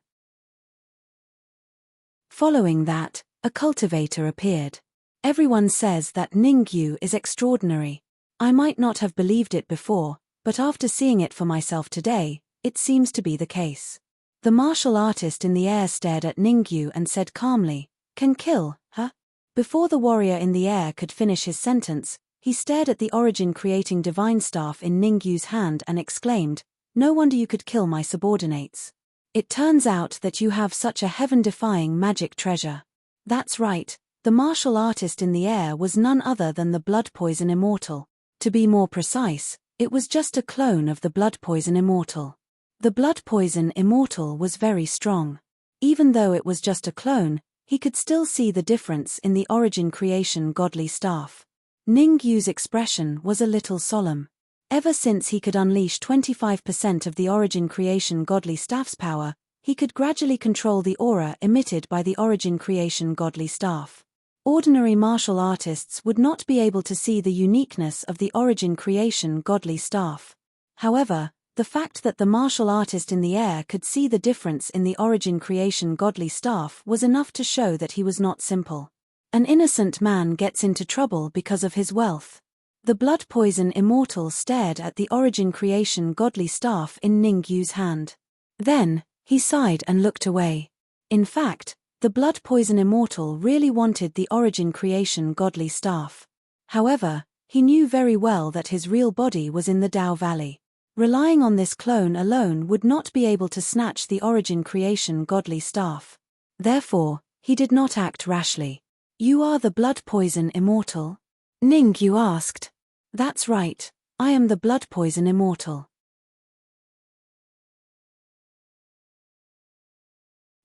Following that, a cultivator appeared. Everyone says that Ningyu is extraordinary. I might not have believed it before, but after seeing it for myself today, it seems to be the case. The martial artist in the air stared at Ningyu and said calmly, "Can kill, huh?" Before the warrior in the air could finish his sentence, he stared at the origin-creating divine staff in Ningyu's hand and exclaimed, "No wonder you could kill my subordinates. It turns out that you have such a heaven-defying magic treasure." That's right, the martial artist in the air was none other than the blood poison immortal. To be more precise, it was just a clone of the blood poison immortal. The blood poison immortal was very strong. Even though it was just a clone, he could still see the difference in the origin creation godly staff. Ningyu's expression was a little solemn. Ever since he could unleash 25% of the origin creation godly staff's power, he could gradually control the aura emitted by the origin creation godly staff. Ordinary martial artists would not be able to see the uniqueness of the origin creation godly staff. However, the fact that the martial artist in the air could see the difference in the origin creation godly staff was enough to show that he was not simple. An innocent man gets into trouble because of his wealth. The blood poison immortal stared at the origin creation godly staff in Ningyu's hand. Then, he sighed and looked away. In fact, the blood poison immortal really wanted the origin creation godly staff. However, he knew very well that his real body was in the Dao Valley. Relying on this clone alone would not be able to snatch the origin creation godly staff. Therefore, he did not act rashly. "You are the blood poison immortal?" Ningyu asked. "That's right, I am the blood poison immortal."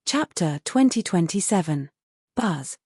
Chapter 2027. Buzz.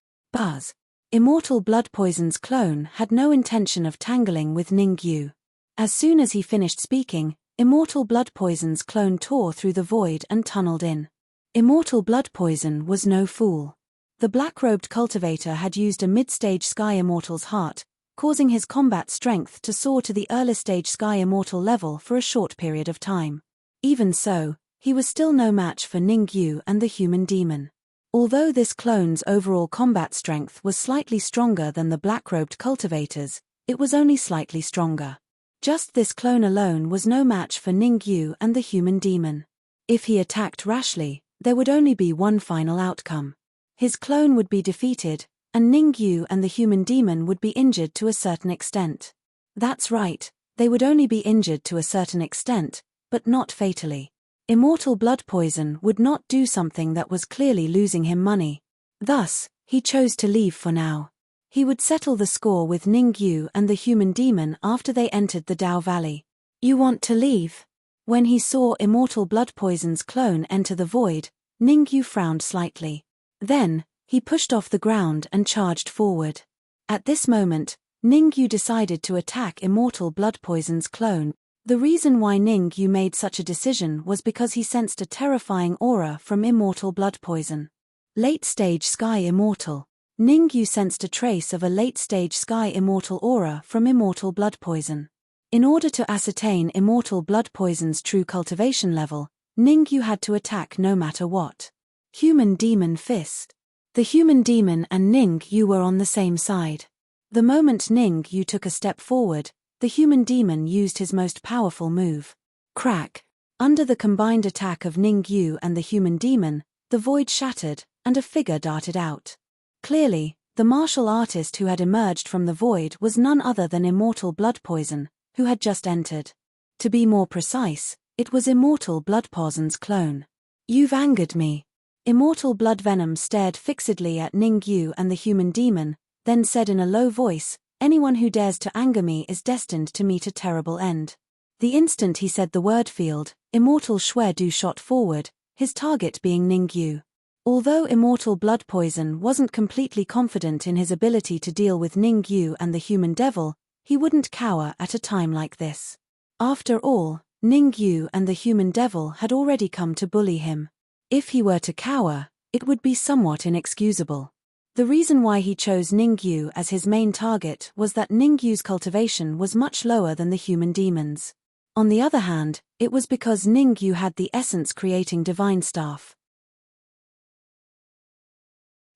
Immortal Blood Poison's clone had no intention of tangling with Ningyu. As soon as he finished speaking, Immortal Blood Poison's clone tore through the void and tunneled in. Immortal Blood Poison was no fool. The black-robed cultivator had used a mid-stage Sky Immortal's heart, causing his combat strength to soar to the early-stage Sky Immortal level for a short period of time. Even so, he was still no match for Ningyu and the human demon. Although this clone's overall combat strength was slightly stronger than the black-robed cultivator's, it was only slightly stronger. Just this clone alone was no match for Ningyu and the human demon. If he attacked rashly, there would only be one final outcome. His clone would be defeated, and Ningyu and the human demon would be injured to a certain extent. That's right, they would only be injured to a certain extent, but not fatally. Immortal Blood Poison would not do something that was clearly losing him money. Thus, he chose to leave for now. He would settle the score with Ningyu and the human demon after they entered the Dao Valley. "You want to leave?" When he saw Immortal Blood Poison's clone enter the void, Ningyu frowned slightly. Then, he pushed off the ground and charged forward. At this moment, Ningyu decided to attack Immortal Blood Poison's clone. The reason why Ningyu made such a decision was because he sensed a terrifying aura from Immortal Blood Poison. Late-stage Sky Immortal. Ningyu sensed a trace of a late-stage Sky Immortal aura from Immortal Blood Poison. In order to ascertain Immortal Blood Poison's true cultivation level, Ningyu had to attack no matter what. Human Demon Fist. The human demon and Ningyu were on the same side. The moment Ningyu took a step forward, the human demon used his most powerful move. Crack. Under the combined attack of Ningyu and the human demon, the void shattered, and a figure darted out. Clearly, the martial artist who had emerged from the void was none other than Immortal Blood Poison, who had just entered. To be more precise, it was Immortal Blood Poison's clone. "You've angered me." Immortal Blood Venom stared fixedly at Ningyu and the human demon, then said in a low voice, "Anyone who dares to anger me is destined to meet a terrible end." The instant he said the word field, Immortal Shue shot forward, his target being Ningyu. Although Immortal Blood Poison wasn't completely confident in his ability to deal with Ningyu and the human devil, he wouldn't cower at a time like this. After all, Ningyu and the human devil had already come to bully him. If he were to cower, it would be somewhat inexcusable. The reason why he chose Ningyu as his main target was that Ningyu's cultivation was much lower than the human demons. On the other hand, it was because Ningyu had the essence-creating divine staff.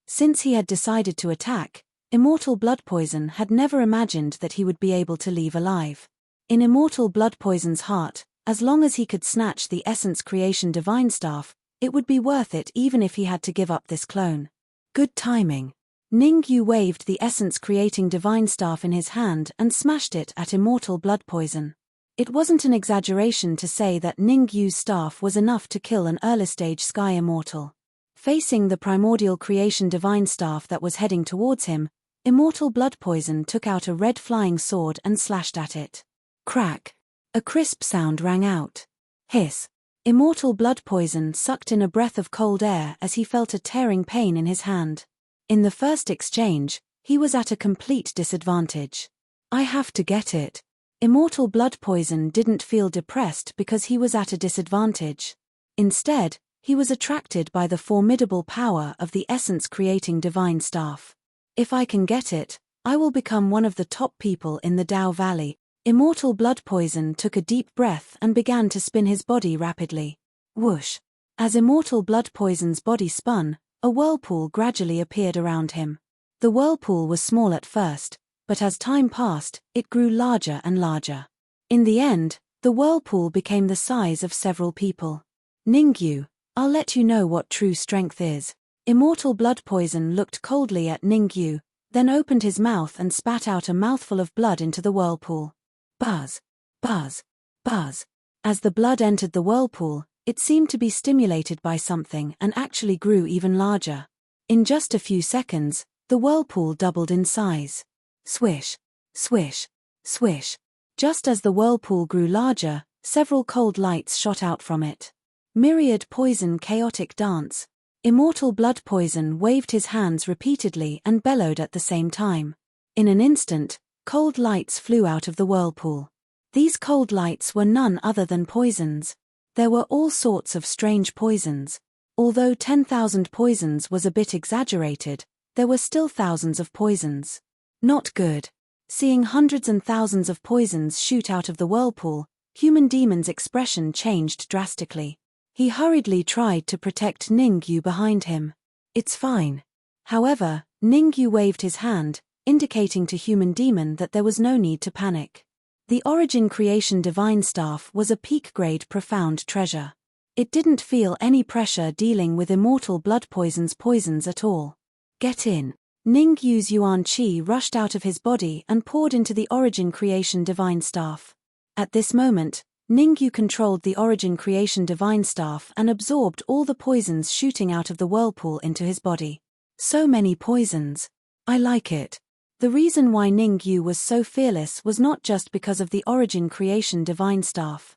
Since he had decided to attack, Immortal Blood Poison had never imagined that he would be able to leave alive. In Immortal Blood Poison's heart, as long as he could snatch the essence-creation divine staff, it would be worth it even if he had to give up this clone. Good timing. Ningyu waved the essence-creating divine staff in his hand and smashed it at Immortal Blood Poison. It wasn't an exaggeration to say that Ningyu's staff was enough to kill an early-stage Sky Immortal. Facing the primordial creation divine staff that was heading towards him, Immortal Blood Poison took out a red flying sword and slashed at it. Crack. A crisp sound rang out. Hiss. Immortal Blood Poison sucked in a breath of cold air as he felt a tearing pain in his hand. In the first exchange, he was at a complete disadvantage. I have to get it. Immortal Blood Poison didn't feel depressed because he was at a disadvantage. Instead, he was attracted by the formidable power of the essence-creating divine staff. If I can get it, I will become one of the top people in the Dao Valley. Immortal Blood Poison took a deep breath and began to spin his body rapidly. Whoosh! As Immortal Blood Poison's body spun, a whirlpool gradually appeared around him. The whirlpool was small at first, but as time passed, it grew larger and larger. In the end, the whirlpool became the size of several people. Ningyu, I'll let you know what true strength is. Immortal Blood Poison looked coldly at Ningyu, then opened his mouth and spat out a mouthful of blood into the whirlpool. Buzz, buzz, buzz. As the blood entered the whirlpool, it seemed to be stimulated by something and actually grew even larger. In just a few seconds, the whirlpool doubled in size. Swish, swish, swish. Just as the whirlpool grew larger, several cold lights shot out from it. Myriad Poison Chaotic Dance. Immortal Blood Poison waved his hands repeatedly and bellowed at the same time. In an instant, cold lights flew out of the whirlpool. These cold lights were none other than poisons. There were all sorts of strange poisons. Although 10,000 poisons was a bit exaggerated, there were still thousands of poisons. Not good. Seeing hundreds and thousands of poisons shoot out of the whirlpool, Human Demon's expression changed drastically. He hurriedly tried to protect Ningyu behind him. It's fine. However, Ningyu waved his hand, indicating to Human Demon that there was no need to panic. The Origin Creation Divine Staff was a peak-grade profound treasure. It didn't feel any pressure dealing with Immortal Blood Poison's poisons at all. Get in. Ningyu's Yuan Qi rushed out of his body and poured into the Origin Creation Divine Staff. At this moment, Ningyu controlled the Origin Creation Divine Staff and absorbed all the poisons shooting out of the whirlpool into his body. So many poisons. I like it. The reason why Ningyu was so fearless was not just because of the Origin Creation Divine Staff.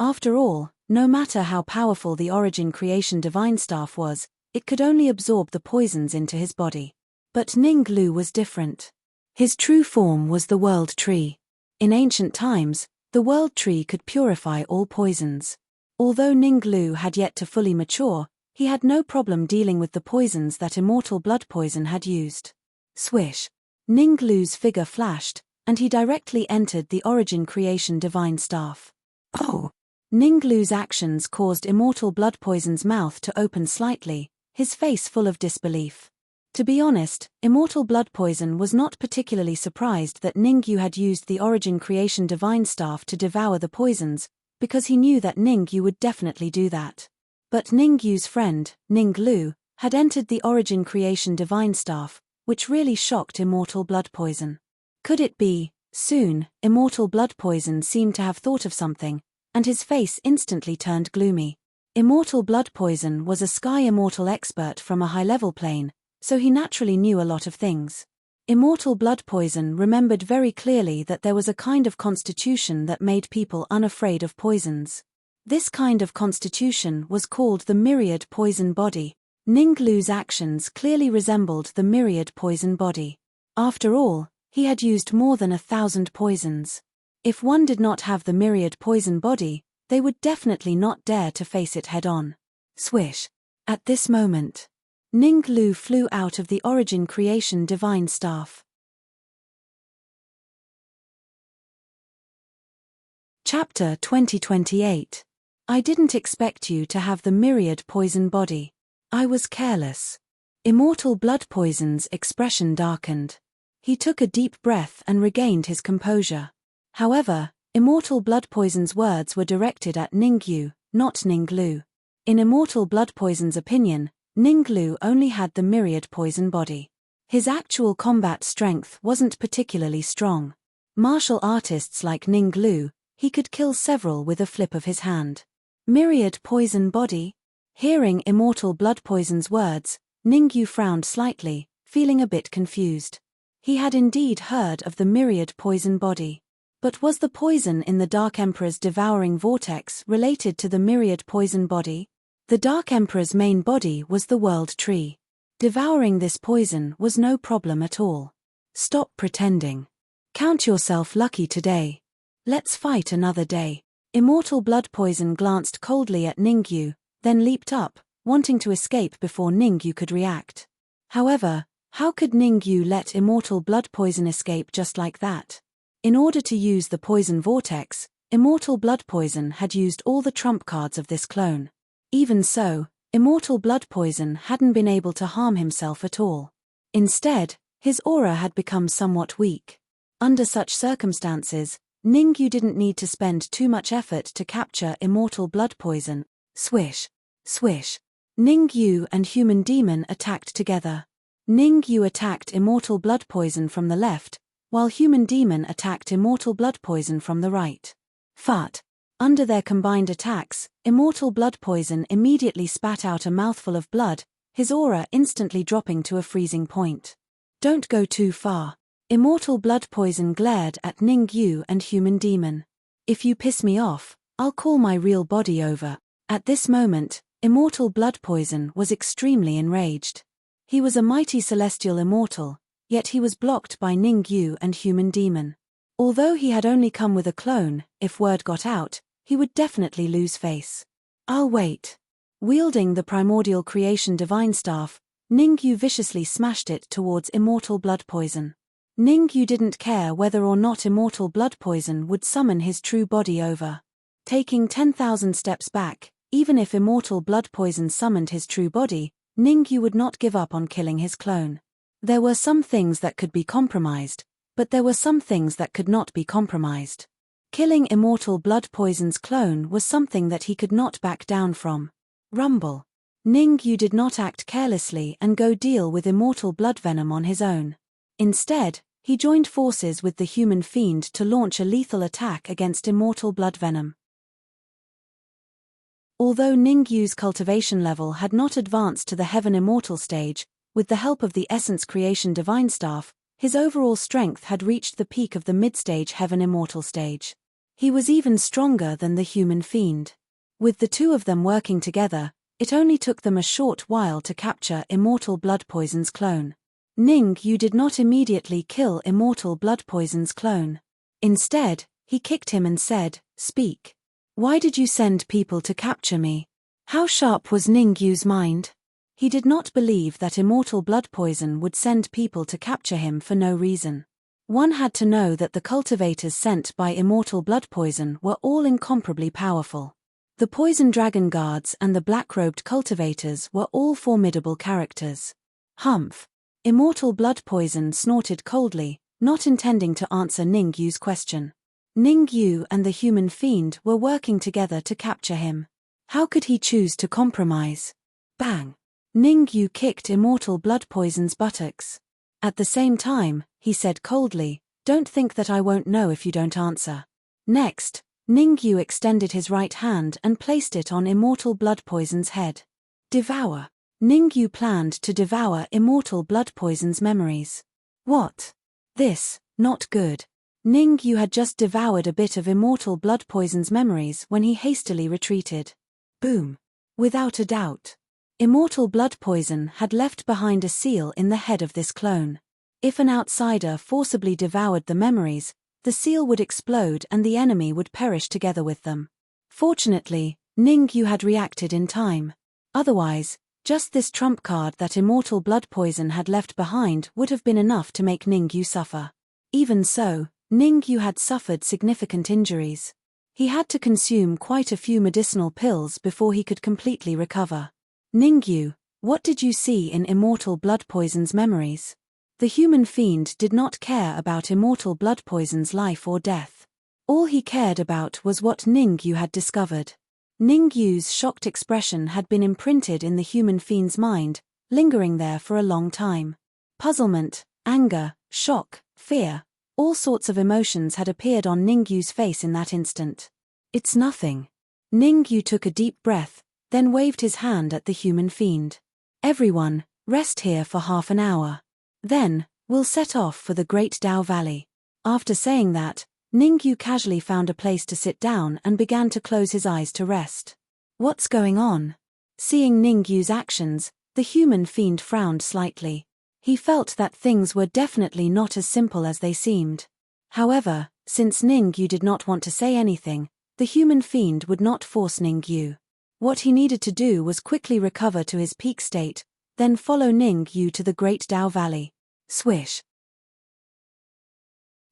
After all, no matter how powerful the Origin Creation Divine Staff was, it could only absorb the poisons into his body. But Ninglu was different. His true form was the World Tree. In ancient times, the World Tree could purify all poisons. Although Ninglu had yet to fully mature, he had no problem dealing with the poisons that Immortal Blood Poison had used. Swish. Ninglu's figure flashed, and he directly entered the Origin Creation Divine Staff. Oh! Ninglu's actions caused Immortal Blood Poison's mouth to open slightly, his face full of disbelief. To be honest, Immortal Blood Poison was not particularly surprised that Ningyu had used the Origin Creation Divine Staff to devour the poisons, because he knew that Ningyu would definitely do that. But Ningyu's friend, Ninglu, had entered the Origin Creation Divine Staff, which really shocked Immortal Blood Poison. Could it be? Soon, Immortal Blood Poison seemed to have thought of something, and his face instantly turned gloomy. Immortal Blood Poison was a Sky Immortal expert from a high-level plane, so he naturally knew a lot of things. Immortal Blood Poison remembered very clearly that there was a kind of constitution that made people unafraid of poisons. This kind of constitution was called the Myriad Poison Body. Ninglu's actions clearly resembled the Myriad Poison Body. After all, he had used more than 1,000 poisons. If one did not have the Myriad Poison Body, they would definitely not dare to face it head-on. Swish. At this moment, Ning Lu flew out of the origin creation divine staff. Chapter 2028. I didn't expect you to have the myriad poison body. I was careless. Immortal blood poison's expression darkened. He took a deep breath and regained his composure. However, Immortal blood poison's words were directed at Ning Yu, not Ning Lu. In Immortal blood poison's opinion, Ning Lu only had the myriad poison body. His actual combat strength wasn't particularly strong. Martial artists like Ning Lu, he could kill several with a flip of his hand. Myriad poison body? Hearing Immortal blood poison's words, Ning Yu frowned slightly, feeling a bit confused. He had indeed heard of the myriad poison body. But was the poison in the Dark Emperor's devouring vortex related to the myriad poison body? The Dark Emperor's main body was the World Tree. Devouring this poison was no problem at all. Stop pretending. Count yourself lucky today. Let's fight another day. Immortal blood poison glanced coldly at Ning Yu, then leaped up, wanting to escape before Ning Yu could react. However, how could Ning Yu let Immortal blood poison escape just like that? In order to use the poison vortex, Immortal blood poison had used all the trump cards of this clone. Even so, Immortal blood poison hadn't been able to harm himself at all. Instead, his aura had become somewhat weak. Under such circumstances, Ning Yu didn't need to spend too much effort to capture Immortal blood poison. Swish. Swish. Ning Yu and Human Demon attacked together. Ning Yu attacked Immortal blood poison from the left, while Human Demon attacked Immortal blood poison from the right. Fart. Under their combined attacks, Immortal blood poison immediately spat out a mouthful of blood, his aura instantly dropping to a freezing point. Don't go too far. Immortal blood poison glared at Ning Yu and Human Demon. If you piss me off, I'll call my real body over. At this moment, Immortal blood poison was extremely enraged. He was a mighty celestial immortal, yet he was blocked by Ning Yu and Human Demon. Although he had only come with a clone, if word got out, he would definitely lose face. I'll wait. Wielding the primordial creation divine staff, Ning Yu viciously smashed it towards Immortal blood poison. Ning Yu didn't care whether or not Immortal blood poison would summon his true body over. Taking 10,000 steps back, even if Immortal blood poison summoned his true body, Ning Yu would not give up on killing his clone. There were some things that could be compromised, but there were some things that could not be compromised. Killing Immortal blood poison's clone was something that he could not back down from. Rumble. Ning Yu did not act carelessly and go deal with Immortal blood venom on his own. Instead, he joined forces with the human fiend to launch a lethal attack against Immortal blood venom. Although Ning Yu's cultivation level had not advanced to the Heaven Immortal stage, with the help of the Essence Creation Divine Staff, his overall strength had reached the peak of the mid-stage Heaven Immortal stage. He was even stronger than the human fiend. With the two of them working together, it only took them a short while to capture Immortal blood poison's clone. Ning Yu did not immediately kill Immortal blood poison's clone. Instead, he kicked him and said, "Speak. Why did you send people to capture me?" How sharp was Ning Yu's mind? He did not believe that Immortal blood poison would send people to capture him for no reason. One had to know that the cultivators sent by Immortal blood poison were all incomparably powerful. The Poison Dragon Guards and the black-robed cultivators were all formidable characters. Humph. Immortal blood poison snorted coldly, not intending to answer Ning Yu's question. Ning Yu and the human fiend were working together to capture him. How could he choose to compromise? Bang! Ning Yu kicked Immortal blood poison's buttocks. At the same time, he said coldly, "Don't think that I won't know if you don't answer." Next, Ning Yu extended his right hand and placed it on Immortal blood poison's head. Devour. Ning Yu planned to devour Immortal blood poison's memories. What? This, not good. Ning Yu had just devoured a bit of Immortal blood poison's memories when he hastily retreated. Boom. Without a doubt. Immortal blood poison had left behind a seal in the head of this clone. If an outsider forcibly devoured the memories, the seal would explode and the enemy would perish together with them. Fortunately, Ning Yu had reacted in time. Otherwise, Just this trump card that immortal blood poison had left behind would have been enough to make Ningyu suffer. Even so, Ningyu had suffered significant injuries. He had to consume quite a few medicinal pills before he could completely recover. Ningyu, what did you see in immortal blood poison's memories? The human fiend did not care about immortal blood poison's life or death. All he cared about was what Ningyu had discovered. Ningyu's shocked expression had been imprinted in the human fiend's mind, lingering there for a long time. Puzzlement, anger, shock, fear, all sorts of emotions had appeared on Ningyu's face in that instant. It's nothing. Ningyu took a deep breath, then waved his hand at the human fiend. Everyone, rest here for half an hour. Then, we'll set off for the Great Dao Valley. After saying that, Ningyu casually found a place to sit down and began to close his eyes to rest. What's going on? Seeing Ningyu's actions, the human fiend frowned slightly. He felt that things were definitely not as simple as they seemed. However, since Ningyu did not want to say anything, the human fiend would not force Ningyu. What he needed to do was quickly recover to his peak state, then follow Ningyu to the Great Dao Valley. Swish.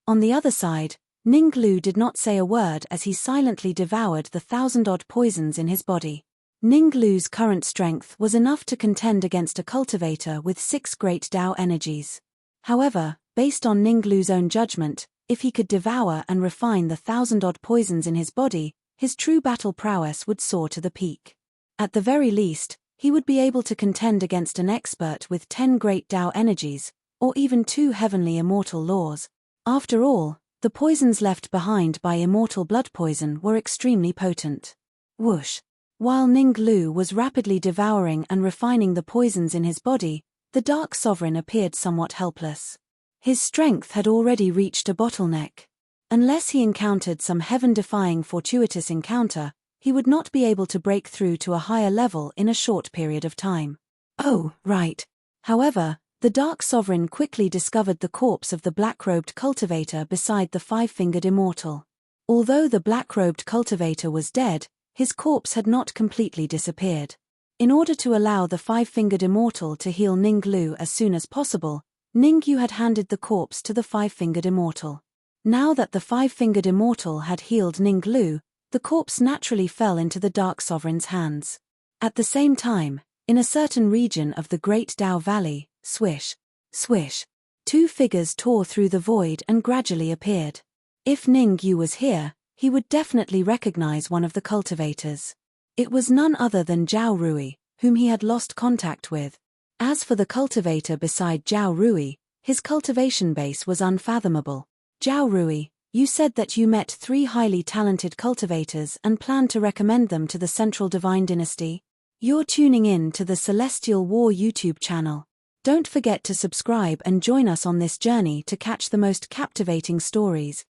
On the other side, Ninglu did not say a word as he silently devoured the 1,000-odd poisons in his body. Ninglu's current strength was enough to contend against a cultivator with 6 great Dao energies. However, based on Ninglu's own judgment, if he could devour and refine the 1,000-odd poisons in his body, his true battle prowess would soar to the peak. At the very least, he would be able to contend against an expert with 10 great Dao energies, or even 2 heavenly immortal laws. After all, the poisons left behind by immortal blood poison were extremely potent. Whoosh! While Ninglu was rapidly devouring and refining the poisons in his body, the Dark Sovereign appeared somewhat helpless. His strength had already reached a bottleneck. Unless he encountered some heaven-defying fortuitous encounter, he would not be able to break through to a higher level in a short period of time. Oh, right. However, the Dark Sovereign quickly discovered the corpse of the black-robed cultivator beside the 5-fingered immortal. Although the black-robed cultivator was dead, his corpse had not completely disappeared. In order to allow the 5-fingered immortal to heal Ninglu as soon as possible, Ningyu had handed the corpse to the 5-fingered immortal. Now that the 5-fingered immortal had healed Ninglu, the corpse naturally fell into the Dark Sovereign's hands. At the same time, in a certain region of the Great Dao Valley, swish, swish, 2 figures tore through the void and gradually appeared. If Ningyu was here, he would definitely recognize one of the cultivators. It was none other than Zhao Rui, whom he had lost contact with. As for the cultivator beside Zhao Rui, his cultivation base was unfathomable. Zhao Rui, you said that you met 3 highly talented cultivators and planned to recommend them to the Central Divine Dynasty. You're tuning in to the Celestial War YouTube channel. Don't forget to subscribe and join us on this journey to catch the most captivating stories.